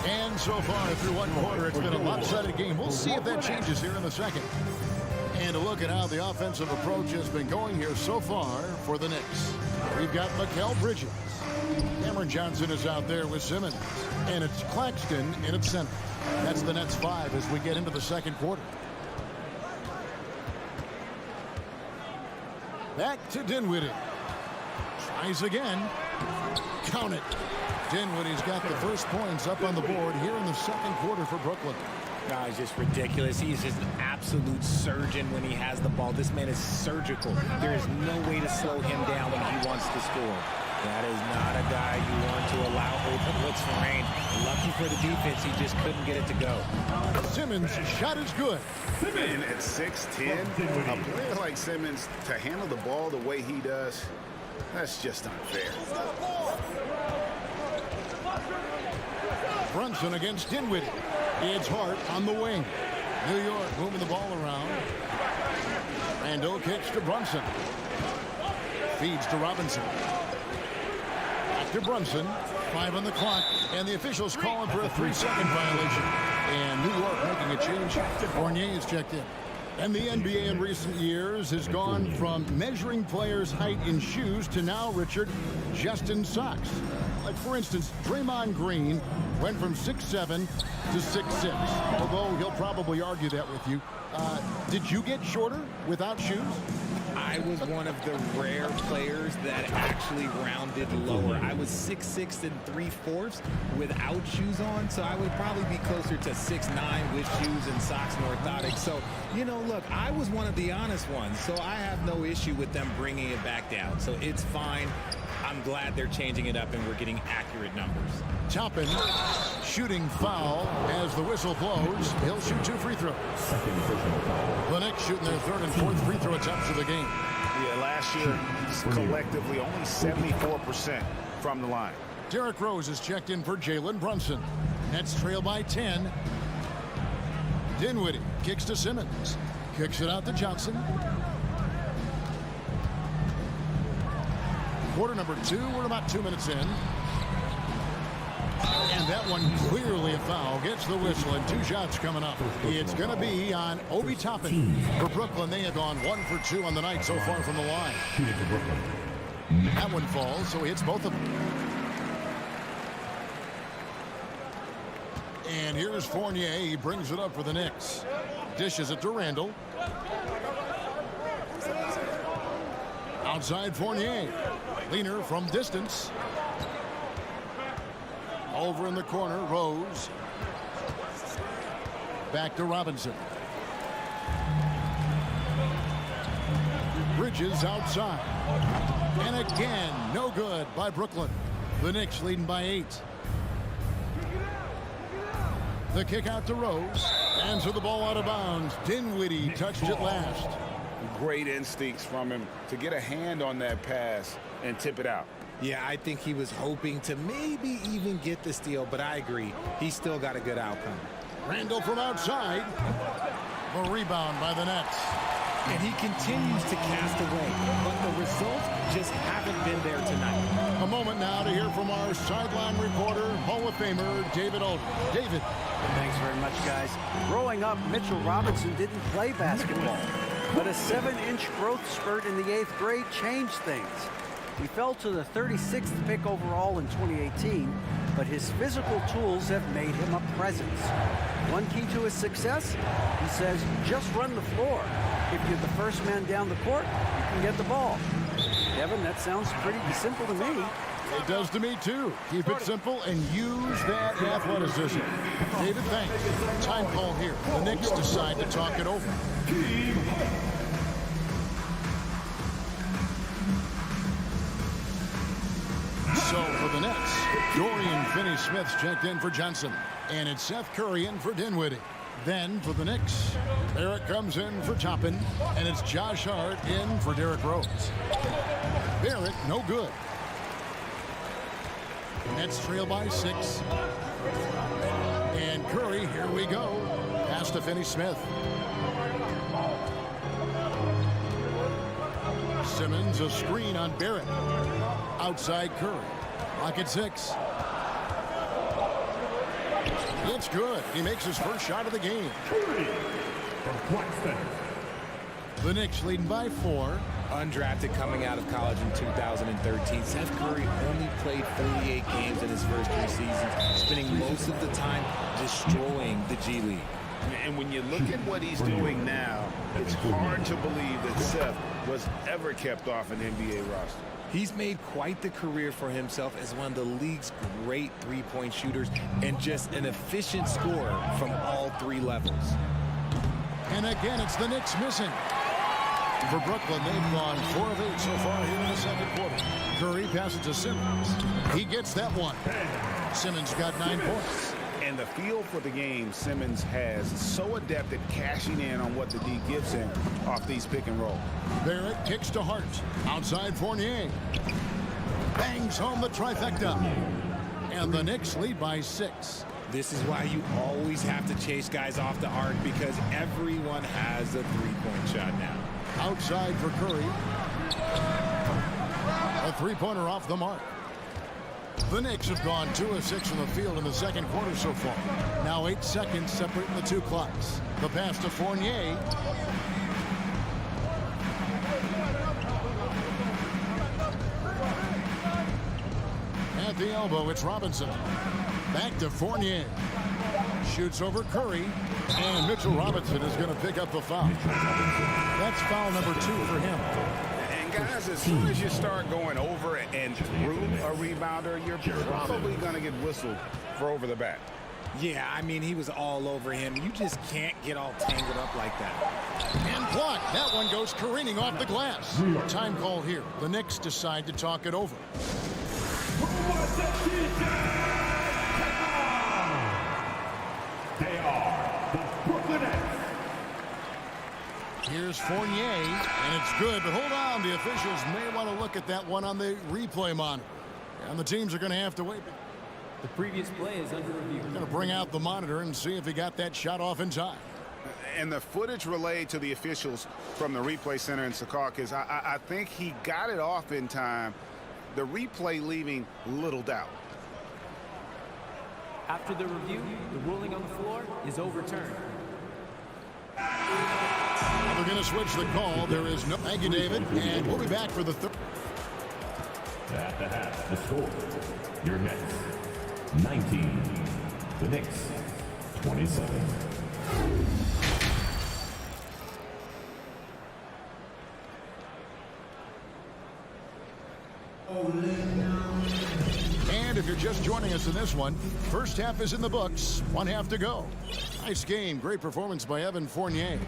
And so far through one quarter, it's been a lopsided game. We'll see if that changes here in the second. And a look at how the offensive approach has been going here so far for the Knicks. We've got Mikal Bridges. Cameron Johnson is out there with Simmons. And it's Claxton in its center. That's the Nets 5 as we get into the second quarter. Back to Dinwiddie. Tries again. Count it. Dinwiddie's got the first points up on the board here in the second quarter for Brooklyn. It's just ridiculous. He's just an absolute surgeon when he has the ball. This man is surgical. There is no way to slow him down when he wants to score. That is not a guy you want to allow open looks for rain. Lucky for the defense, he just couldn't get it to go. Simmons' shot is good. And at 6'10", a player like Simmons, to handle the ball the way he does, that's just unfair. Brunson against Dinwiddie. It's Hart on the wing. New York moving the ball around. Randall kicks to Brunson. Feeds to Robinson. Back to Brunson. 5 on the clock. And the officials calling for a 3-second violation. And New York making a change. Fournier is checked in. And the NBA in recent years has gone from measuring players' height in shoes to now, Richard, just in socks. Like, for instance, Draymond Green went from 6'7" to 6'6", although he'll probably argue that with you. Did you get shorter without shoes? I was one of the rare players that actually rounded lower. I was 6'6" 3/4 without shoes on, so I would probably be closer to 6'9" with shoes and socks and orthotics. So, you know, look, I was one of the honest ones, so I have no issue with them bringing it back down. So it's fine. I'm glad they're changing it up and we're getting accurate numbers. Toppin, shooting foul as the whistle blows. He'll shoot 2 free throws. The Knicks shooting their 3rd and 4th free throw attempts of the game. Yeah, last year, collectively, only 74% from the line. Derrick Rose is checked in for Jalen Brunson. Nets trail by 10. Dinwiddie kicks to Simmons. Kicks it out to Johnson. Quarter number 2, we're about 2 minutes in. And that one clearly a foul. Gets the whistle and 2 shots coming up. It's going to be on Obi Toppin. For Brooklyn, they have gone 1 for 2 on the night so far from the line. That one falls, so he hits both of them. And here's Fournier. He brings it up for the Knicks. Dishes it to Randall. Outside Fournier. Leaner from distance. Over in the corner, Rose. Back to Robinson. Bridges outside. And again, no good by Brooklyn. The Knicks leading by 8. The kick out to Rose. And so the ball out of bounds. Dinwiddie touched it last. Great instincts from him to get a hand on that pass and tip it out. Yeah, I think he was hoping to maybe even get the steal, but I agree. He still got a good outcome. Randall from outside. The rebound by the Nets. And he continues to cast away, but the results just haven't been there tonight. A moment now to hear from our sideline reporter, Hall of Famer David Aldridge. David. Thanks very much, guys. Growing up, Mitchell Robinson didn't play basketball, but a 7-inch growth spurt in the 8th grade changed things. He fell to the 36th pick overall in 2018, but his physical tools have made him a presence. One key to his success, he says, just run the floor. If you're the first man down the court, you can get the ball. Kevin, that sounds pretty simple to me. It does to me, too. Keep it simple and use that athleticism. David, thanks. Time call here. The Knicks decide to talk it over. So for the Nets, Dorian Finney-Smith's checked in for Johnson. And it's Seth Curry in for Dinwiddie. Then for the Knicks, Barrett comes in for Toppin, and it's Josh Hart in for Derrick Rose. Barrett, no good. Nets trail by 6. And Curry, here we go. Pass to Finney-Smith. Simmons, a screen on Barrett. Outside Curry. Rocket 6. It's good. He makes his first shot of the game. The Knicks leading by 4. Undrafted coming out of college in 2013, Seth Curry only played 48 games in his first 3 seasons, spending most of the time destroying the G League. And when you look at what he's doing now, it's hard to believe that Seth was ever kept off an NBA roster. He's made quite the career for himself as one of the league's great three-point shooters and just an efficient scorer from all 3 levels. And again, it's the Knicks missing. For Brooklyn, they've gone 4 of 8 so far here in the second quarter. Curry passes to Simmons. He gets that one. Simmons got 9 points. And the feel for the game Simmons has is so adept at cashing in on what the D gives him off these pick and roll. Barrett kicks to Hart. Outside Fournier. Bangs home the trifecta. And the Knicks lead by 6. This is why you always have to chase guys off the arc, because everyone has a three-point shot now. Outside for Curry. A three-pointer off the mark. The Knicks have gone 2 of 6 from the field in the second quarter so far. Now 8 seconds separating the 2 clocks. The pass to Fournier. At the elbow, it's Robinson. Back to Fournier. Shoots over Curry. And Mitchell Robinson is going to pick up the foul. That's foul number 2 for him. And guys, as soon as you start going over and through a rebounder, you're probably going to get whistled for over the back. Yeah, I mean, he was all over him. You just can't get all tangled up like that. And blocked. That one goes careening off the glass. Time call here. The Knicks decide to talk it over. They are the Brooklyn Nets. Here's Fournier, and it's good, but hold on. The officials may want to look at that one on the replay monitor. And the teams are going to have to wait. The previous play is under review. They're going to bring out the monitor and see if he got that shot off in time. And the footage relayed to the officials from the replay center in Secaucus, I think he got it off in time. The replay leaving little doubt. After the review, the ruling on the floor is overturned. We're going to switch the call. There is no... Thank you, David. And we'll be back for the third. At the half, the score. Your Nets, 19. The Knicks, 27. And if you're just joining us in this one, first half is in the books. 1 half to go. Nice game. Great performance by Evan Fournier.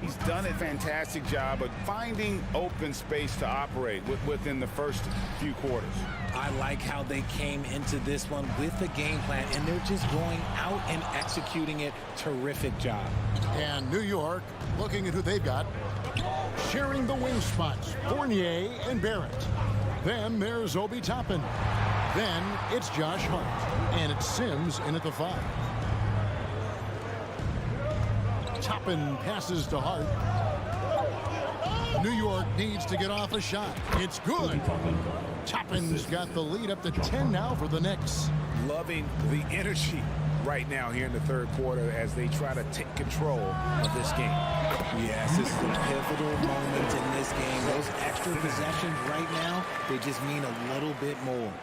He's done a fantastic job of finding open space to operate within the first few quarters. I like how they came into this one with the game plan, and they're just going out and executing it. Terrific job. And New York, looking at who they've got, sharing the wing spots, Fournier and Barrett. Then there's Obi Toppin. Then it's Josh Hart. And it's Sims in at the 5. Toppin passes to Hart. New York needs to get off a shot. It's good. Toppin's got the lead up to 10 now for the Knicks. Loving the energy right now here in the third quarter as they try to take control of this game. Yes, this is a pivotal moment in this game. Those extra possessions right now, they just mean a little bit more.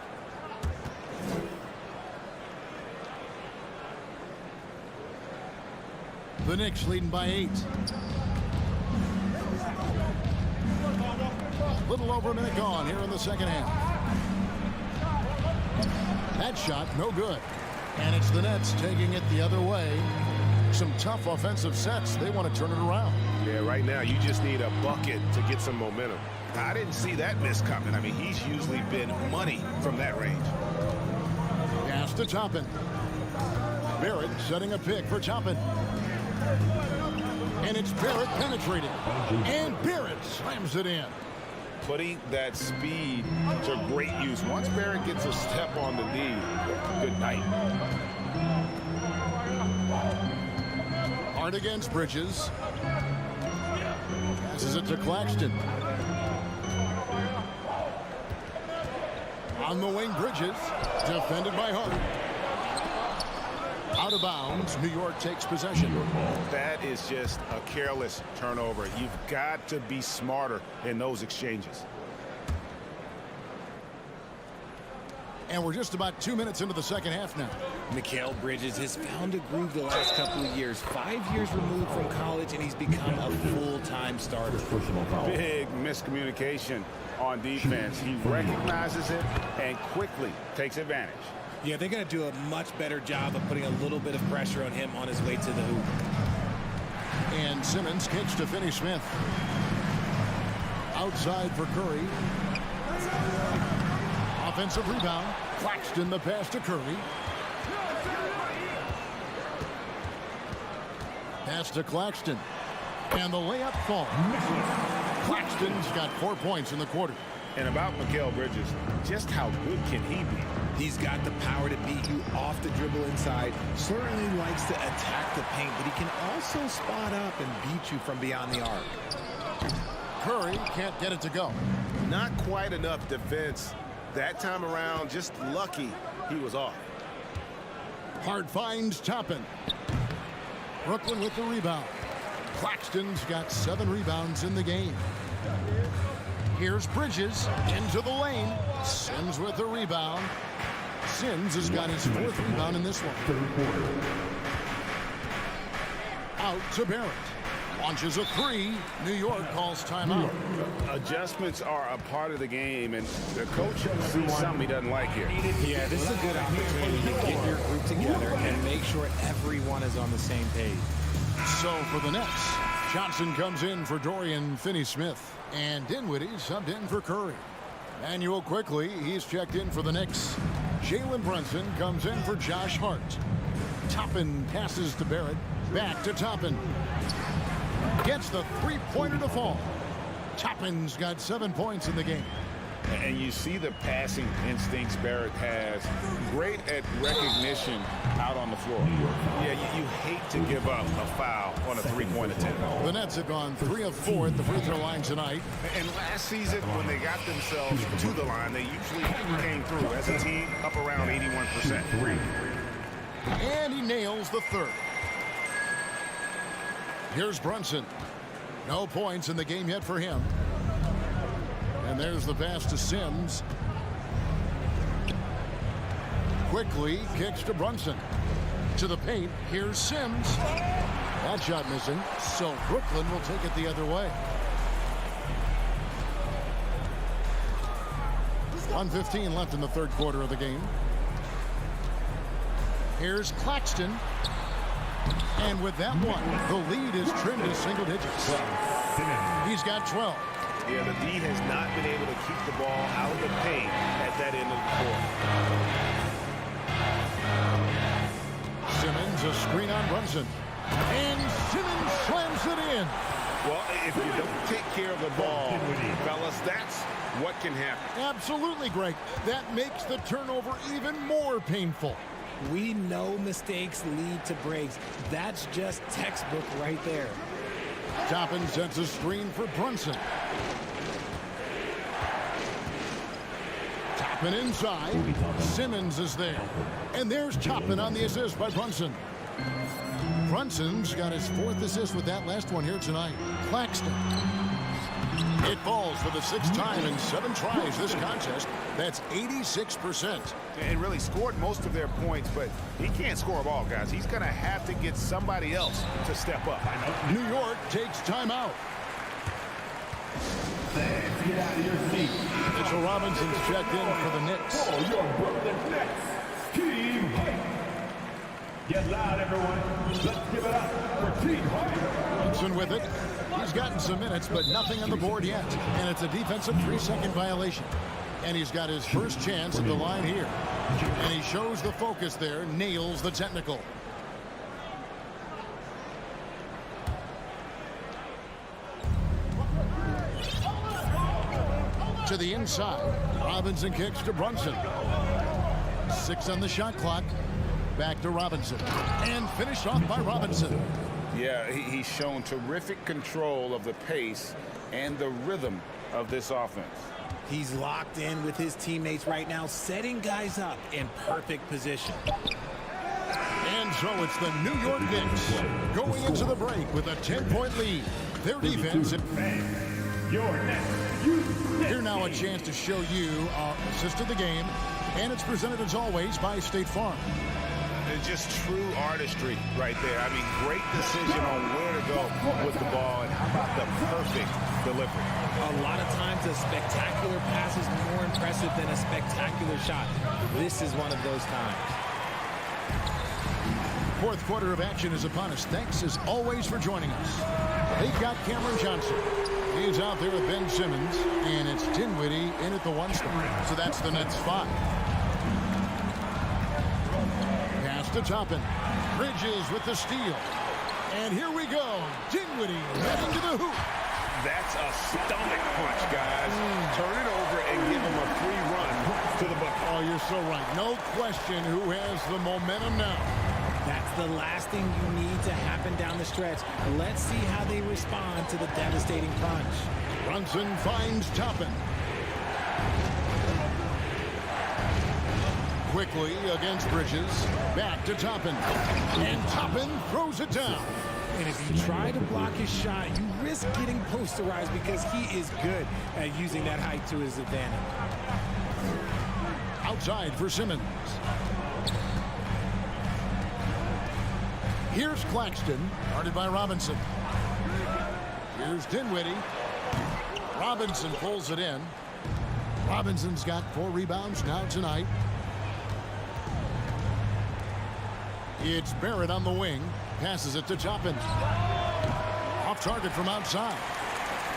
The Knicks leading by 8. Little over a minute gone here in the second half. That shot, no good. And it's the Nets taking it the other way. Some tough offensive sets. They want to turn it around. Yeah, right now you just need a bucket to get some momentum. I didn't see that miss coming. I mean, he's usually been money from that range. Pass to Toppin. Barrett setting a pick for Toppin. And it's Barrett penetrating. And Barrett slams it in. Putting that speed to great use. Once Barrett gets a step on the D, good night. Hard against Bridges. Passes it to Claxton. On the wing, Bridges. Defended by Hart. Out of bounds, New York takes possession. That is just a careless turnover. You've got to be smarter in those exchanges. And we're just about 2 minutes into the second half now. Mikal Bridges has found a groove the last couple of years. 5 years removed from college, and he's become a full-time starter. Big miscommunication on defense. He recognizes it and quickly takes advantage. Yeah, they're going to do a much better job of putting a little bit of pressure on him on his way to the hoop. And Simmons kicks to Finney Smith. Outside for Curry. Offensive rebound. Claxton the pass to Curry. Pass to Claxton. And the layup falls. Claxton's got 4 points in the quarter. And about Mikal Bridges, just how good can he be? He's got the power to beat you off the dribble inside. Certainly likes to attack the paint, but he can also spot up and beat you from beyond the arc. Curry can't get it to go. Not quite enough defense. That time around, just lucky he was off. Hart finds Toppin. Brooklyn with the rebound. Claxton's got 7 rebounds in the game. Here's Bridges into the lane. Sims with the rebound. Sims has got his 4th rebound in this one. Out to Barrett. Launches a 3. New York calls timeout. Adjustments are a part of the game, and the coach sees something he doesn't like here. Yeah, this is a good opportunity to get your group together and make sure everyone is on the same page. So for the Nets, Johnson comes in for Dorian Finney-Smith. And Dinwiddie subbed in for Curry. Manuel quickly, he's checked in for the Knicks. Jalen Brunson comes in for Josh Hart. Toppin passes to Barrett. Back to Toppin. Gets the 3-pointer to fall. Toppin's got 7 points in the game. And you see the passing instincts Barrett has. Great at recognition out on the floor. Yeah, you hate to give up a foul on a 3-point attempt. The Nets have gone 3 of 4 at the free throw line tonight. And last season, when they got themselves to the line, they usually came through as a team up around 81%. And he nails the 3rd. Here's Brunson. No points in the game yet for him. And there's the pass to Sims. Quickly kicks to Brunson. To the paint. Here's Sims. That shot missing. So Brooklyn will take it the other way. 1:15 left in the third quarter of the game. Here's Claxton. And with that one, the lead is trimmed to single digits. He's got 12. Yeah, the D has not been able to keep the ball out of the paint at that end of the court. Simmons, a screen on Brunson. And Simmons slams it in. Well, if you don't take care of the ball, fellas, that's what can happen. Absolutely, Greg. That makes the turnover even more painful. We know mistakes lead to breaks. That's just textbook right there. Toppin sets a screen for Brunson. Toppin inside. Simmons is there. And there's Toppin on the assist by Brunson. Brunson's got his 4th assist with that last one here tonight. Claxton. It falls for the 6th time in 7 tries this contest. That's 86%. And really scored most of their points, but he can't score them all, guys. He's going to have to get somebody else to step up. New York takes timeout. Get out of your seat. Mitchell Robinson's checked in for the Knicks. Oh, your Brooklyn Nets. Team White. Get loud, everyone. Let's give it up for Team White. Brunson with it. He's gotten some minutes, but nothing on the board yet. And it's a defensive 3-second violation. And he's got his first chance at the line here. And he shows the focus there, nails the technical. To the inside. Robinson kicks to Brunson. 6 on the shot clock. Back to Robinson. And finished off by Robinson. Yeah, he's shown terrific control of the pace and the rhythm of this offense. He's locked in with his teammates right now, setting guys up in perfect position. And so it's the New York Knicks going into the break with a 10-point lead. Their defense. Here now a chance to show you our assist of the game. And it's presented as always by State Farm. It's just true artistry right there. I mean, great decision on where to go with the ball, and how about the perfect delivery. A lot of times a spectacular pass is more impressive than a spectacular shot. This is one of those times. 4th quarter of action is upon us. Thanks as always for joining us. They've got Cameron Johnson. He's out there with Ben Simmons, and it's Dinwiddie in at the 1 spot. So that's the Nets 5. Pass to Toppin. Bridges with the steal. And here we go. Dinwiddie heading to the hoop. That's a stomach punch, guys. Turn it over and give him a free run to the bucket. Oh, you're so right. No question who has the momentum now. That's the last thing you need to happen down the stretch. Let's see how they respond to the devastating punch. Brunson finds Toppin. Quickly against Bridges. Back to Toppin. And Toppin throws it down. And if you try to block his shot, you risk getting posterized because he is good at using that height to his advantage. Outside for Simmons. Here's Claxton, guarded by Robinson. Here's Dinwiddie. Robinson pulls it in. Robinson's got 4 rebounds now tonight. It's Barrett on the wing. Passes it to Toppin. Off target from outside.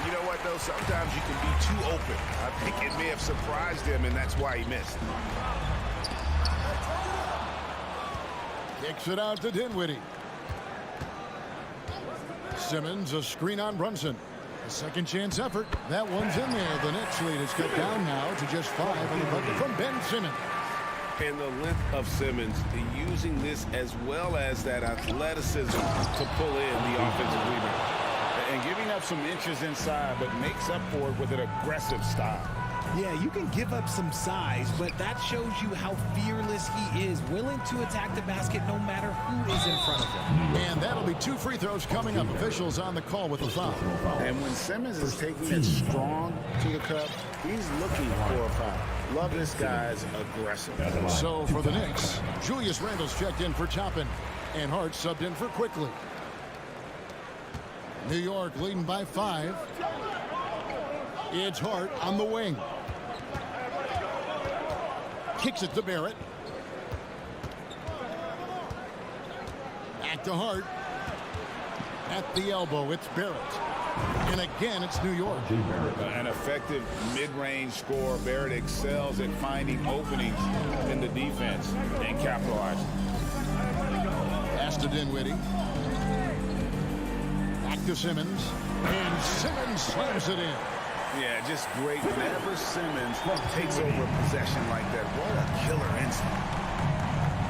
You know what, though? Sometimes you can be too open. I think it may have surprised him, and that's why he missed. Kicks it out to Dinwiddie. Simmons, a screen on Brunson. A second chance effort. That one's in there. The Knicks lead is cut down now to just 5 on the bucket from Ben Simmons. And the length of Simmons, using this as well as that athleticism to pull in the offensive rebound. And giving up some inches inside, but makes up for it with an aggressive style. Yeah, you can give up some size, but that shows you how fearless he is, willing to attack the basket no matter who is in front of him. And that'll be 2 free throws coming up. Officials on the call with the foul. And when Simmons is taking it strong to the cup, he's looking for a foul. Love this guy's aggressive. So for the Knicks, Julius Randle's checked in for Toppin, and Hart subbed in for Quickly. New York leading by 5. It's Hart on the wing. Kicks it to Barrett. Back to Hart. At the elbow, it's Barrett. And again, it's New York. An effective mid-range scorer. Barrett excels at finding openings in the defense and capitalizing. Pass to Dinwiddie. Back to Simmons. And Simmons slams it in. Yeah, just great. Whenever Simmons takes over a possession like that, what a killer instinct.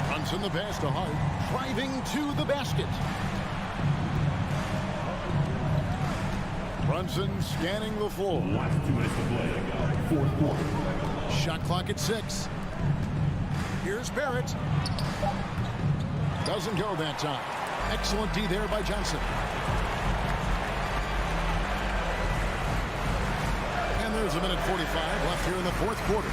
Brunson the pass to Hart. Driving to the basket. Brunson scanning the floor. Shot clock at 6. Here's Barrett. Doesn't go that time. Excellent D there by Johnson. And there's a minute 45 left here in the fourth quarter.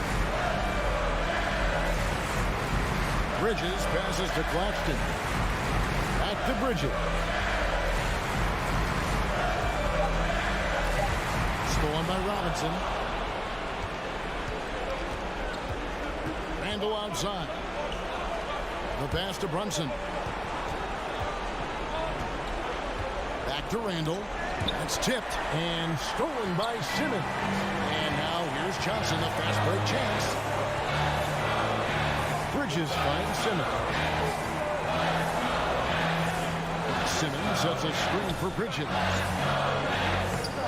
Bridges passes to Claxton. Back to Bridges. Stolen by Robinson. Randall outside. The pass to Brunson. Back to Randall. It's tipped and stolen by Simmons. And now here's Johnson, the fast break chance. Bridges finds Simmons. Simmons sets a screen for Bridges.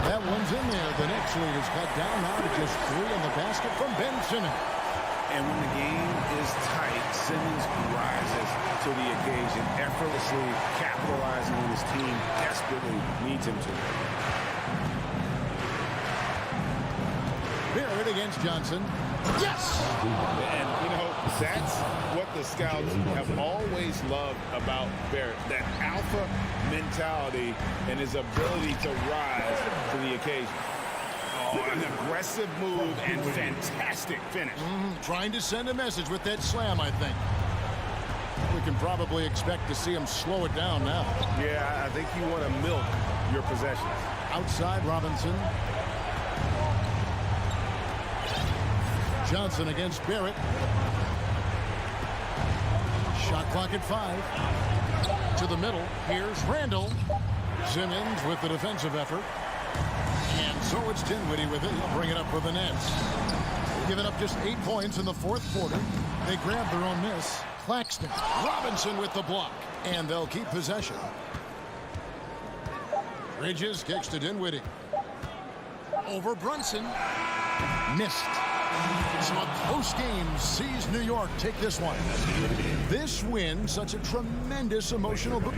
That one's in there. The Knicks lead is cut down now to just 3 in the basket from Ben Simmons. And when the game is tight, Simmons rises to the occasion, effortlessly capitalizing when his team desperately needs him to. Barrett against Johnson. Yes! And, you know, that's what the scouts have always loved about Barrett, that alpha mentality and his ability to rise to the occasion. Oh, an aggressive move and fantastic finish. Trying to send a message with that slam, I think. We can probably expect to see him slow it down now. Yeah, I think you want to milk your possessions. Outside Robinson. Johnson against Barrett. Shot clock at 5. To the middle. Here's Randall. Simmons with the defensive effort. And so it's Dinwiddie with it. He'll bring it up for the Nets. Giving up just 8 points in the fourth quarter. They grab their own miss. Claxton. Robinson with the block. And they'll keep possession. Bridges kicks to Dinwiddie. Over Brunson. Missed. So a close game sees New York take this one. This win, such a tremendous emotional boost.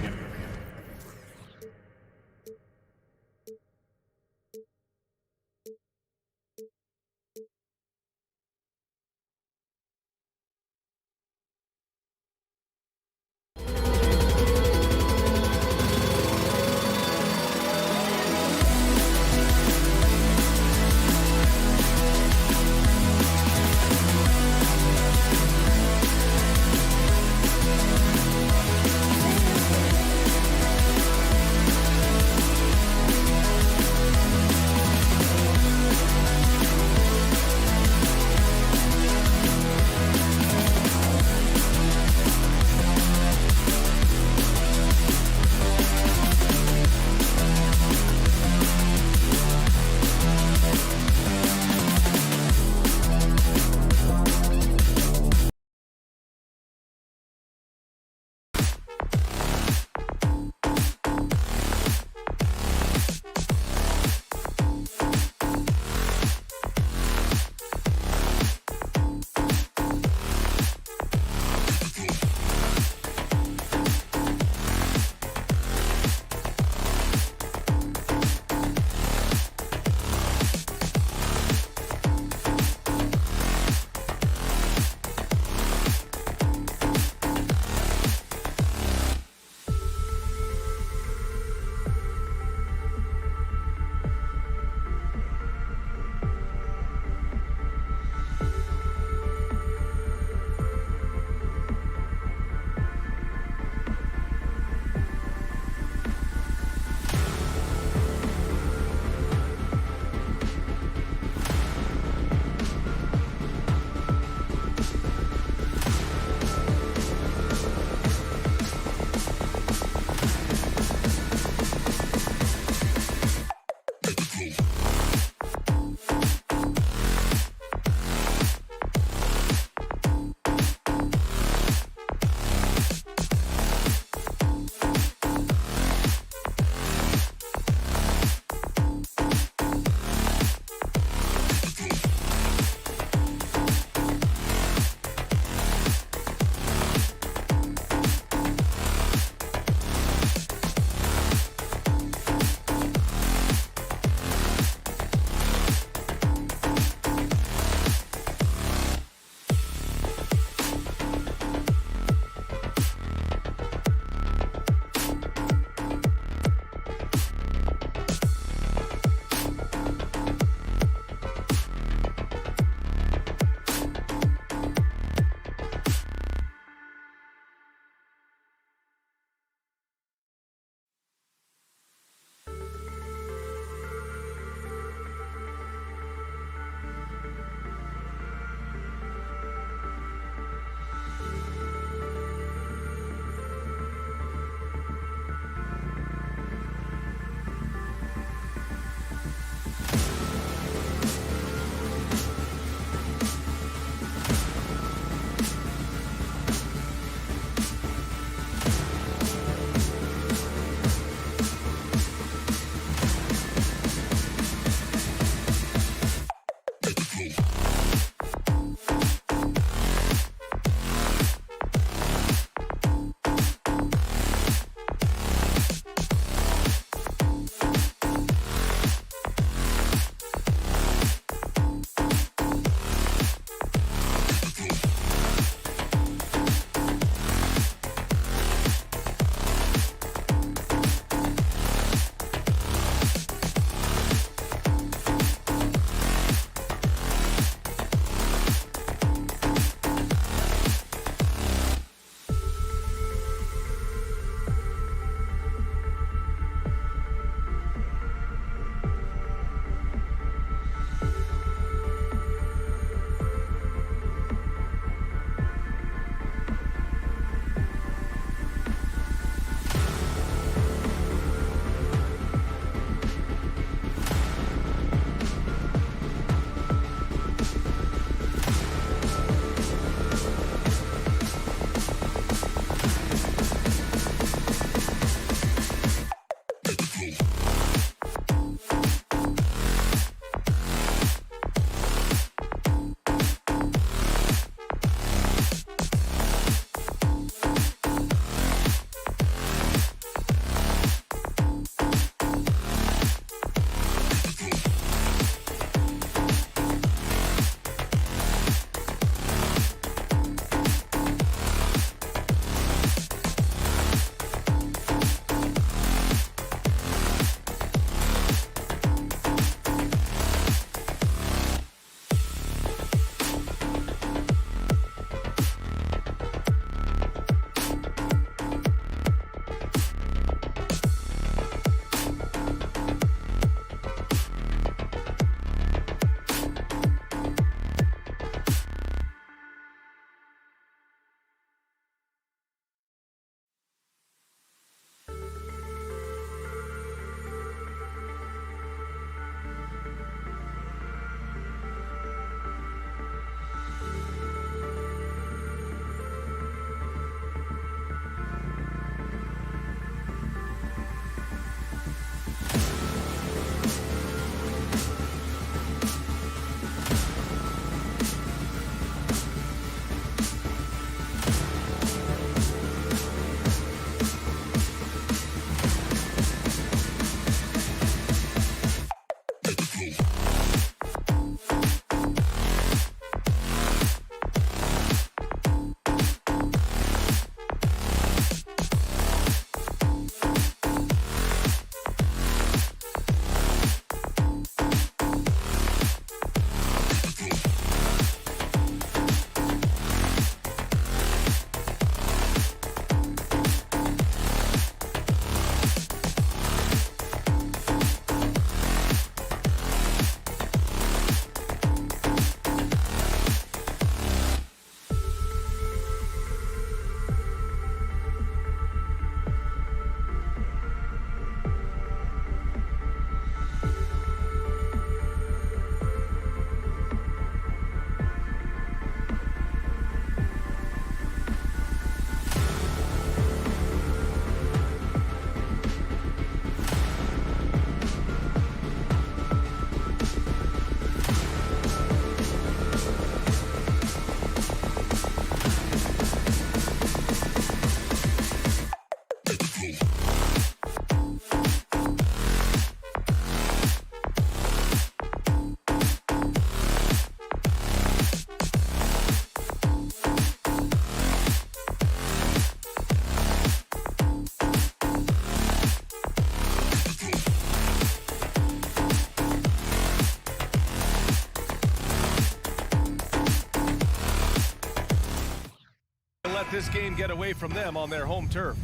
let this game get away from them on their home turf.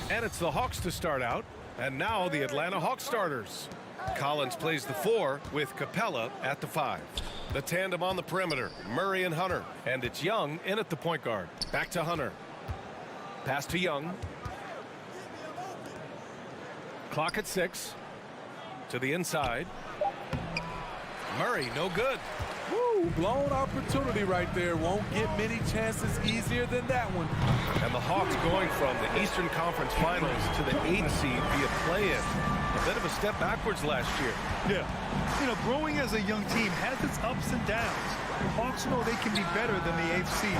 And it's the Hawks to start out. And now the Atlanta Hawks starters. Collins plays the 4 with Capella at the 5. The tandem on the perimeter, Murray and Hunter. And it's Young in at the point guard. Back to Hunter. Pass to Young. Clock at 6. To the inside. Murray, no good. Woo, blown opportunity right there. Won't get many chances easier than that one. And the Hawks going from the Eastern Conference Finals to the 8th seed via play-in. A bit of a step backwards last year. Yeah. You know, growing as a young team has its ups and downs. The Hawks know they can be better than the 8th seed.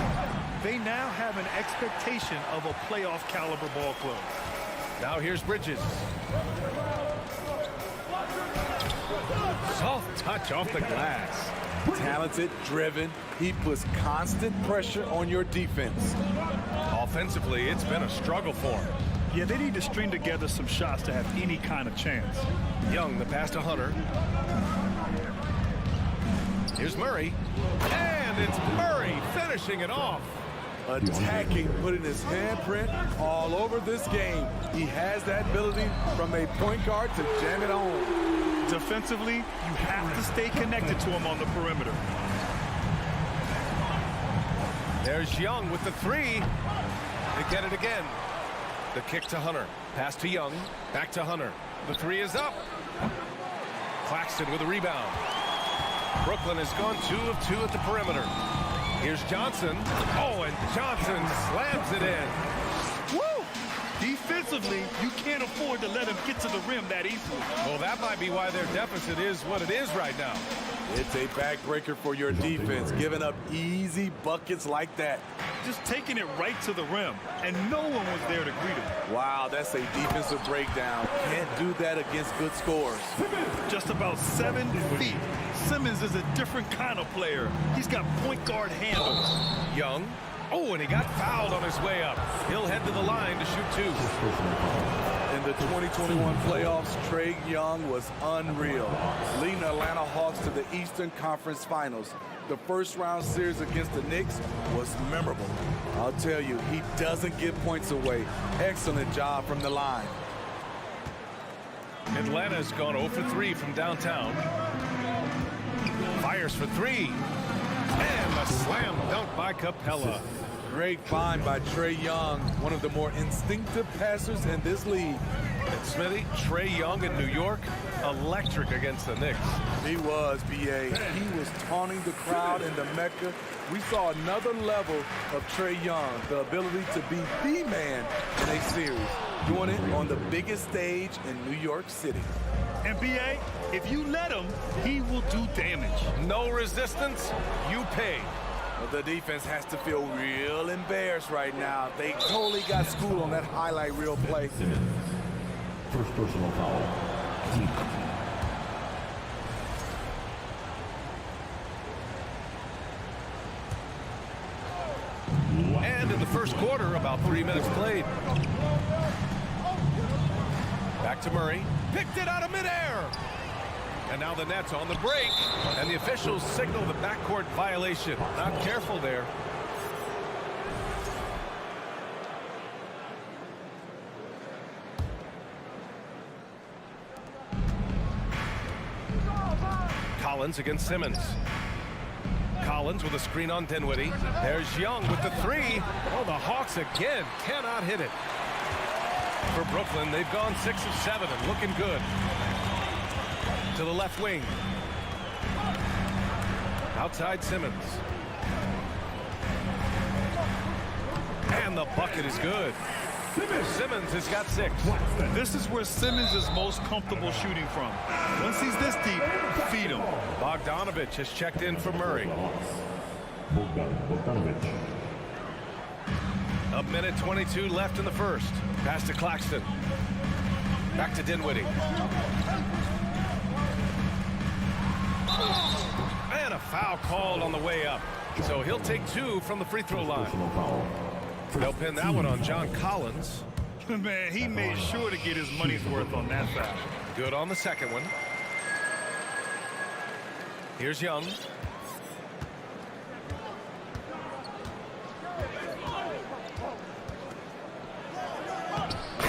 They now have an expectation of a playoff caliber ball club. Now here's Bridges. Soft touch off the glass. Talented, driven. He puts constant pressure on your defense. Offensively, it's been a struggle for him. Yeah, they need to string together some shots to have any kind of chance. Young, the pass to Hunter. Here's Murray. And it's Murray finishing it off. Attacking, putting his handprint all over this game. He has that ability from a point guard to jam it on. Defensively, you have to stay connected to him on the perimeter. There's Young with the 3. They get it again. The kick to Hunter. Pass to Young. Back to Hunter. The 3 is up. Claxton with a rebound. Brooklyn has gone 2 of 2 at the perimeter. Here's Johnson. Oh, and Johnson slams it in. Woo! Defensively, you can't afford to let him get to the rim that easily. Well, that might be why their deficit is what it is right now. It's a backbreaker for your defense, giving up easy buckets like that. Just taking it right to the rim, and no one was there to greet him. Wow, that's a defensive breakdown. Can't do that against good scores. Just about 7 feet. Simmons is a different kind of player. He's got point guard handles. Young. Oh, and he got fouled on his way up. He'll head to the line to shoot 2. In the 2021 playoffs, Trae Young was unreal, leading the Atlanta Hawks to the Eastern Conference Finals. The first round series against the Knicks was memorable. I'll tell you, he doesn't give points away. Excellent job from the line. Atlanta's gone 0 for 3 from downtown. Fires for 3. And a slam dunk by Capella. Great find by Trae Young, one of the more instinctive passers in this league. And Smithy, Trae Young in New York, electric against the Knicks. He was, B.A. He was taunting the crowd in the Mecca. We saw another level of Trae Young, the ability to be the man in a series, doing it on the biggest stage in New York City. And B.A., if you let him, he will do damage. No resistance, you pay. Well, the defense has to feel real embarrassed right now. They totally got schooled on that highlight reel play. First personal foul. Team. And in the first quarter, about 3 minutes played. Back to Murray. Picked it out of midair. And now the Nets on the break. And the officials signal the backcourt violation. Not careful there. Collins against Simmons. Collins with a screen on Dinwiddie. There's Young with the 3. Oh, the Hawks again cannot hit it. For Brooklyn, they've gone 6 of 7 and looking good. To the left wing. Outside Simmons. And the bucket is good. Simmons has got 6. This is where Simmons is most comfortable shooting from. Once he's this deep, feed him. Bogdanovich has checked in for Murray. A minute 22 left in the first. Pass to Claxton. Back to Dinwiddie. And a foul called on the way up. So he'll take 2 from the free throw line. They'll pin that one on John Collins. Man, he made sure to get his money's worth on that foul. Good on the second one. Here's Young.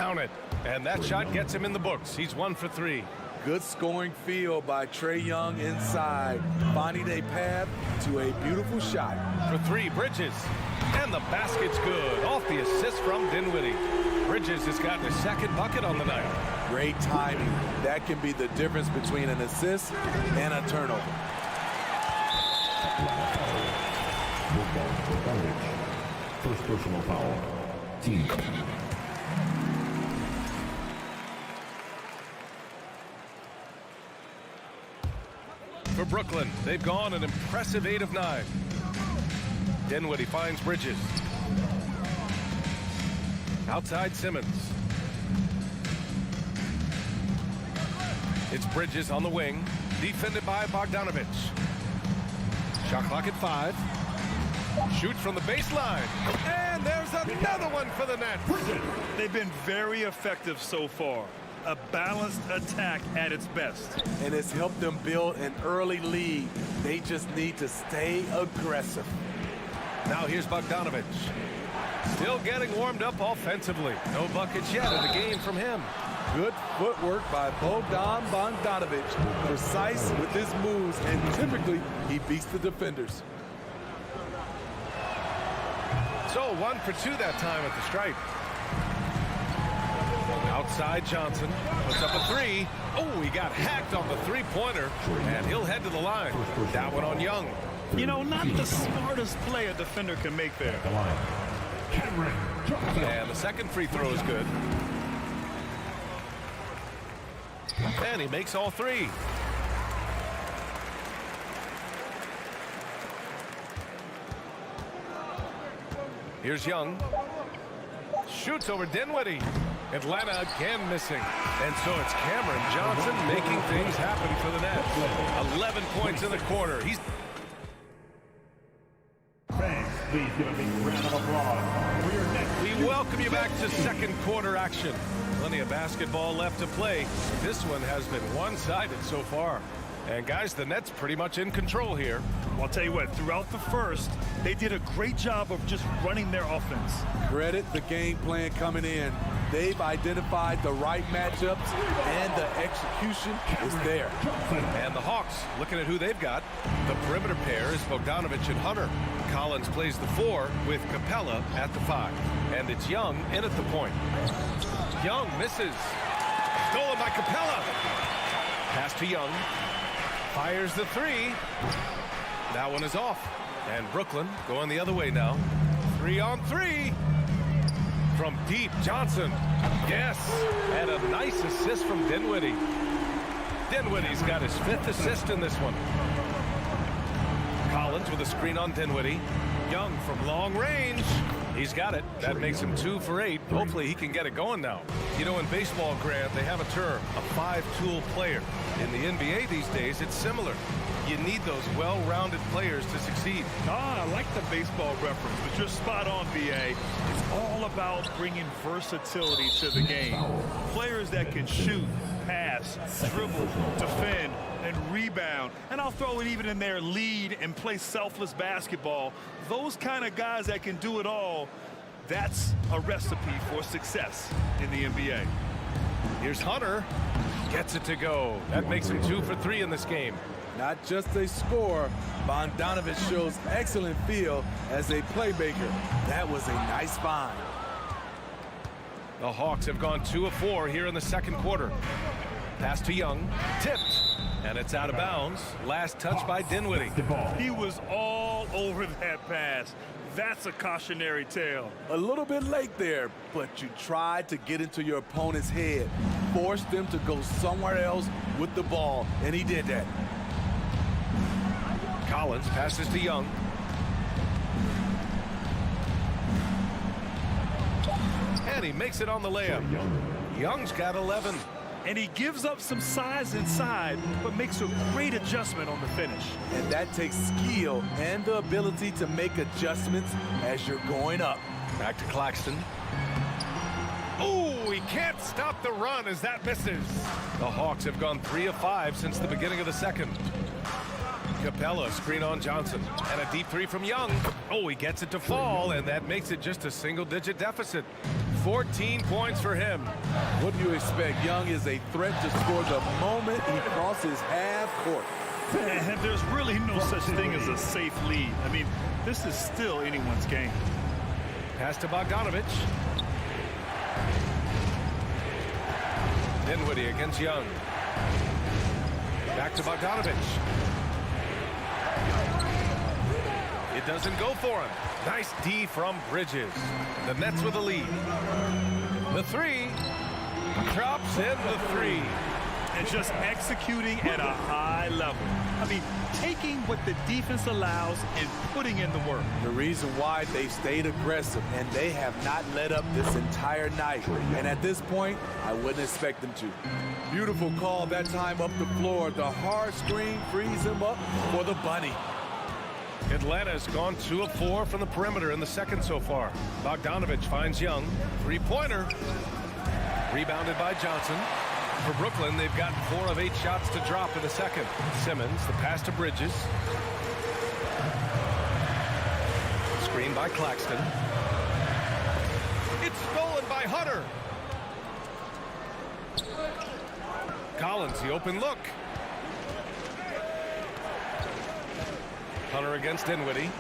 Count it. And that shot gets him in the books. He's 1 for 3. Good scoring field by Trae Young inside, finding a path to a beautiful shot. For 3, Bridges. And the basket's good. Off the assist from Dinwiddie. Bridges has gotten his second bucket on the night. Great timing. That can be the difference between an assist and a turnover. First personal foul. Team. For Brooklyn, they've gone an impressive 8 of 9. Dinwiddie finds Bridges. Outside Simmons. It's Bridges on the wing, defended by Bogdanovich. Shot clock at 5. Shoots from the baseline. And there's another one for the Nets. They've been very effective so far. A balanced attack at its best. And it's helped them build an early lead. They just need to stay aggressive. Now here's Bogdanovich. Still getting warmed up offensively. No buckets yet in the game from him. Good footwork by Bogdanovich. Precise with his moves, and typically he beats the defenders. So 1 for 2 that time at the stripe. Outside Johnson puts up a 3. Oh, he got hacked on the three-pointer, and he'll head to the line. That one on Young. You know, not the smartest play a defender can make there. And the second free throw is good. And he makes all 3. Here's Young. Shoots over Dinwiddie. Atlanta again missing. And so it's Cameron Johnson making things happen for the Nets. 11 points in the quarter. Thanks. Please give a big round of applause for your next. We welcome you back to second quarter action. Plenty of basketball left to play. This one has been one-sided so far. And guys, the Nets pretty much in control here. I'll tell you what, throughout the first, they did a great job of just running their offense. Credit the game plan coming in. They've identified the right matchups, and the execution is there. And the Hawks, looking at who they've got. The perimeter pair is Bogdanovich and Hunter. Collins plays the 4 with Capella at the 5. And it's Young in at the point. Young misses. Stolen by Capella. Pass to Young. Fires the 3. That one is off. And Brooklyn going the other way now. 3 on 3. From deep, Johnson. Yes. And a nice assist from Dinwiddie. Dinwiddie's got his 5th assist in this one. Collins with a screen on Dinwiddie. Young from long range. He's got it. That makes him 2 for 8. Hopefully he can get it going now. You know, in baseball, Grant, they have a term, a 5-tool player. In the NBA these days, it's similar. You need those well-rounded players to succeed. I like the baseball reference, but you're spot on, BA. It's all about bringing versatility to the game. Players that can shoot, pass, dribble, defend, and rebound. And I'll throw it even in there, lead and play selfless basketball. Those kind of guys that can do it all, that's a recipe for success in the NBA. Here's Hunter. Gets it to go. That makes him 2 for 3 in this game. Not just a scorer, Bogdanovich shows excellent feel as a playmaker. That was a nice find. The Hawks have gone 2 of 4 here in the second quarter. Pass to Young. Tipped. And it's out of bounds. Last touch by Dinwiddie. He was all over that pass. That's a cautionary tale. A little bit late there, but you tried to get into your opponent's head. Forced them to go somewhere else with the ball, and he did that. Collins passes to Young. And he makes it on the layup. Young's got 11. And he gives up some size inside, but makes a great adjustment on the finish. And that takes skill and the ability to make adjustments as you're going up. Back to Claxton. Oh, he can't stop the run as that misses. The Hawks have gone 3 of 5 since the beginning of the second. Capella screen on Johnson. And a deep 3 from Young. Oh, he gets it to fall, and that makes it just a single-digit deficit. 14 points for him. What do you expect? Young is a threat to score the moment he crosses half court. And there's really no such thing as a safe lead. I mean, this is still anyone's game. Pass to Bogdanovich. Dinwiddie against Young. Back to Bogdanovich. It doesn't go for him. Nice D from Bridges. The Nets with the lead. The three. Drops in the three. And just executing at a high level. I mean, taking what the defense allows and putting in the work. The reason why they stayed aggressive, and they have not let up this entire night. And at this point, I wouldn't expect them to. Beautiful call that time up the floor. The hard screen frees him up for the bunny. Atlanta's gone 2 of 4 from the perimeter in the second so far. Bogdanovich finds Young. Three-pointer. Rebounded by Johnson. For Brooklyn, they've got 4 of 8 shots to drop in the second. Simmons, the pass to Bridges. Screen by Claxton. It's stolen by Hunter. Collins, the open look. Hunter against Dinwiddie.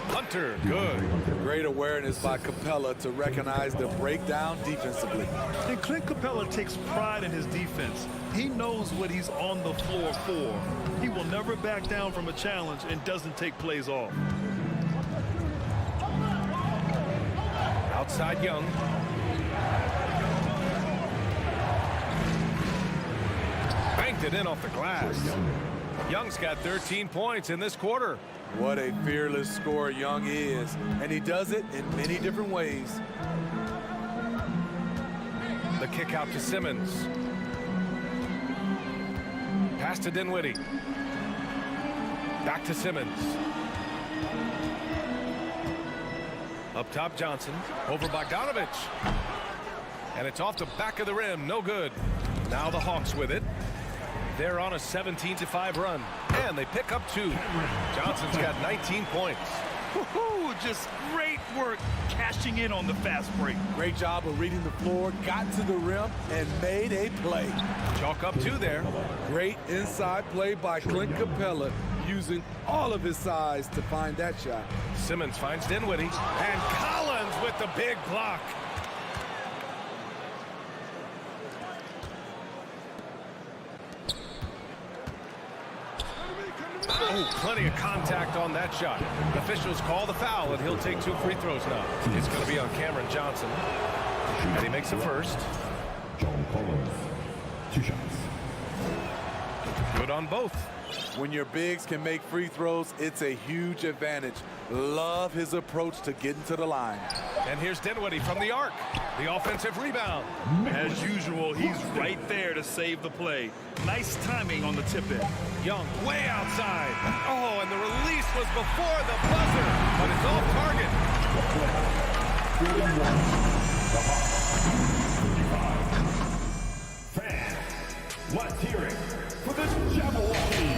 Hunter, good. Great awareness by Capella to recognize the breakdown defensively. And Clint Capella takes pride in his defense. He knows what he's on the floor for. He will never back down from a challenge and doesn't take plays off. Outside Young. Banked it in off the glass. Young's got 13 points in this quarter. What a fearless scorer Young is, and he does it in many different ways. The kick out to Simmons. Pass to Dinwiddie. Back to Simmons. Up top Johnson. Over Bogdanovich. And it's off the back of the rim. No good. Now the Hawks with it. They're on a 17-5 run, and they pick up 2. Johnson's got 19 points. Woohoo! Just great work cashing in on the fast break. Great job of reading the floor, got to the rim, and made a play. Chalk up 2 there. Great inside play by Clint Capella, using all of his size to find that shot. Simmons finds Dinwiddie, and Collins with the big block. Oh, plenty of contact on that shot. Officials call the foul, and he'll take 2 free throws now. It's going to be on Cameron Johnson. And he makes the first. John Collins, 2 shots. Good on both. When your bigs can make free throws, it's a huge advantage. Love his approach to getting to the line. And here's Dinwiddie from the arc. The offensive rebound. As usual, he's right there to save the play. Nice timing on the tip-in. Young way outside. Oh, and the release was before the buzzer, but it's off target. Fans, let's hear it for the Jabberwocky.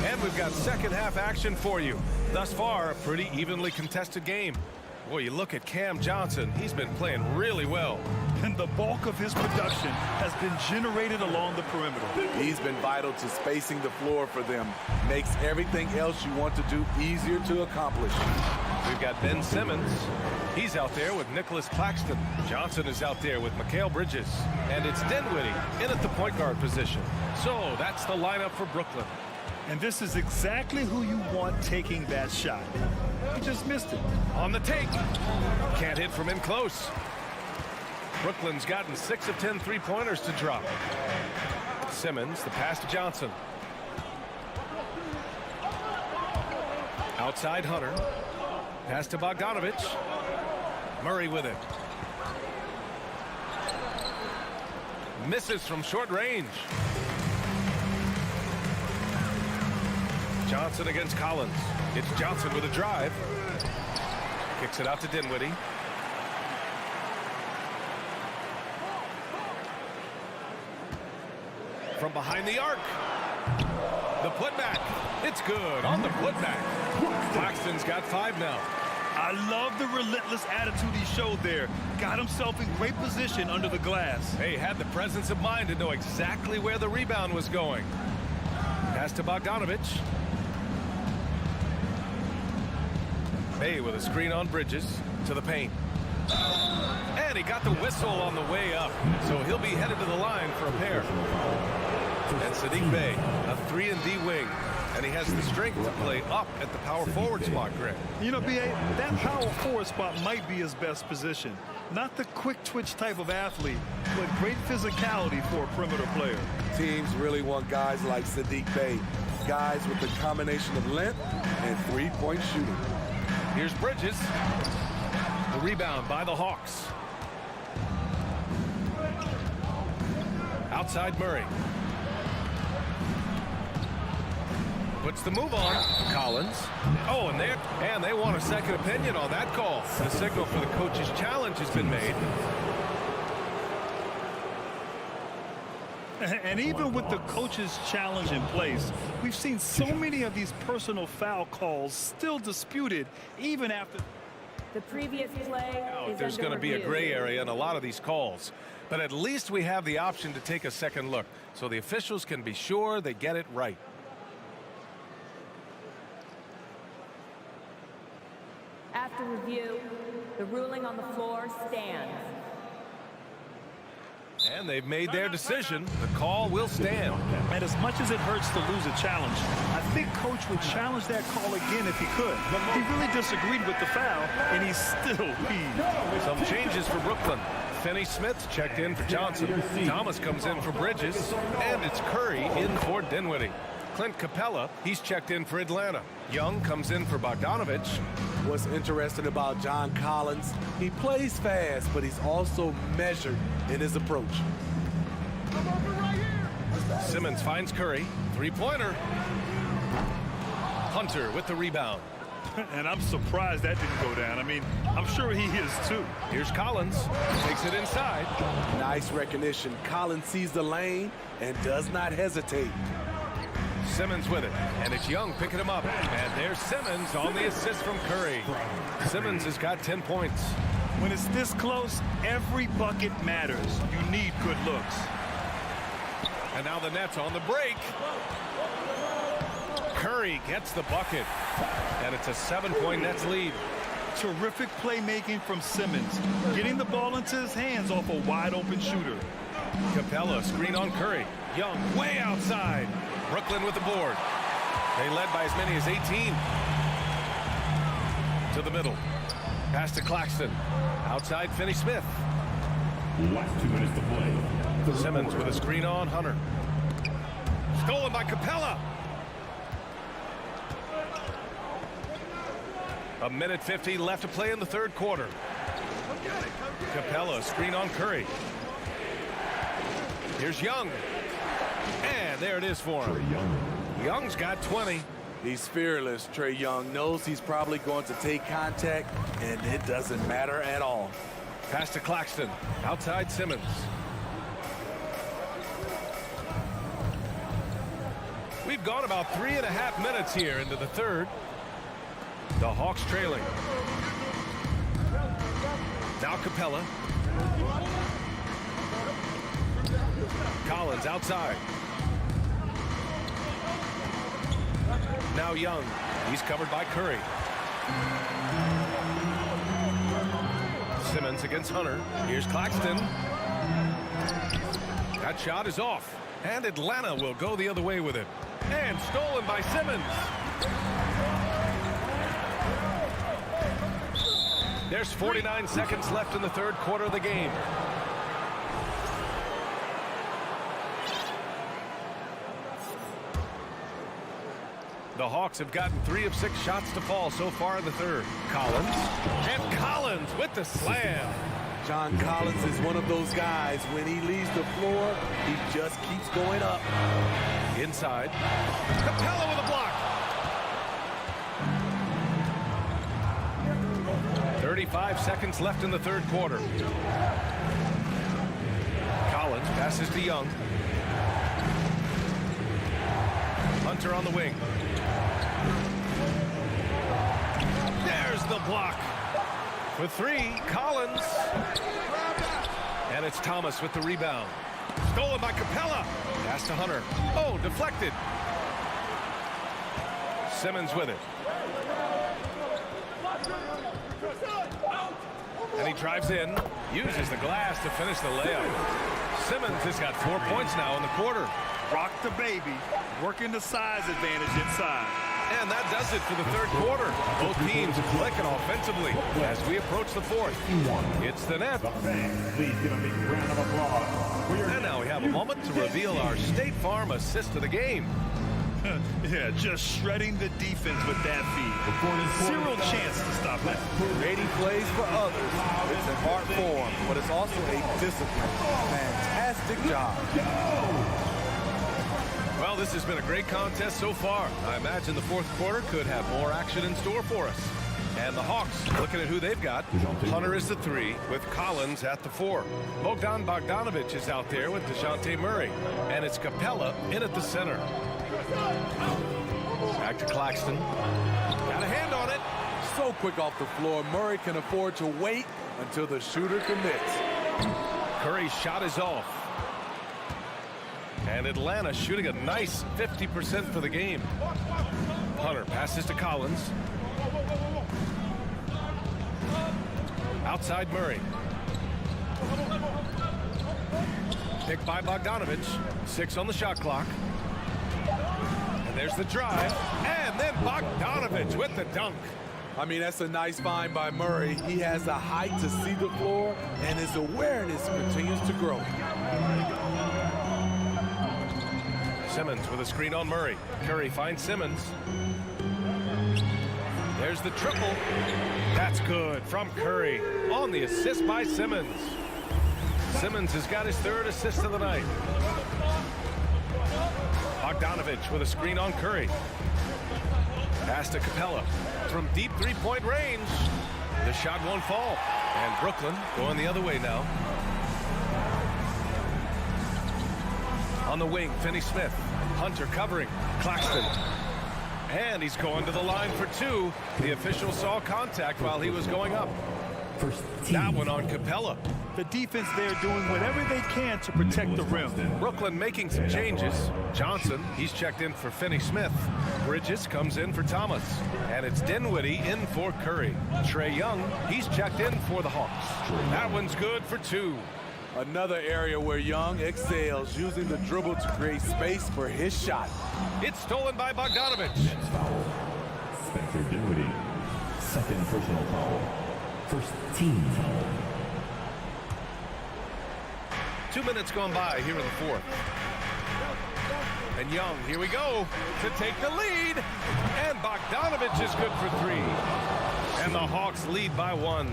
And we've got second half action for you. Thus far, a pretty evenly contested game. Boy, you look at Cam Johnson, he's been playing really well. And the bulk of his production has been generated along the perimeter. He's been vital to spacing the floor for them. Makes everything else you want to do easier to accomplish. We've got Ben Simmons. He's out there with Nicholas Claxton. Johnson is out there with Mikal Bridges. And it's Dinwiddie in at the point guard position. So that's the lineup for Brooklyn. And this is exactly who you want taking that shot. He just missed it. On the take. Can't hit from in close. Brooklyn's gotten 6 of 10 three-pointers to drop. Simmons, the pass to Johnson. Outside Hunter. Pass to Bogdanovich. Murray with it. Misses from short range. Johnson against Collins. It's Johnson with a drive. Kicks it out to Dinwiddie. From behind the arc. The putback. It's good on the putback. Claxton's got 5 now. I love the relentless attitude he showed there. Got himself in great position under the glass. Hey, had the presence of mind to know exactly where the rebound was going. Pass to Bogdanovich. Hey, with a screen on Bridges to the paint. And he got the whistle on the way up, so he'll be headed to the line for a pair. And Saddiq Bey, a 3-and-D wing, and he has the strength to play up at the power forward spot, Greg. You know, B.A., that power forward spot might be his best position. Not the quick twitch type of athlete, but great physicality for a perimeter player. Teams really want guys like Saddiq Bey, guys with the combination of length and three-point shooting. Here's Bridges. The rebound by the Hawks. Outside Murray. Puts the move on. Collins. Oh, and they want a second opinion on that call. The signal for the coach's challenge has been made. And even with the coach's challenge in place, we've seen so many of these personal foul calls still disputed even after. The previous play is There's going to be a gray area in a lot of these calls. But at least we have the option to take a second look, so the officials can be sure they get it right. After review, the ruling on the floor stands. And they've made their decision. The call will stand. And as much as it hurts to lose a challenge, I think Coach would challenge that call again if he could. He really disagreed with the foul, and he's still peeved. Some changes for Brooklyn. Finney-Smith checked in for Johnson. Thomas comes in for Bridges. And it's Curry in for Dinwiddie. Clint Capella, he's checked in for Atlanta. Young comes in for Bogdanovich. What's interesting about John Collins, he plays fast, but he's also measured in his approach. Simmons finds Curry. Three-pointer. Hunter with the rebound. And I'm surprised that didn't go down. I mean, I'm sure he is too. Here's Collins. Takes it inside. Nice recognition. Collins sees the lane and does not hesitate. Simmons with it, and it's Young picking him up. And there's Simmons on the assist from Curry. Simmons has got 10 points. When it's this close, every bucket matters. You need good looks. And now the Nets on the break. Curry gets the bucket, and it's a 7-point Nets lead. Terrific playmaking from Simmons, getting the ball into his hands off a wide-open shooter. Capella screen on Curry. Young way outside. Brooklyn with the board. They led by as many as 18. To the middle. Pass to Claxton. Outside Finney-Smith. Last 2 minutes to play. Simmons with a screen on Hunter. Stolen by Capella. A minute 50 left to play in the third quarter. Capella screen on Curry. Here's Young. And there it is for him. Young's got 20. He's fearless. Trae Young knows he's probably going to take contact, and it doesn't matter at all. Pass to Claxton. Outside Simmons. We've gone about 3.5 minutes here into the third. The Hawks trailing. Now Capella. Collins outside. Now Young. He's covered by Curry. Simmons against Hunter. Here's Claxton. That shot is off. And Atlanta will go the other way with it. And stolen by Simmons. There's 49 seconds left in the third quarter of the game. The Hawks have gotten 3 of 6 shots to fall so far in the third. Collins. And Collins with the slam. John Collins is one of those guys. When he leaves the floor, he just keeps going up. Inside. Capella with a block. 35 seconds left in the third quarter. Collins passes to Young. Hunter on the wing. There's the block. For three, Collins. And it's Thomas with the rebound. Stolen by Capella. Pass to Hunter. Oh, deflected. Simmons with it. And he drives in, uses the glass to finish the layup. Simmons has got 4 points now in the quarter. Rock the baby, working the size advantage inside. And that does it for the third quarter. Both teams clicking offensively as we approach the fourth. It's the net. Please give a big round of applause. And now we have a moment to reveal our State Farm assist of the game. Yeah, just shredding the defense with that feed. Zero chance to stop that. Creating plays for others. It's an art form, but it's also a discipline. Fantastic job. Well, this has been a great contest so far. I imagine the fourth quarter could have more action in store for us. And the Hawks, looking at who they've got. Hunter is the 3, with Collins at the 4. Bogdan Bogdanovic is out there with DeJounte Murray. And it's Capella in at the center. Back to Claxton. Got a hand on it. So quick off the floor, Murray can afford to wait until the shooter commits. Curry's shot is off. And Atlanta shooting a nice 50% for the game. Hunter passes to Collins. Outside Murray. Picked by Bogdanovic. 6 on the shot clock. And there's the drive. And then Bogdanovic with the dunk. I mean, that's a nice find by Murray. He has the height to see the floor, and his awareness continues to grow. Simmons with a screen on Murray. Curry finds Simmons. There's the triple. That's good from Curry on the assist by Simmons. Simmons has got his 3rd assist of the night. Bogdanovic with a screen on Curry. Pass to Capella from deep 3-point range. The shot won't fall. And Brooklyn going the other way now. On the wing, Finney-Smith. Hunter covering. Claxton. And he's going to the line for 2. The official saw contact while he was going up. That one on Capella. The defense there doing whatever they can to protect the rim. Brooklyn making some changes. Johnson, he's checked in for Finney-Smith. Bridges comes in for Thomas. And it's Dinwiddie in for Curry. Trae Young, he's checked in for the Hawks. That one's good for 2. Another area where Young excels, using the dribble to create space for his shot. It's stolen by Bogdanovic. Next foul. Spencer Dinwiddie. 2nd personal foul. 1st team foul. 2 minutes gone by here in the 4th. And Young, here we go, to take the lead. And Bogdanovic is good for 3. And the Hawks lead by 1.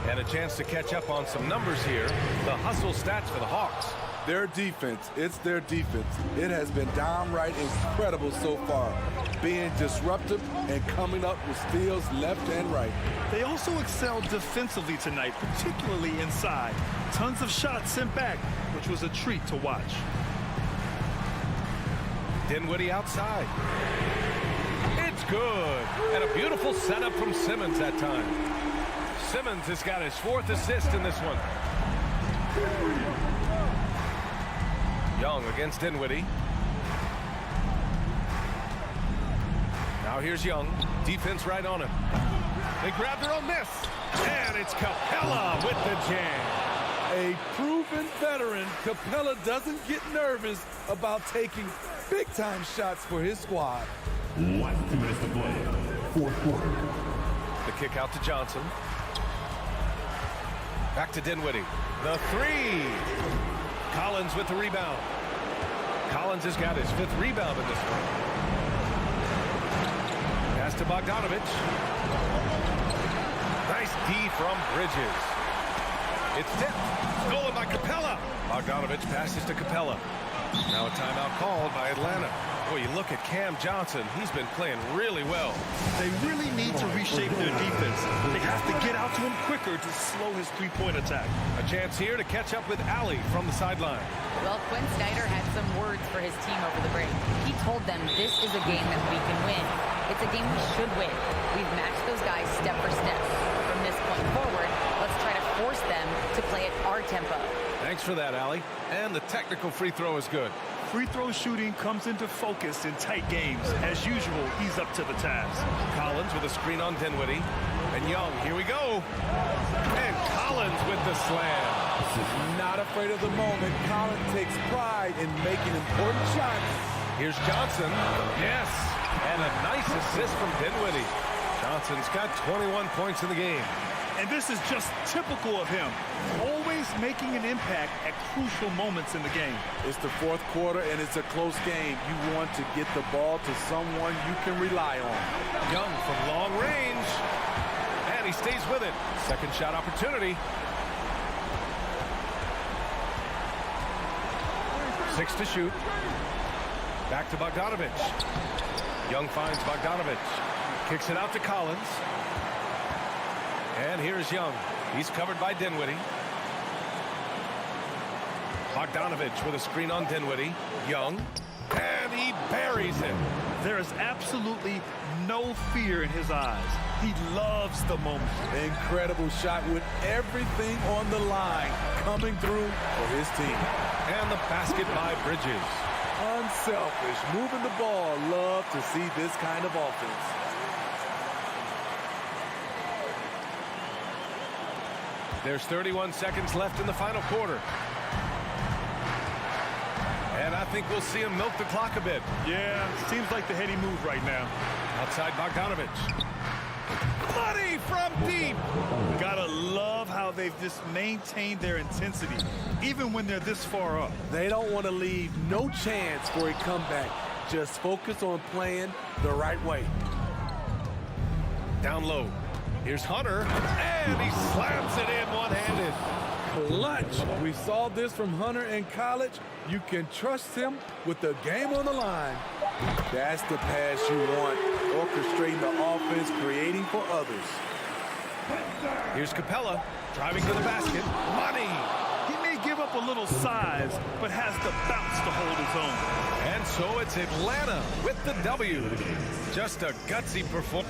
And a chance to catch up on some numbers here. The hustle stats for the Hawks. Their defense, it's their defense. It has been downright incredible so far, being disruptive and coming up with steals left and right. They also excelled defensively tonight, particularly inside. Tons of shots sent back, which was a treat to watch. Dinwiddie outside. It's good. And a beautiful setup from Simmons that time. Simmons has got his 4th assist in this one. Young against Dinwiddie. Now here's Young. Defense right on him. They grab their own miss. And it's Capella with the jam. A proven veteran, Capella doesn't get nervous about taking big-time shots for his squad. 2 minutes to play. 4th quarter. The kick out to Johnson. Back to Dinwiddie. The 3. Collins with the rebound. Collins has got his 5th rebound in this one. Pass to Bogdanovic. Nice D from Bridges. It's tipped. Stolen by Capella. Bogdanovic passes to Capella. Now a timeout called by Atlanta. Boy, you look at Cam Johnson. He's been playing really well. They really need to reshape their defense. They have to get out to him quicker to slow his 3-point attack. A chance here to catch up with Alley from the sideline. Well, Quinn Snyder had some words for his team over the break. He told them this is a game that we can win. It's a game we should win. We've matched those guys step for step. From this point forward, let's try to force them to play at our tempo. Thanks for that, Allie. And the technical free throw is good. Free throw shooting comes into focus in tight games. As usual, he's up to the task. Collins with a screen on Dinwiddie. And Young, here we go. And Collins with the slam. Not afraid of the moment. Collins takes pride in making important shots. Here's Johnson. Yes. And a nice assist from Dinwiddie. Johnson's got 21 points in the game. And this is just typical of him. Always making an impact at crucial moments in the game. It's the fourth quarter, and it's a close game. You want to get the ball to someone you can rely on. Young from long range. And he stays with it. Second shot opportunity. 6 to shoot. Back to Bogdanovich. Young finds Bogdanovich. Kicks it out to Collins. And here's Young. He's covered by Dinwiddie. Bogdanovich with a screen on Dinwiddie. Young. And he buries it. There is absolutely no fear in his eyes. He loves the moment. Incredible shot with everything on the line coming through for his team. And the basket by Bridges. Unselfish, moving the ball. Love to see this kind of offense. There's 31 seconds left in the final quarter. And I think we'll see him milk the clock a bit. Yeah, seems like the heady move right now. Outside Bogdanovich. Money from deep. Gotta love how they've just maintained their intensity, even when they're this far up. They don't want to leave no chance for a comeback. Just focus on playing the right way. Down low. Here's Hunter, and he slams it in one-handed. Clutch. We saw this from Hunter in college. You can trust him with the game on the line. That's the pass you want. Orchestrating the offense, creating for others. Here's Capella, driving to the basket. Money. He may give up a little size, but has the bounce to hold his own. And so it's Atlanta with the W. Just a gutsy performance.